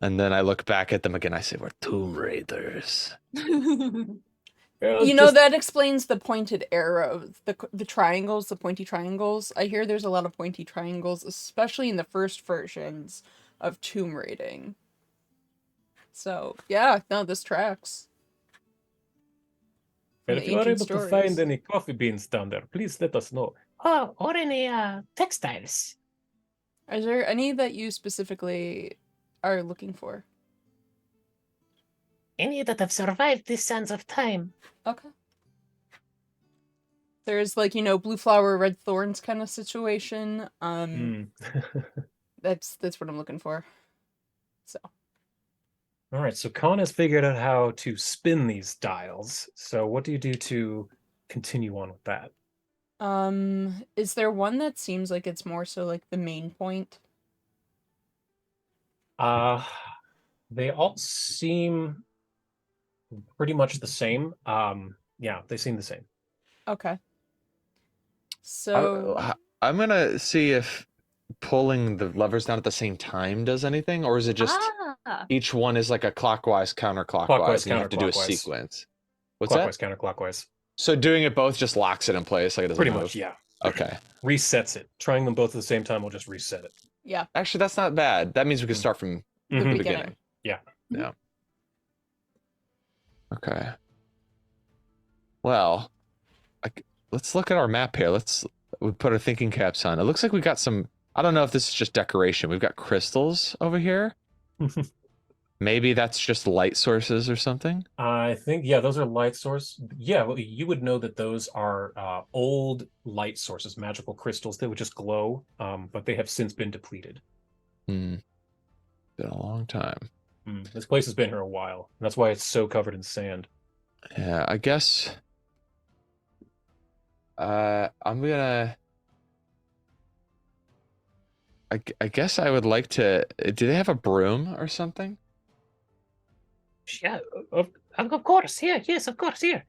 And then I look back at them again. I say, we're Tomb Raiders. You know, that explains the pointed arrows, the triangles, the pointy triangles. I hear there's a lot of pointy triangles, especially in the first versions of tomb raiding. So, yeah, no, this tracks. And if you are able to find any coffee beans down there, please let us know. Oh, or any textiles. Is there any that you specifically are looking for? Any that have survived this sands of time. Okay. There's like, blue flower, red thorns kind of situation. That's what I'm looking for. So. All right, so Con has figured out how to spin these dials. So what do you do to continue on with that? Is there one that seems like it's more so like the main point? They all seem pretty much the same. Yeah, they seem the same. Okay. So I'm gonna see if pulling the levers down at the same time does anything, or is it just each one is like a clockwise, counterclockwise, and you have to do a sequence? What's clockwise, that? Counterclockwise. So doing it both just locks it in place, like it doesn't pretty move? much, yeah. Okay. Resets it. Trying them both at the same time will just reset it. Yeah. Actually, that's not bad. That means we can start from The the beginning. Yeah. Yeah. Okay. Well, let's look at our map here. We put our thinking caps on. It looks like we got some. I don't know if this is just decoration. We've got crystals over here. Maybe that's just light sources or something. I think, yeah, those are light source. Yeah, well, you would know that those are old light sources, magical crystals. They would just glow, but they have since been depleted. Been a long time. This place has been here a while. And that's why it's so covered in sand. Yeah, I guess I'm gonna I guess I would like to. Do they have a broom or something? Yeah, of course. Here, yes, of course, here.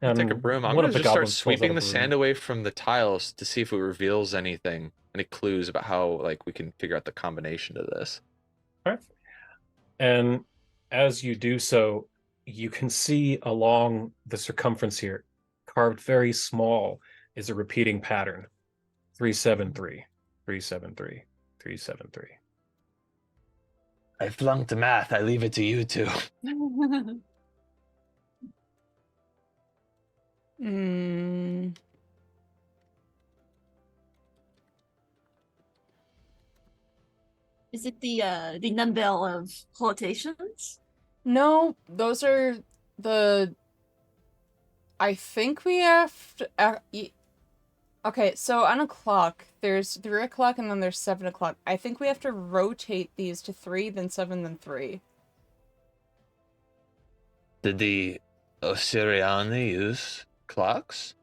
I'll take a broom. I'm one gonna of the just start goblins pulls out sweeping a the broom. sand away from the tiles to see if it reveals anything, any clues about how like we can figure out the combination to this. And as you do so, you can see along the circumference here, carved very small, is a repeating pattern. 373, 373, 373. I flunked math. I leave it to you two. Hmm. Is it the number of rotations? No, those are the. I think we have to. Okay, so on a clock, there's 3 o'clock and then there's 7 o'clock. I think we have to rotate these to 3, then 7, then 3. Did the Osiriani use clocks?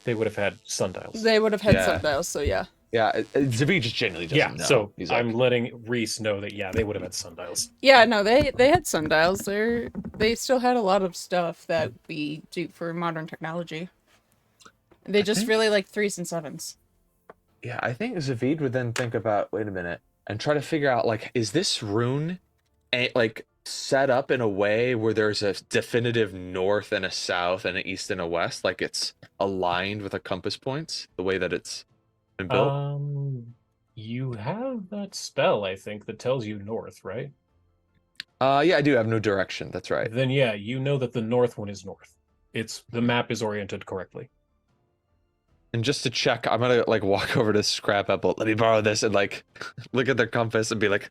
They would have had sundials. They would have had Yeah. sundials, so yeah. Yeah, Zavi just genuinely doesn't Yeah, know. so He's like, I'm letting Reese know that, yeah, they would have had sundials. Yeah, no, they had sundials. They still had a lot of stuff that we do for modern technology. They I just think- really like 3s and 7s. yeah, I think Zavid would then think about, wait a minute, and try to figure out, like, is this rune like set up in a way where there's a definitive north and a south and an east and a west, like it's aligned with the compass points, the way that it's been built? You have that spell, I think, that tells you north, right? Yeah, I do have no direction. That's right. Then yeah, you know that the north one is north. The map is oriented correctly. And just to check, I'm gonna like walk over to Scrap Apple. Let me borrow this and like look at their compass and be like,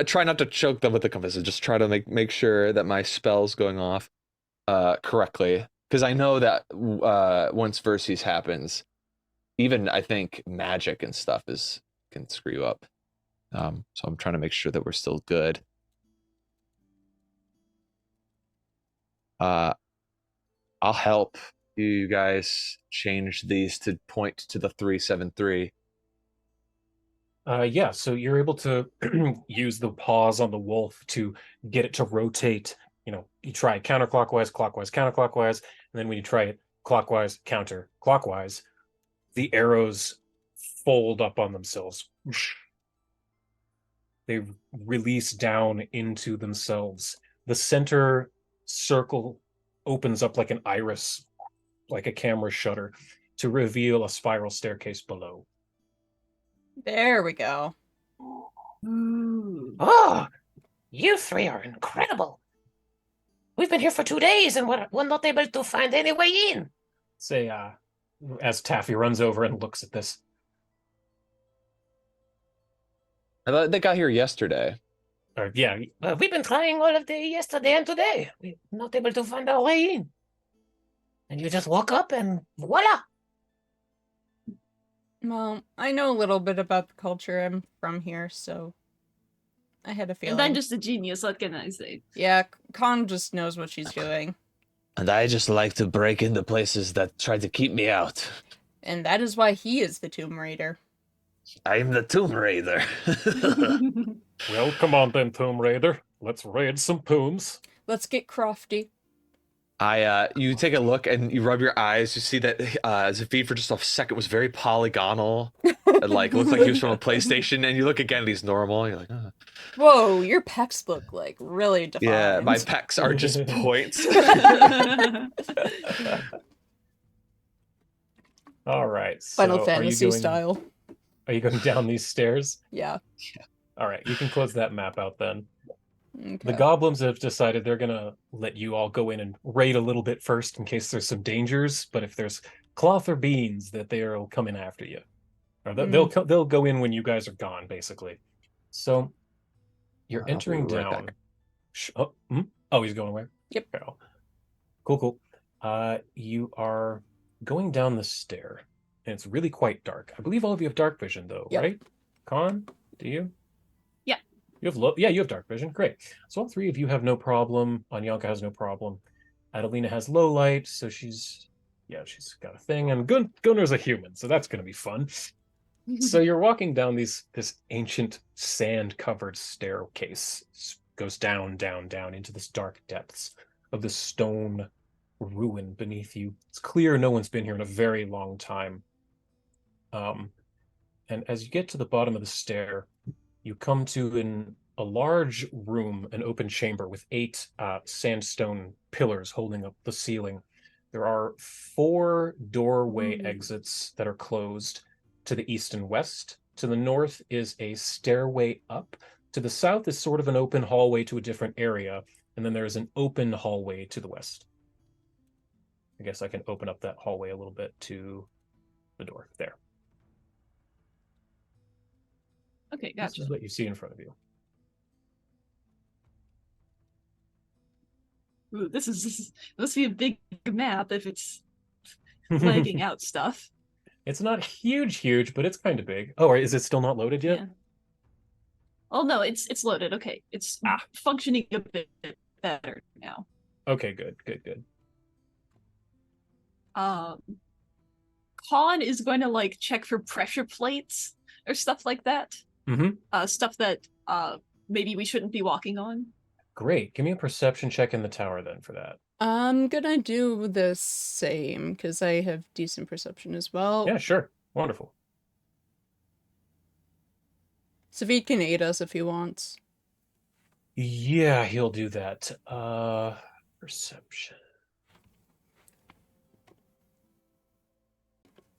try not to choke them with the compass and just try to make sure that my spell's going off correctly. Because I know that once Verses happens, even I think magic and stuff can screw up. So I'm trying to make sure that we're still good. I'll help you guys change these to point to the 373. Yeah, so you're able to use the paws on the wolf to get it to rotate. You know, you try it counterclockwise, clockwise, counterclockwise, and then when you try it clockwise, counterclockwise, the arrows fold up on themselves. They release down into themselves. The center circle opens up like an iris, like a camera shutter, to reveal a spiral staircase below. There we go. Ooh. Oh, you 3 are incredible. We've been here for 2 days and we're not able to find any way in. Say, as Taffy runs over and looks at this. I thought they got here yesterday. Yeah, We've been trying all of day yesterday and today. We're not able to find our way in. And you just walk up and voila. Well, I know a little bit about the culture. I'm from here, so I had a feeling. And I'm just a genius, what can I say? Yeah, Con just knows what she's doing. And I just like to break into places that try to keep me out. And that is why he is the Tomb Raider. I'm the Tomb Raider. well, come on then, Tomb Raider. Let's raid some pooms. Let's get crafty. You take a look and you rub your eyes. You see that Zafid for just a second was very polygonal. It like looked like he was from a PlayStation. And you look again, and he's normal. You're like, oh. Whoa, your pecs look like really defined. Yeah, my pecs are just points. All right. Final so Fantasy style. Are you going down these stairs? Yeah. All right, you can close that map out then. Okay. The goblins have decided they're gonna let you all go in and raid a little bit first in case there's some dangers. But if there's cloth or beans, that they'll come in after you, or they'll go in when you guys are gone, basically. So you're entering we'll be right down. back. Oh, he's going away. Yep. Oh. Cool. You are going down the stair, and it's really quite dark. I believe all of you have dark vision, though, Yep. right? Con, do you? Yeah. You have you have dark vision. Great. So all 3 of you have no problem. Anyanka has no problem. Adelina has low light, so she's got a thing. And Gunnar's a human, so that's gonna be fun. So you're walking down this ancient sand-covered staircase. Goes down, down, down into this dark depths of the stone ruin beneath you. It's clear no one's been here in a very long time. And as you get to the bottom of the stair, you come to a large room, an open chamber with 8 sandstone pillars holding up the ceiling. There are 4 doorway exits that are closed to the east and west. To the north is a stairway up. To the south is sort of an open hallway to a different area. And then there's an open hallway to the west. I guess I can open up that hallway a little bit to the door there. Okay, gotcha. This is what you see in front of you. Ooh, this must be a big map if it's flagging out stuff. It's not huge, but it's kind of big. Oh, is it still not loaded yet? Yeah. Oh no, it's loaded. Okay, it's functioning a bit better now. Okay, good. Khan is going to like check for pressure plates or stuff like that. Stuff that maybe we shouldn't be walking on. Great. Give me a perception check in the tower then for that. I'm gonna do the same because I have decent perception as well. Yeah, sure. Wonderful. Savid can aid us if he wants. Yeah, he'll do that. Perception.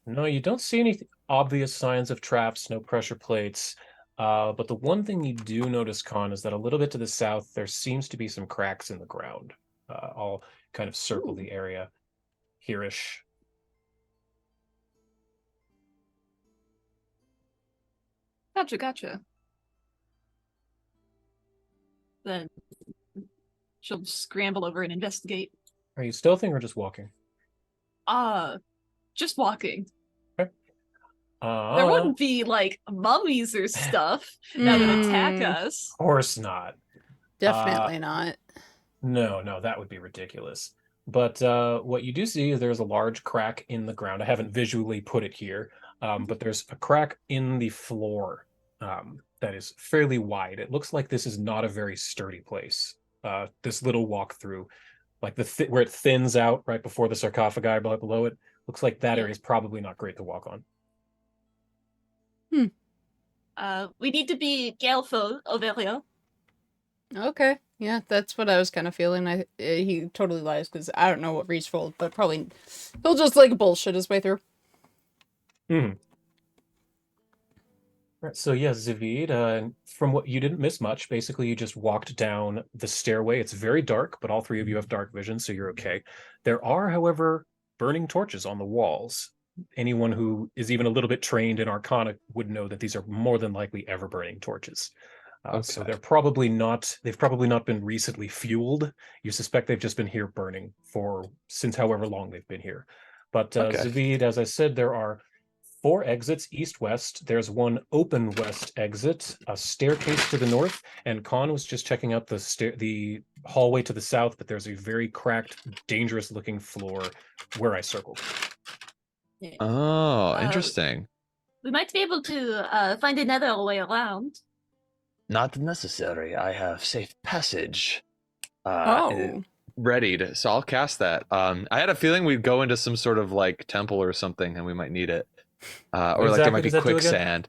No, you don't see any obvious signs of traps, no pressure plates. But the one thing you do notice, Khan, is that a little bit to the south, there seems to be some cracks in the ground. All kind of circle the area here-ish. Gotcha. Then she'll scramble over and investigate. Are you stealthing or just walking? Just walking. Okay. There wouldn't be like mummies or stuff that would attack us. Of course not. Definitely not. No, that would be ridiculous. But what you do see is there's a large crack in the ground. I haven't visually put it here, but there's a crack in the floor that is fairly wide. It looks like this is not a very sturdy place. This little walkthrough, like where it thins out right before the sarcophagi below it, looks like that area is probably not great to walk on. We need to be careful over here. Okay, yeah, that's what I was kind of feeling. He totally lies because I don't know what Reese rolled, but probably he'll just like bullshit his way through. Right, so yeah, Zavid, from what you didn't miss much. Basically, you just walked down the stairway. It's very dark, but all 3 of you have dark vision, so you're okay. There are, however, burning torches on the walls. Anyone who is even a little bit trained in Arcana would know that these are more than likely ever burning torches. So they've probably not been recently fueled. You suspect they've just been here burning since however long they've been here. But Zavid, as I said, there are 4 exits east-west. There's one open west exit, a staircase to the north, and Khan was just checking out the hallway to the south, but there's a very cracked, dangerous-looking floor where I circled. Oh, interesting. We might be able to find another way around. Not necessary. I have safe passage. Readied, so I'll cast that. I had a feeling we'd go into some sort of like temple or something, and we might need it. Or like there might be quicksand.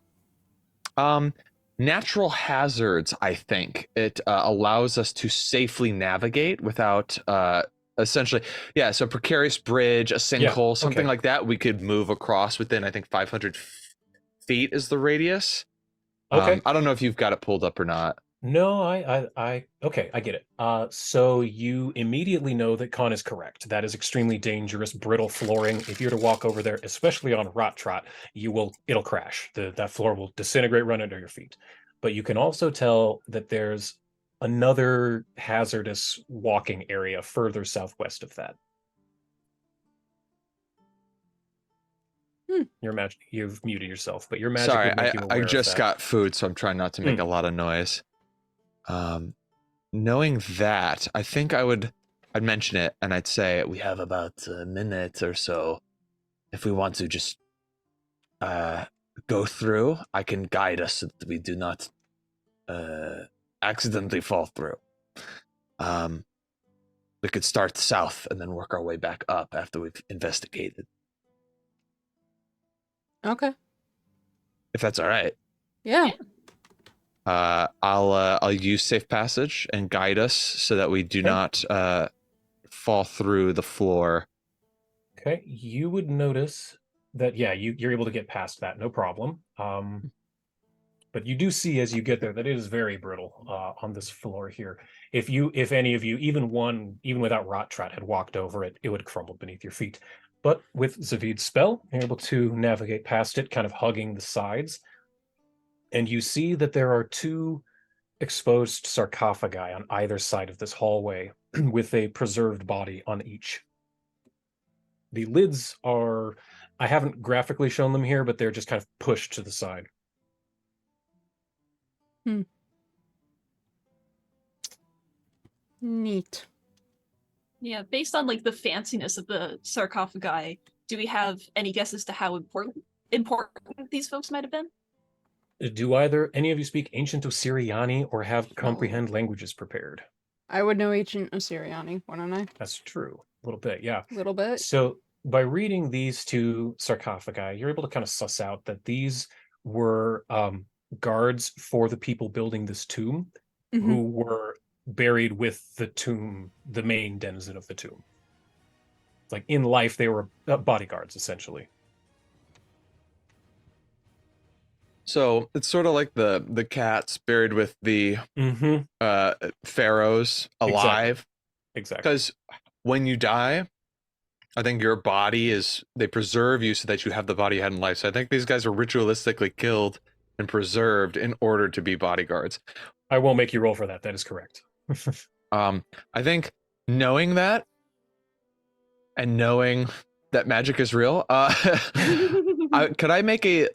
Natural hazards, I think. It allows us to safely navigate without essentially, so precarious bridge, a sinkhole, something like that. We could move across within, I think, 500 feet is the radius. I don't know if you've got it pulled up or not. No, I get it. So you immediately know that Khan is correct. That is extremely dangerous, brittle flooring. If you're to walk over there, especially on Rot Trot, it'll crash. That floor will disintegrate right under your feet. But you can also tell that there's another hazardous walking area further southwest of that. You've muted yourself, but your magic. Sorry, would make you aware I of just that. got food, so I'm trying not to make a lot of noise. Knowing that, I think I'd mention it, and I'd say we have about a minute or so if we want to just go through, I can guide us so that we do not accidentally fall through. We could start south and then work our way back up after we've investigated. Okay. If that's all right. Yeah. I'll use safe passage and guide us so that we do Okay. not fall through the floor. Okay, you would notice that, yeah, you're able to get past that, no problem. But you do see as you get there that it is very brittle on this floor here. If any of you, even without Rot Trot, had walked over it, it would crumble beneath your feet. But with Zavid's spell, you're able to navigate past it, kind of hugging the sides. And you see that there are 2 exposed sarcophagi on either side of this hallway with a preserved body on each. The lids are, I haven't graphically shown them here, but they're just kind of pushed to the side. Neat. Yeah, based on like the fanciness of the sarcophagi, do we have any guesses to how important these folks might have been? Do any of you speak Ancient Osiriani or have comprehend languages prepared? I would know Ancient Osiriani, wouldn't I? That's true. A little bit, yeah. A little bit. So by reading these 2 sarcophagi, you're able to kind of suss out that these were guards for the people building this tomb who were buried with the tomb, the main denizen of the tomb. Like in life, they were bodyguards, essentially. So it's sort of like the cats buried with the pharaohs alive. Exactly. Because when you die, I think your body they preserve you so that you have the body you had in life. So I think these guys are ritualistically killed and preserved in order to be bodyguards. I won't make you roll for that. That is correct. I think knowing that and knowing that magic is real, could I make a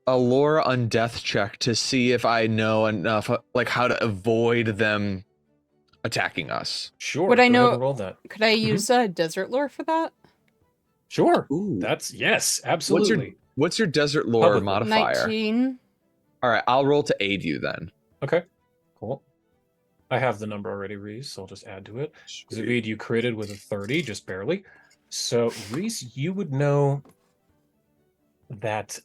lore on death check to see if I know enough, like how to avoid them attacking us? Sure. Would I go ahead know? and roll that. Could I use desert lore for that? Sure. Ooh. That's yes, absolutely. What's your desert lore Public. modifier? 19. All right, I'll roll to aid you then. Okay. Cool. I have the number already, Reese, so I'll just add to it. Zavid, you critted with a 30, just barely. So, Reese, you would know that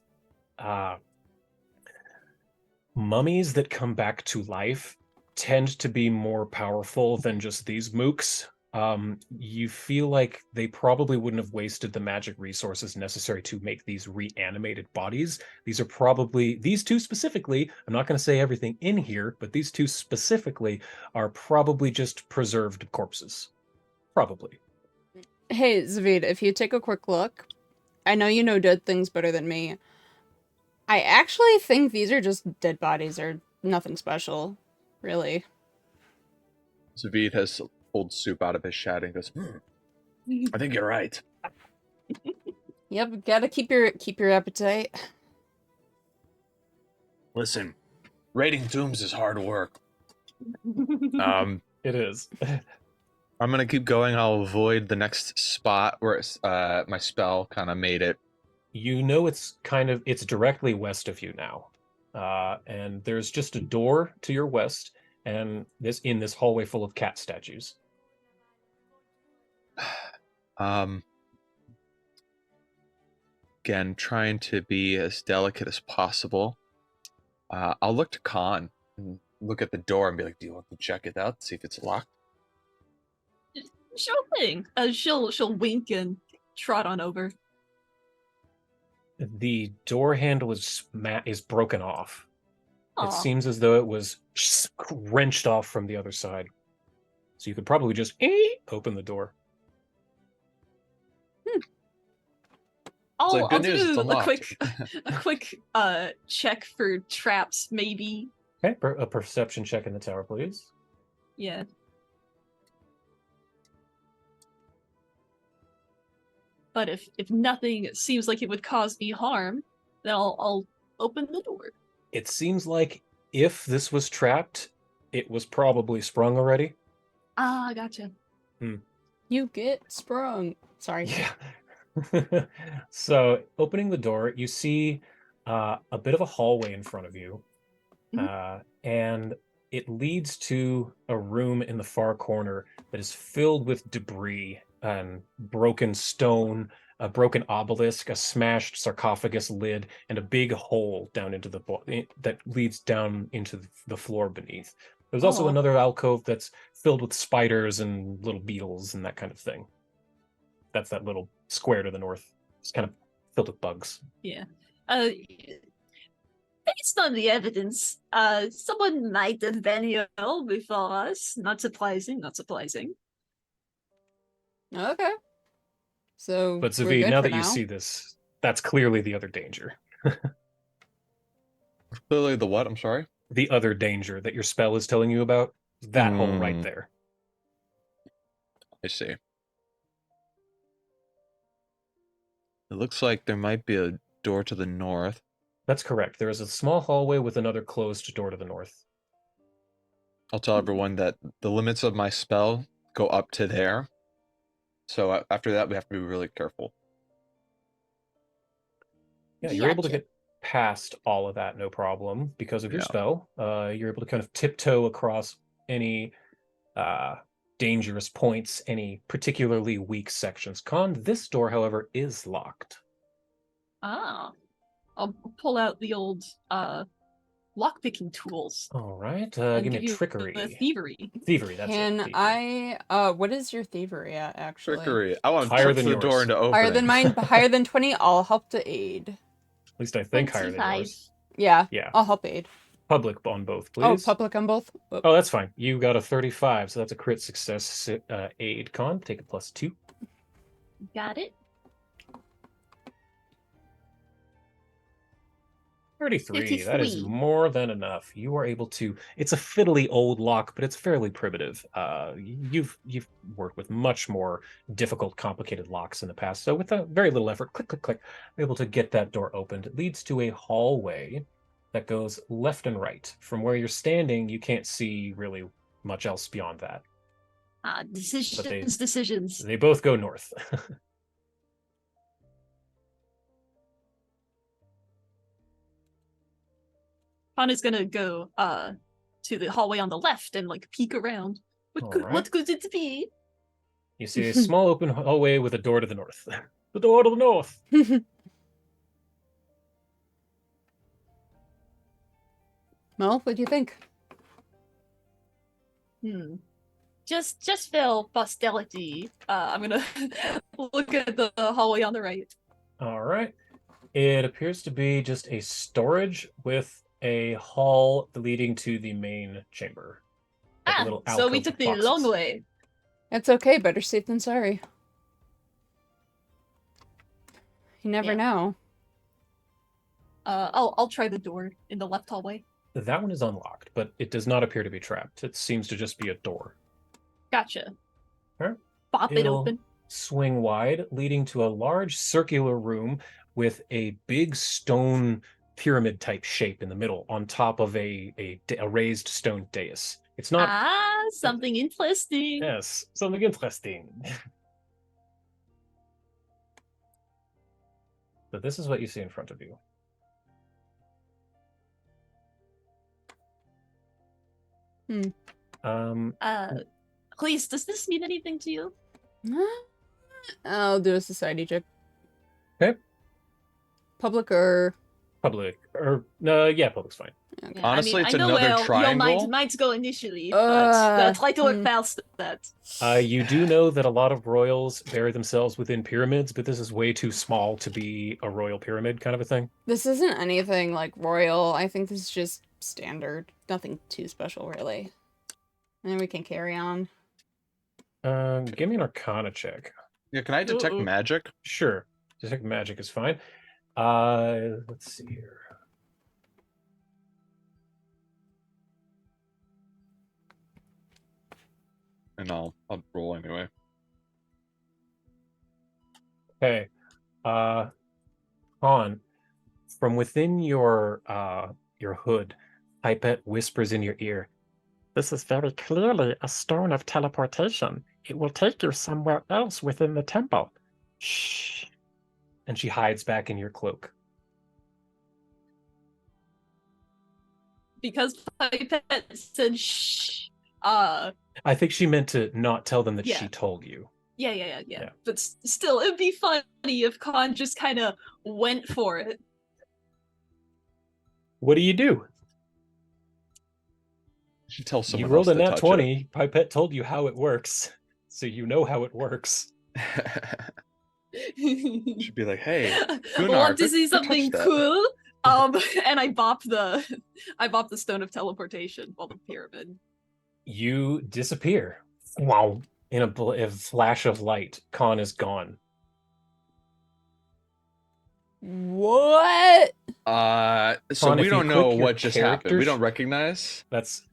mummies that come back to life tend to be more powerful than just these mooks. You feel like they probably wouldn't have wasted the magic resources necessary to make these reanimated bodies. These are probably, these 2 specifically, I'm not going to say everything in here, but these 2 specifically are probably just preserved corpses. Probably. Hey, Zavid, if you take a quick look, I know you know dead things better than me. I actually think these are just dead bodies or nothing special, really. Zavid has pulled soup out of his shed and goes, I think you're right. Yep, gotta keep your appetite. Listen, raiding tombs is hard work. It is. I'm gonna keep going. I'll avoid the next spot where my spell kind of made it. You know it's directly west of you now. And there's just a door to your west, and in this hallway full of cat statues. Again, trying to be as delicate as possible. I'll look to Khan and look at the door and be like, do you want to check it out, see if it's locked? Sure thing. She'll wink and trot on over. The door handle is broken off. Aw. It seems as though it was wrenched off from the other side. So you could probably just open the door. I'll good news, it's do a unlocked. quick check for traps, maybe. Okay, a perception check in the tower, please. Yeah. But if nothing seems like it would cause me harm, then I'll open the door. It seems like if this was trapped, it was probably sprung already. Ah, gotcha. You get sprung. Sorry. Yeah. So, opening the door, you see a bit of a hallway in front of you, Mhm. and it leads to a room in the far corner that is filled with debris and broken stone, a broken obelisk, a smashed sarcophagus lid, and a big hole down into that leads down into the floor beneath. There's also Oh. another alcove that's filled with spiders and little beetles and that kind of thing. That's that little square to the north. It's kind of filled with bugs. Yeah. Based on the evidence, someone might have been here before us. Not surprising, not surprising. Okay. So But we're Zavid, good now for that you now. see this, that's clearly the other danger. Clearly, the what? I'm sorry. The other danger that your spell is telling you about, that hole right there. I see. It looks like there might be a door to the north. That's correct. There is a small hallway with another closed door to the north. I'll tell everyone that the limits of my spell go up to there. So after that, we have to be really careful. Yeah, you're able to Gotcha. get past all of that, no problem, because of your Yeah. spell. You're able to kind of tiptoe across any dangerous points, any particularly weak sections. This door, however, is locked. Ah. I'll pull out the old lockpicking tools All right, and give me give a you trickery. the thievery. Thievery, that's it. Can Thievery. I what is your thievery at actually? Trickery. I want to Higher trick than the door yours. into opening. Higher than mine, higher than 20, I'll help to aid. At least I think higher than 25. yours. Yeah. Yeah. I'll help aid. Public on both, Oh, please. public on both? Oh. Oh, that's fine. You got a 35, so that's a crit success. Aid con, take a +2. Got it. 33. That is 53. more than enough. You are able to. It's a fiddly old lock, but it's fairly primitive. You've worked with much more difficult, complicated locks in the past, so with a very little effort, click, click, click, you're able to get that door opened. It leads to a hallway that goes left and right. From where you're standing, you can't see really much else beyond that. Decisions. They both go north. Hana's gonna go to the hallway on the left and like peek around. Alright. What could it be? You see a small open hallway with a door to the north. The door to the north. Well, what do you think? Just for posterity, I'm gonna look at the hallway on the right. All right. It appears to be just a storage with a hall leading to the main chamber. Like a little So we alcove took with the boxes. long way. It's okay, better safe than sorry. You never Yeah. know. I'll try the door in the left hallway. That one is unlocked, but it does not appear to be trapped. It seems to just be a door. Gotcha. Alright. Pop it It'll open. swing wide, leading to a large circular room with a big stone pyramid type shape in the middle on top of a raised stone dais. It's not. Something interesting. Yes, something interesting. But this is what you see in front of you. Please, does this mean anything to you? I'll do a society check. Okay. Public or Public, or yeah, public's fine. okay. Honestly, it's I know another where triangle. your might go initially, but try to work past that. You do know that a lot of royals bury themselves within pyramids, but this is way too small to be a royal pyramid kind of a thing. This isn't anything like royal. I think this is just standard. Nothing too special, really. And then we can carry on. Give me an Arcana check. Yeah, can I detect magic? Sure, detect magic is fine. Let's see here. And I'll roll anyway. Okay. Han, from within your hood, Pipette whispers in your ear, "This is very clearly a stone of teleportation. It will take you somewhere else within the temple. Shh." And she hides back in your cloak. because Pipette said shh. I think she meant to not tell them that Yeah. she told you. Yeah. Yeah. But still, it'd be funny if Khan just kind of went for it. What do you do? You should tell someone You rolled else a to nat touch 20. Pipette told you how it works, so you know how it works. it. Should be like, hey, Gunnar, Want to go- see go touch something that. cool? And I bop the stone of teleportation while the pyramid. You disappear. Wow. In a flash of light, Khan is gone. What? So Con, we if you don't know click your what just happened. character We don't sh- recognize. That's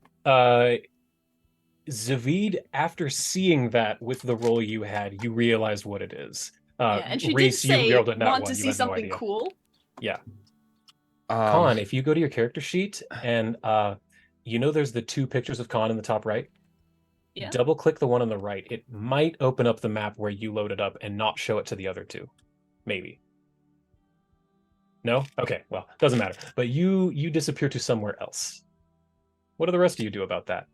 Zavid, after seeing that with the roll you had, you realized what it is. Yeah, and she Reese, did say, you rolled a nat want one, to you see had no something idea. cool? Yeah. Um, Khan, if you go to your character sheet and you know there's the 2 pictures of Khan in the top right? Yeah. Double click the one on the right. It might open up the map where you loaded up and not show it to the other 2. Maybe. No? Okay, well, doesn't matter. But you disappear to somewhere else. What do the rest of you do about that?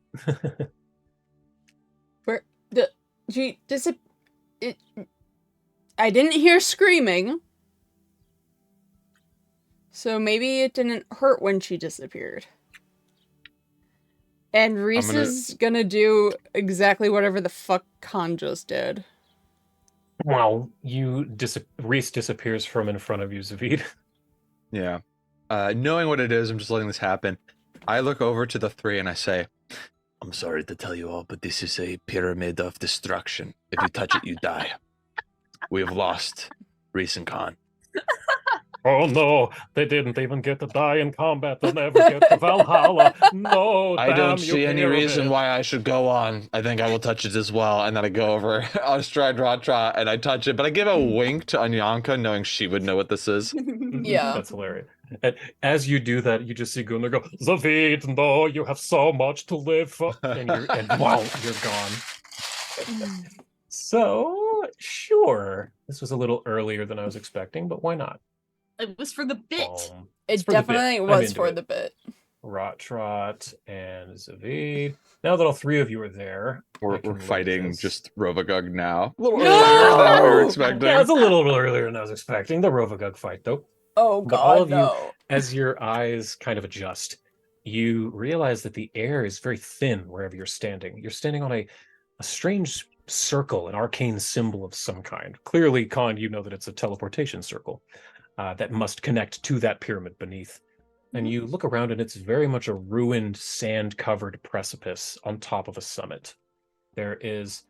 Where I didn't hear screaming. So maybe it didn't hurt when she disappeared. And Reese is gonna do exactly whatever the fuck Khan just did. Wow, Reese disappears from in front of you, Zavid. Yeah. Knowing what it is, I'm just letting this happen. I look over to the 3 and I say, I'm sorry to tell you all, but this is a pyramid of destruction. If you touch it, you die. We have lost Reese and Khan. Oh no, they didn't even get to die in combat. They'll never get to Valhalla. No, I damn don't you, see any pyramid. reason why I should go on. I think I will touch it as well. And then I go over on Stride Ratra and I touch it, but I give a wink to Anyanka, knowing she would know what this is. Yeah. That's hilarious. And as you do that, you just see Gunnar go, Zavid, no, you have so much to live for. And wow, you're gone. So, sure. This was a little earlier than I was expecting, but why not? It was for the bit. It's It for the bit. definitely I'm was into for it. the bit. Trot and Zavid. Now that all 3 of you are there, We're I can look at fighting this. just Rovagug now. No! Than we were expecting. Yeah, it's a little earlier than I was expecting. The Rovagug fight, though. Oh But all god, of you, no. as your eyes kind of adjust, you realize that the air is very thin wherever you're standing. You're standing on a strange circle, an arcane symbol of some kind. Clearly, Khan, you know that it's a teleportation circle that must connect to that pyramid beneath. And you look around and it's very much a ruined, sand-covered precipice on top of a summit. There is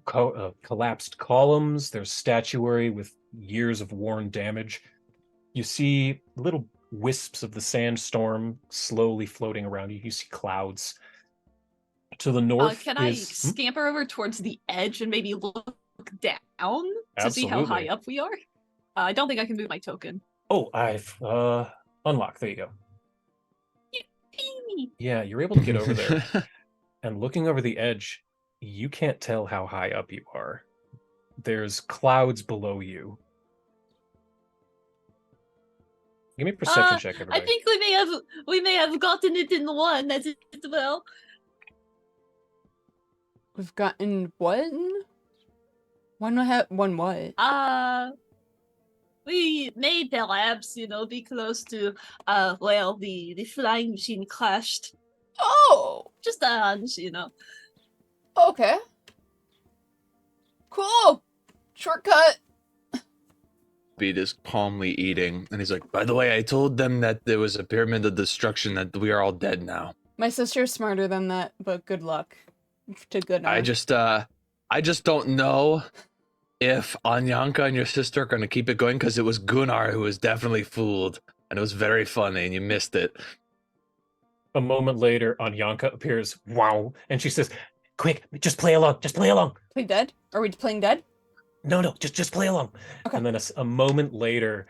collapsed columns, there's statuary with years of worn damage. You see little wisps of the sandstorm slowly floating around you. You see clouds. To the north Can I is... scamper over towards the edge and maybe look down to see how high Absolutely. up we are? I don't think I can move my token. Oh, I've unlocked. There you go. Yippee! Yeah, you're able to get over there. And looking over the edge, you can't tell how high up you are. There's clouds below you. Give me a perception check, everybody. I think we may have gotten it in one as well. We've gotten one? One what? We may perhaps, be close to the flying machine crashed. Oh! Just a hunch, Okay. Cool! Shortcut! Beat is calmly eating, and he's like, by the way, I told them that there was a pyramid of destruction, that we are all dead now. My sister's smarter than that, but good luck to Gunnar. I just don't know if Anyanka and your sister are going to keep it going, because it was Gunnar who was definitely fooled, and it was very funny, and you missed it. A moment later, Anyanka appears, wow, and she says, quick, just play along, Play dead? Are we playing dead? No, just play along. Okay. And then a moment later,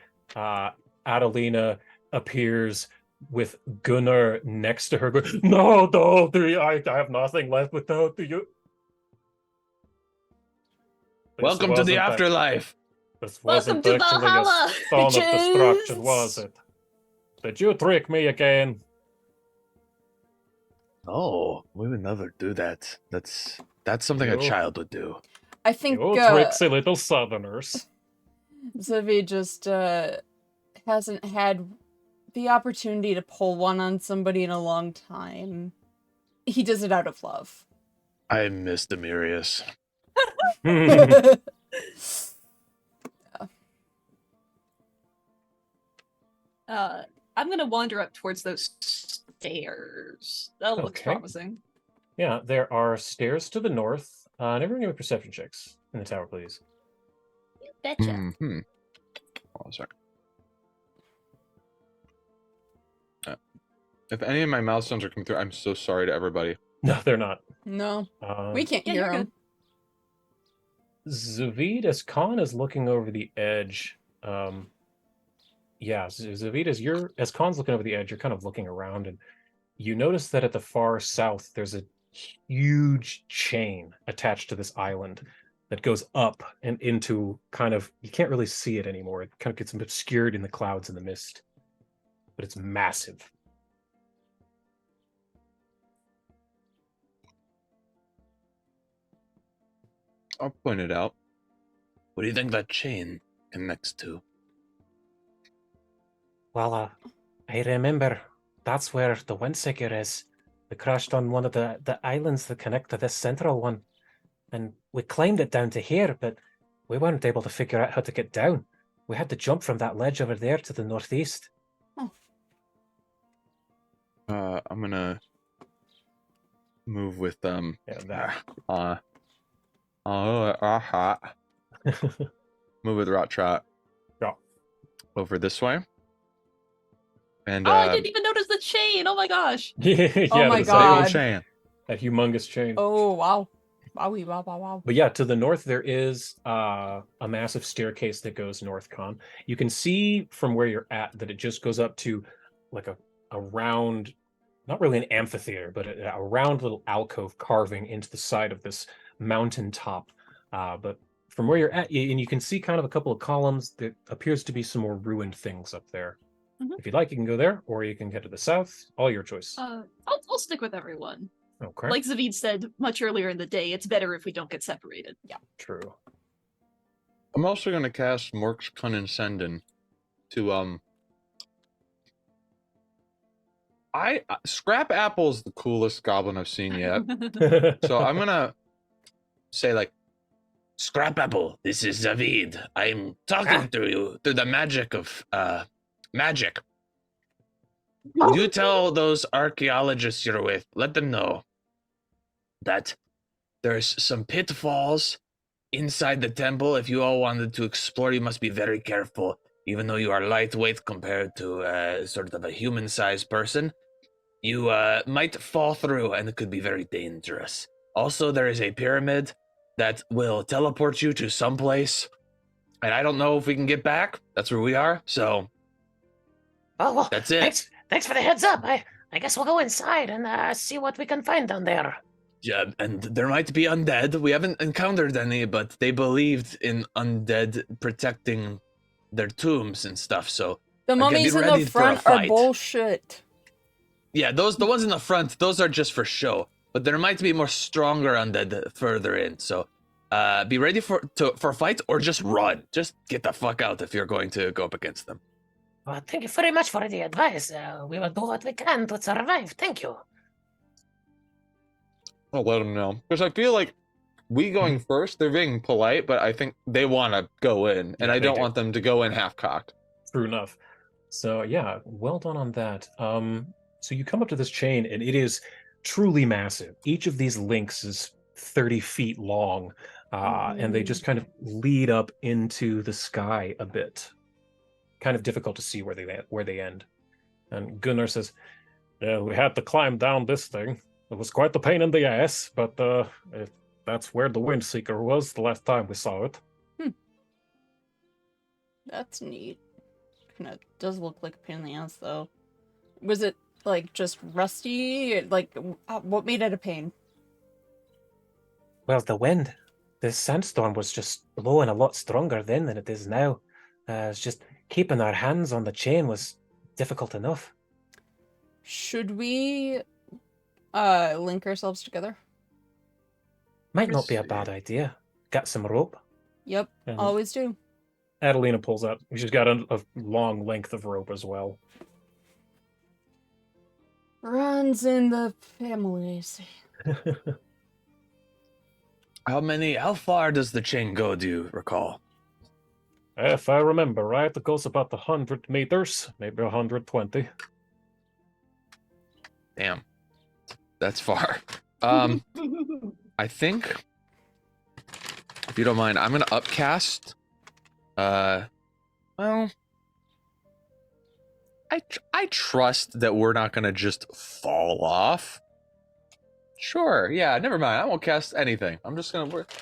Adelina appears with Gunnar next to her. No, I have nothing left without you. Welcome to the afterlife. This Welcome wasn't to actually Valhalla! a stone of destruction, Bitches! was it? Did you trick me again? Oh, we would never do that. That's something a Yo. child would do. I think You tricksy little southerners. Zavi just hasn't had the opportunity to pull one on somebody in a long time. He does it out of love. I miss Demirius. I'm gonna wander up towards those stairs. That looks Okay. promising. Yeah, there are stairs to the north. And everyone give me perception checks in the tower, please. Betcha. Mm-hmm. Oh, sorry. If any of my milestones are coming through, I'm so sorry to everybody. No, they're not. No, we can't Yeah, hear you're him. Zavid, as Khan is looking over the edge, Zavid, as Khan's looking over the edge, you're kind of looking around, and you notice that at the far south, there's a huge chain attached to this island that goes up and into kind of, you can't really see it anymore. It kind of gets obscured in the clouds and the mist, but it's massive. I'll point it out. What do you think that chain connects to? Well, I remember that's where the Windseeker is. We crashed on one of the islands that connect to this central one. And we climbed it down to here, but we weren't able to figure out how to get down. We had to jump from that ledge over there to the northeast. I'm gonna move with Yeah, that. move with Rot Trot. Yeah. Over this way. And Oh, I didn't even notice the chain. Oh my gosh. Yeah, Oh my there's God. Same chain. that humongous chain. Oh, wow. Wowie, wow, wow, wow. But yeah, to the north there is a massive staircase that goes north, Con. You can see from where you're at that it just goes up to like a round, not really an amphitheater, but a round little alcove carving into the side of this mountain top. But from where you're at, and you can see kind of a couple of columns, there appears to be some more ruined things up there. Mhm. If you'd like, you can go there, or you can head to the south. All your choice. I'll stick with everyone. Okay. Like Zavid said much earlier in the day, it's better if we don't get separated. Yeah. True. I'm also gonna cast Mork's Condescending to Scrap Apple's the coolest goblin I've seen yet. So I'm gonna say like, Scrap Apple, this is Zavid. I'm talking to you through the magic of magic. You tell those archaeologists you're with, let them know that there's some pitfalls inside the temple. If you all wanted to explore, you must be very careful. Even though you are lightweight compared to sort of a human-sized person, you might fall through and it could be very dangerous. Also, there is a pyramid that will teleport you to someplace, and I don't know if we can get back. That's where we are, so Oh, well, that's it. Thanks for the heads up. I guess we'll go inside and see what we can find down there. Yeah, and there might be undead. We haven't encountered any, but they believed in undead protecting their tombs and stuff, so The Again, mummies be in ready the for a front are fight. bullshit. yeah, the ones in the front, those are just for show. But there might be more stronger undead further in, so be ready for a fight or just run. Just get the fuck out if you're going to go up against them. Well, thank you very much for the advice. We will do what we can to survive. Thank you. I'll let them know. Because I feel like we going first, they're being polite, but I think they want to go in, and Yeah, I they don't do. want them to go in half-cocked. True enough. So yeah, well done on that. So you come up to this chain, and it is truly massive. Each of these links is 30 feet long, and they just kind of lead up into the sky a bit. Kind of difficult to see where they end. And Gunnar says, "Yeah, we had to climb down this thing. It was quite the pain in the ass, but that's where the Windseeker was the last time we saw it." That's neat. Kinda does look like a pain in the ass, though. Was it, like, just rusty? Like, what made it a pain? Well, the wind. The sandstorm was just blowing a lot stronger then than it is now. It's just keeping our hands on the chain was difficult enough. Should we link ourselves together. Might not be a see. bad idea. Got some rope? Yep, And always do. Adelina pulls out. She's got a long length of rope as well. Runs in the families. How far does the chain go, do you recall? If I remember right, it goes about 100 meters, maybe 120. Damn. That's far. I think, if you don't mind, I'm gonna upcast. Well, I trust that we're not gonna just fall off. Sure, yeah, never mind. I won't cast anything. I'm just gonna work.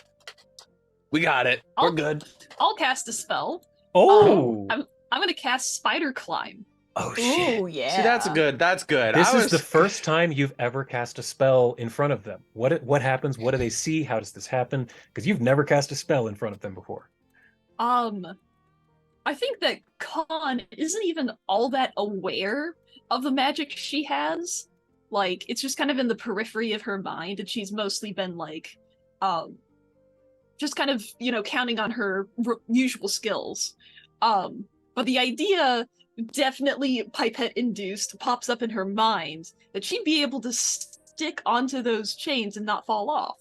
We got it. We're good. I'll cast a spell. Oh! I'm gonna cast Spider Climb. Oh shit. Ooh, yeah. See, that's good. That's good. This is the first time you've ever cast a spell in front of them. What happens? What do they see? How does this happen? Because you've never cast a spell in front of them before. I think that Khan isn't even all that aware of the magic she has. Like, it's just kind of in the periphery of her mind, and she's mostly been like, just kind of, counting on her usual skills. But the idea, definitely pipette induced, pops up in her mind that she'd be able to stick onto those chains and not fall off.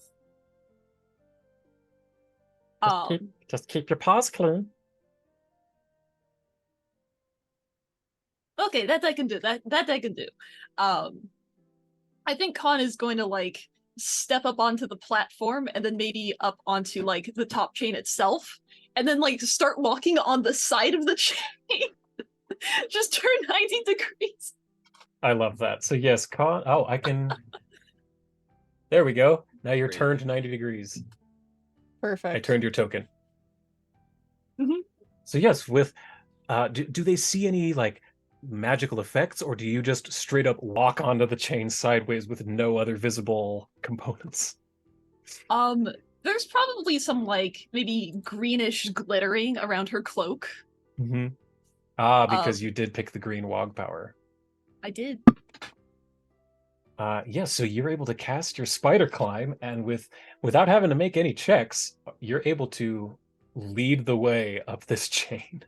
Just keep your paws clean. Okay, that I can do. That I can do. I think Khan is going to step up onto the platform and then maybe up onto the top chain itself, and then start walking on the side of the chain. Just turn 90 degrees. I love that. So yes, Khan. Oh, I can. There we go. Now you're Great. turned 90 degrees. Perfect. I turned your token. Mhm. So yes, with do they see any magical effects, or do you just straight up walk onto the chain sideways with no other visible components? There's probably some maybe greenish glittering around her cloak. Mm-hmm. Because you did pick the green wog power. I did. Yes, so you're able to cast your spider climb, and without having to make any checks, you're able to lead the way up this chain.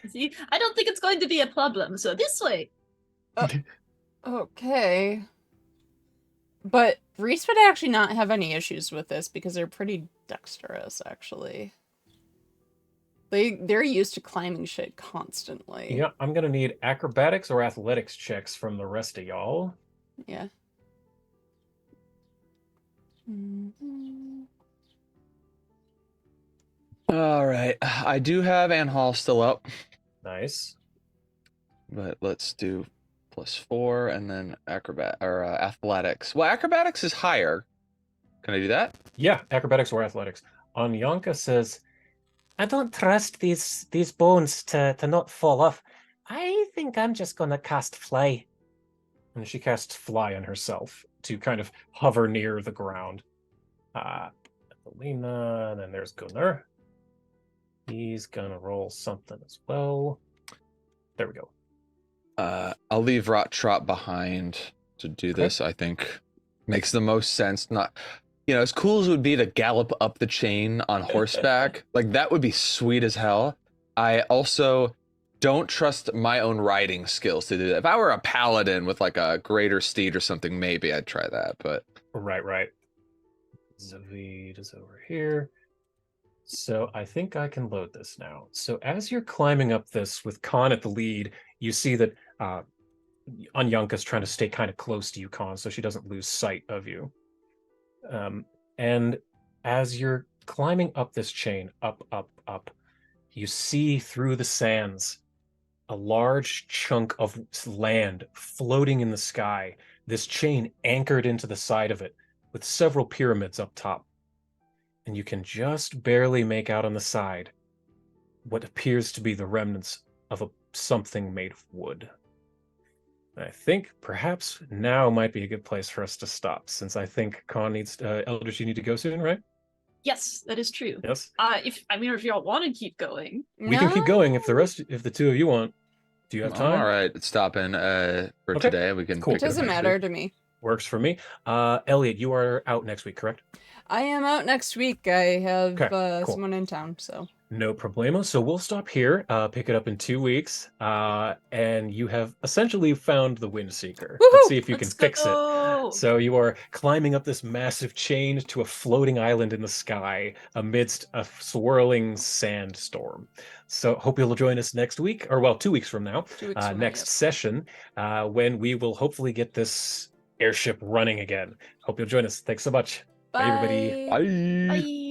See, I don't think it's going to be a problem. So this way. Okay. But Reese would actually not have any issues with this because they're pretty dexterous, actually. They're used to climbing shit constantly. Yeah, I'm gonna need acrobatics or athletics checks from the rest of y'all. Yeah. Mm-hmm. All right. I do have Ann Hall still up, Nice. but let's do +4 and then athletics. Well, acrobatics is higher. Can I do that? Yeah, acrobatics or athletics. Anyanka says, I don't trust these bones to not fall off. I think I'm just gonna cast fly. and she casts fly on herself to kind of hover near the ground. Evelina, and then there's Gunnar. He's gonna roll something as well. There we go. I'll leave Rot Trot behind to do this. I think makes the most sense. Not, as cool as it would be to gallop up the chain on horseback, that would be sweet as hell. I also don't trust my own riding skills to do that. If I were a paladin with a greater steed or something, maybe I'd try that. But Right. Zavid is over here. So I think I can load this now. So as you're climbing up this with Khan at the lead, you see that Anyanka's trying to stay kind of close to you, Khan, so she doesn't lose sight of you. And as you're climbing up this chain, up, you see through the sands a large chunk of land floating in the sky, this chain anchored into the side of it with several pyramids up top. And you can just barely make out on the side what appears to be the remnants of something made of wood. And I think perhaps now might be a good place for us to stop, since I think Khan needs Eldritch, you need to go soon, right? Yes, that is true. Yes. If y'all want to keep going. We can keep going if the two of you want. Do you have time? I'm all right stopping for Okay. today. We can. Cool. pick it up Doesn't next matter week. to me. Works for me. Elliot, you are out next week, correct? I am out next week. I have Okay, cool. someone in town, so. No problemo. So we'll stop here, pick it up in 2 weeks, and you have essentially found the Wind Seeker. Let's Woohoo! see if you can Let's fix it. go. So you are climbing up this massive chain to a floating island in the sky amidst a swirling sandstorm. So hope you'll join us next week, or well, 2 weeks from now, 2 weeks from now, next yep. session, when we will hopefully get this airship running again. Hope you'll join us. Thanks so much. Bye everybody. Bye. Bye.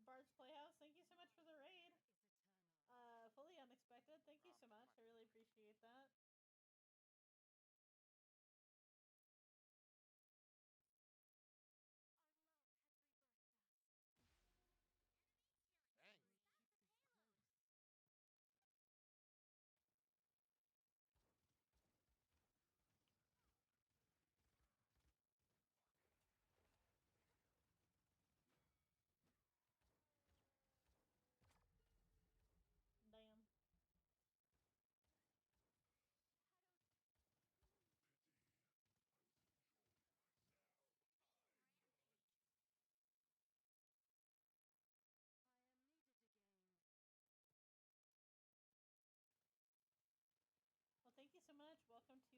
Bard's Playhouse, thank you so much for the raid. Fully unexpected. Thank you so much. I really appreciate that. Damn. Well, thank you so much. Welcome to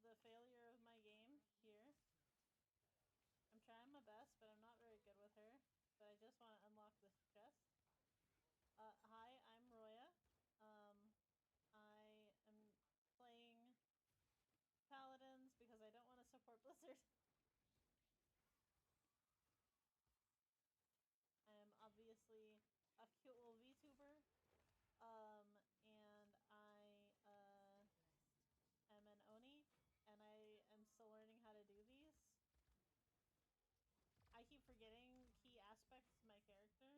the failure of my game here. I'm trying my best, but I'm not very good with her. But I just want to unlock this chest. Hi, I'm Roya. I am playing Paladins because I don't want to support Blizzard. I am obviously a cute little VTuber. And I am an Oni, and I am still learning how to do these. I keep forgetting key aspects to my character,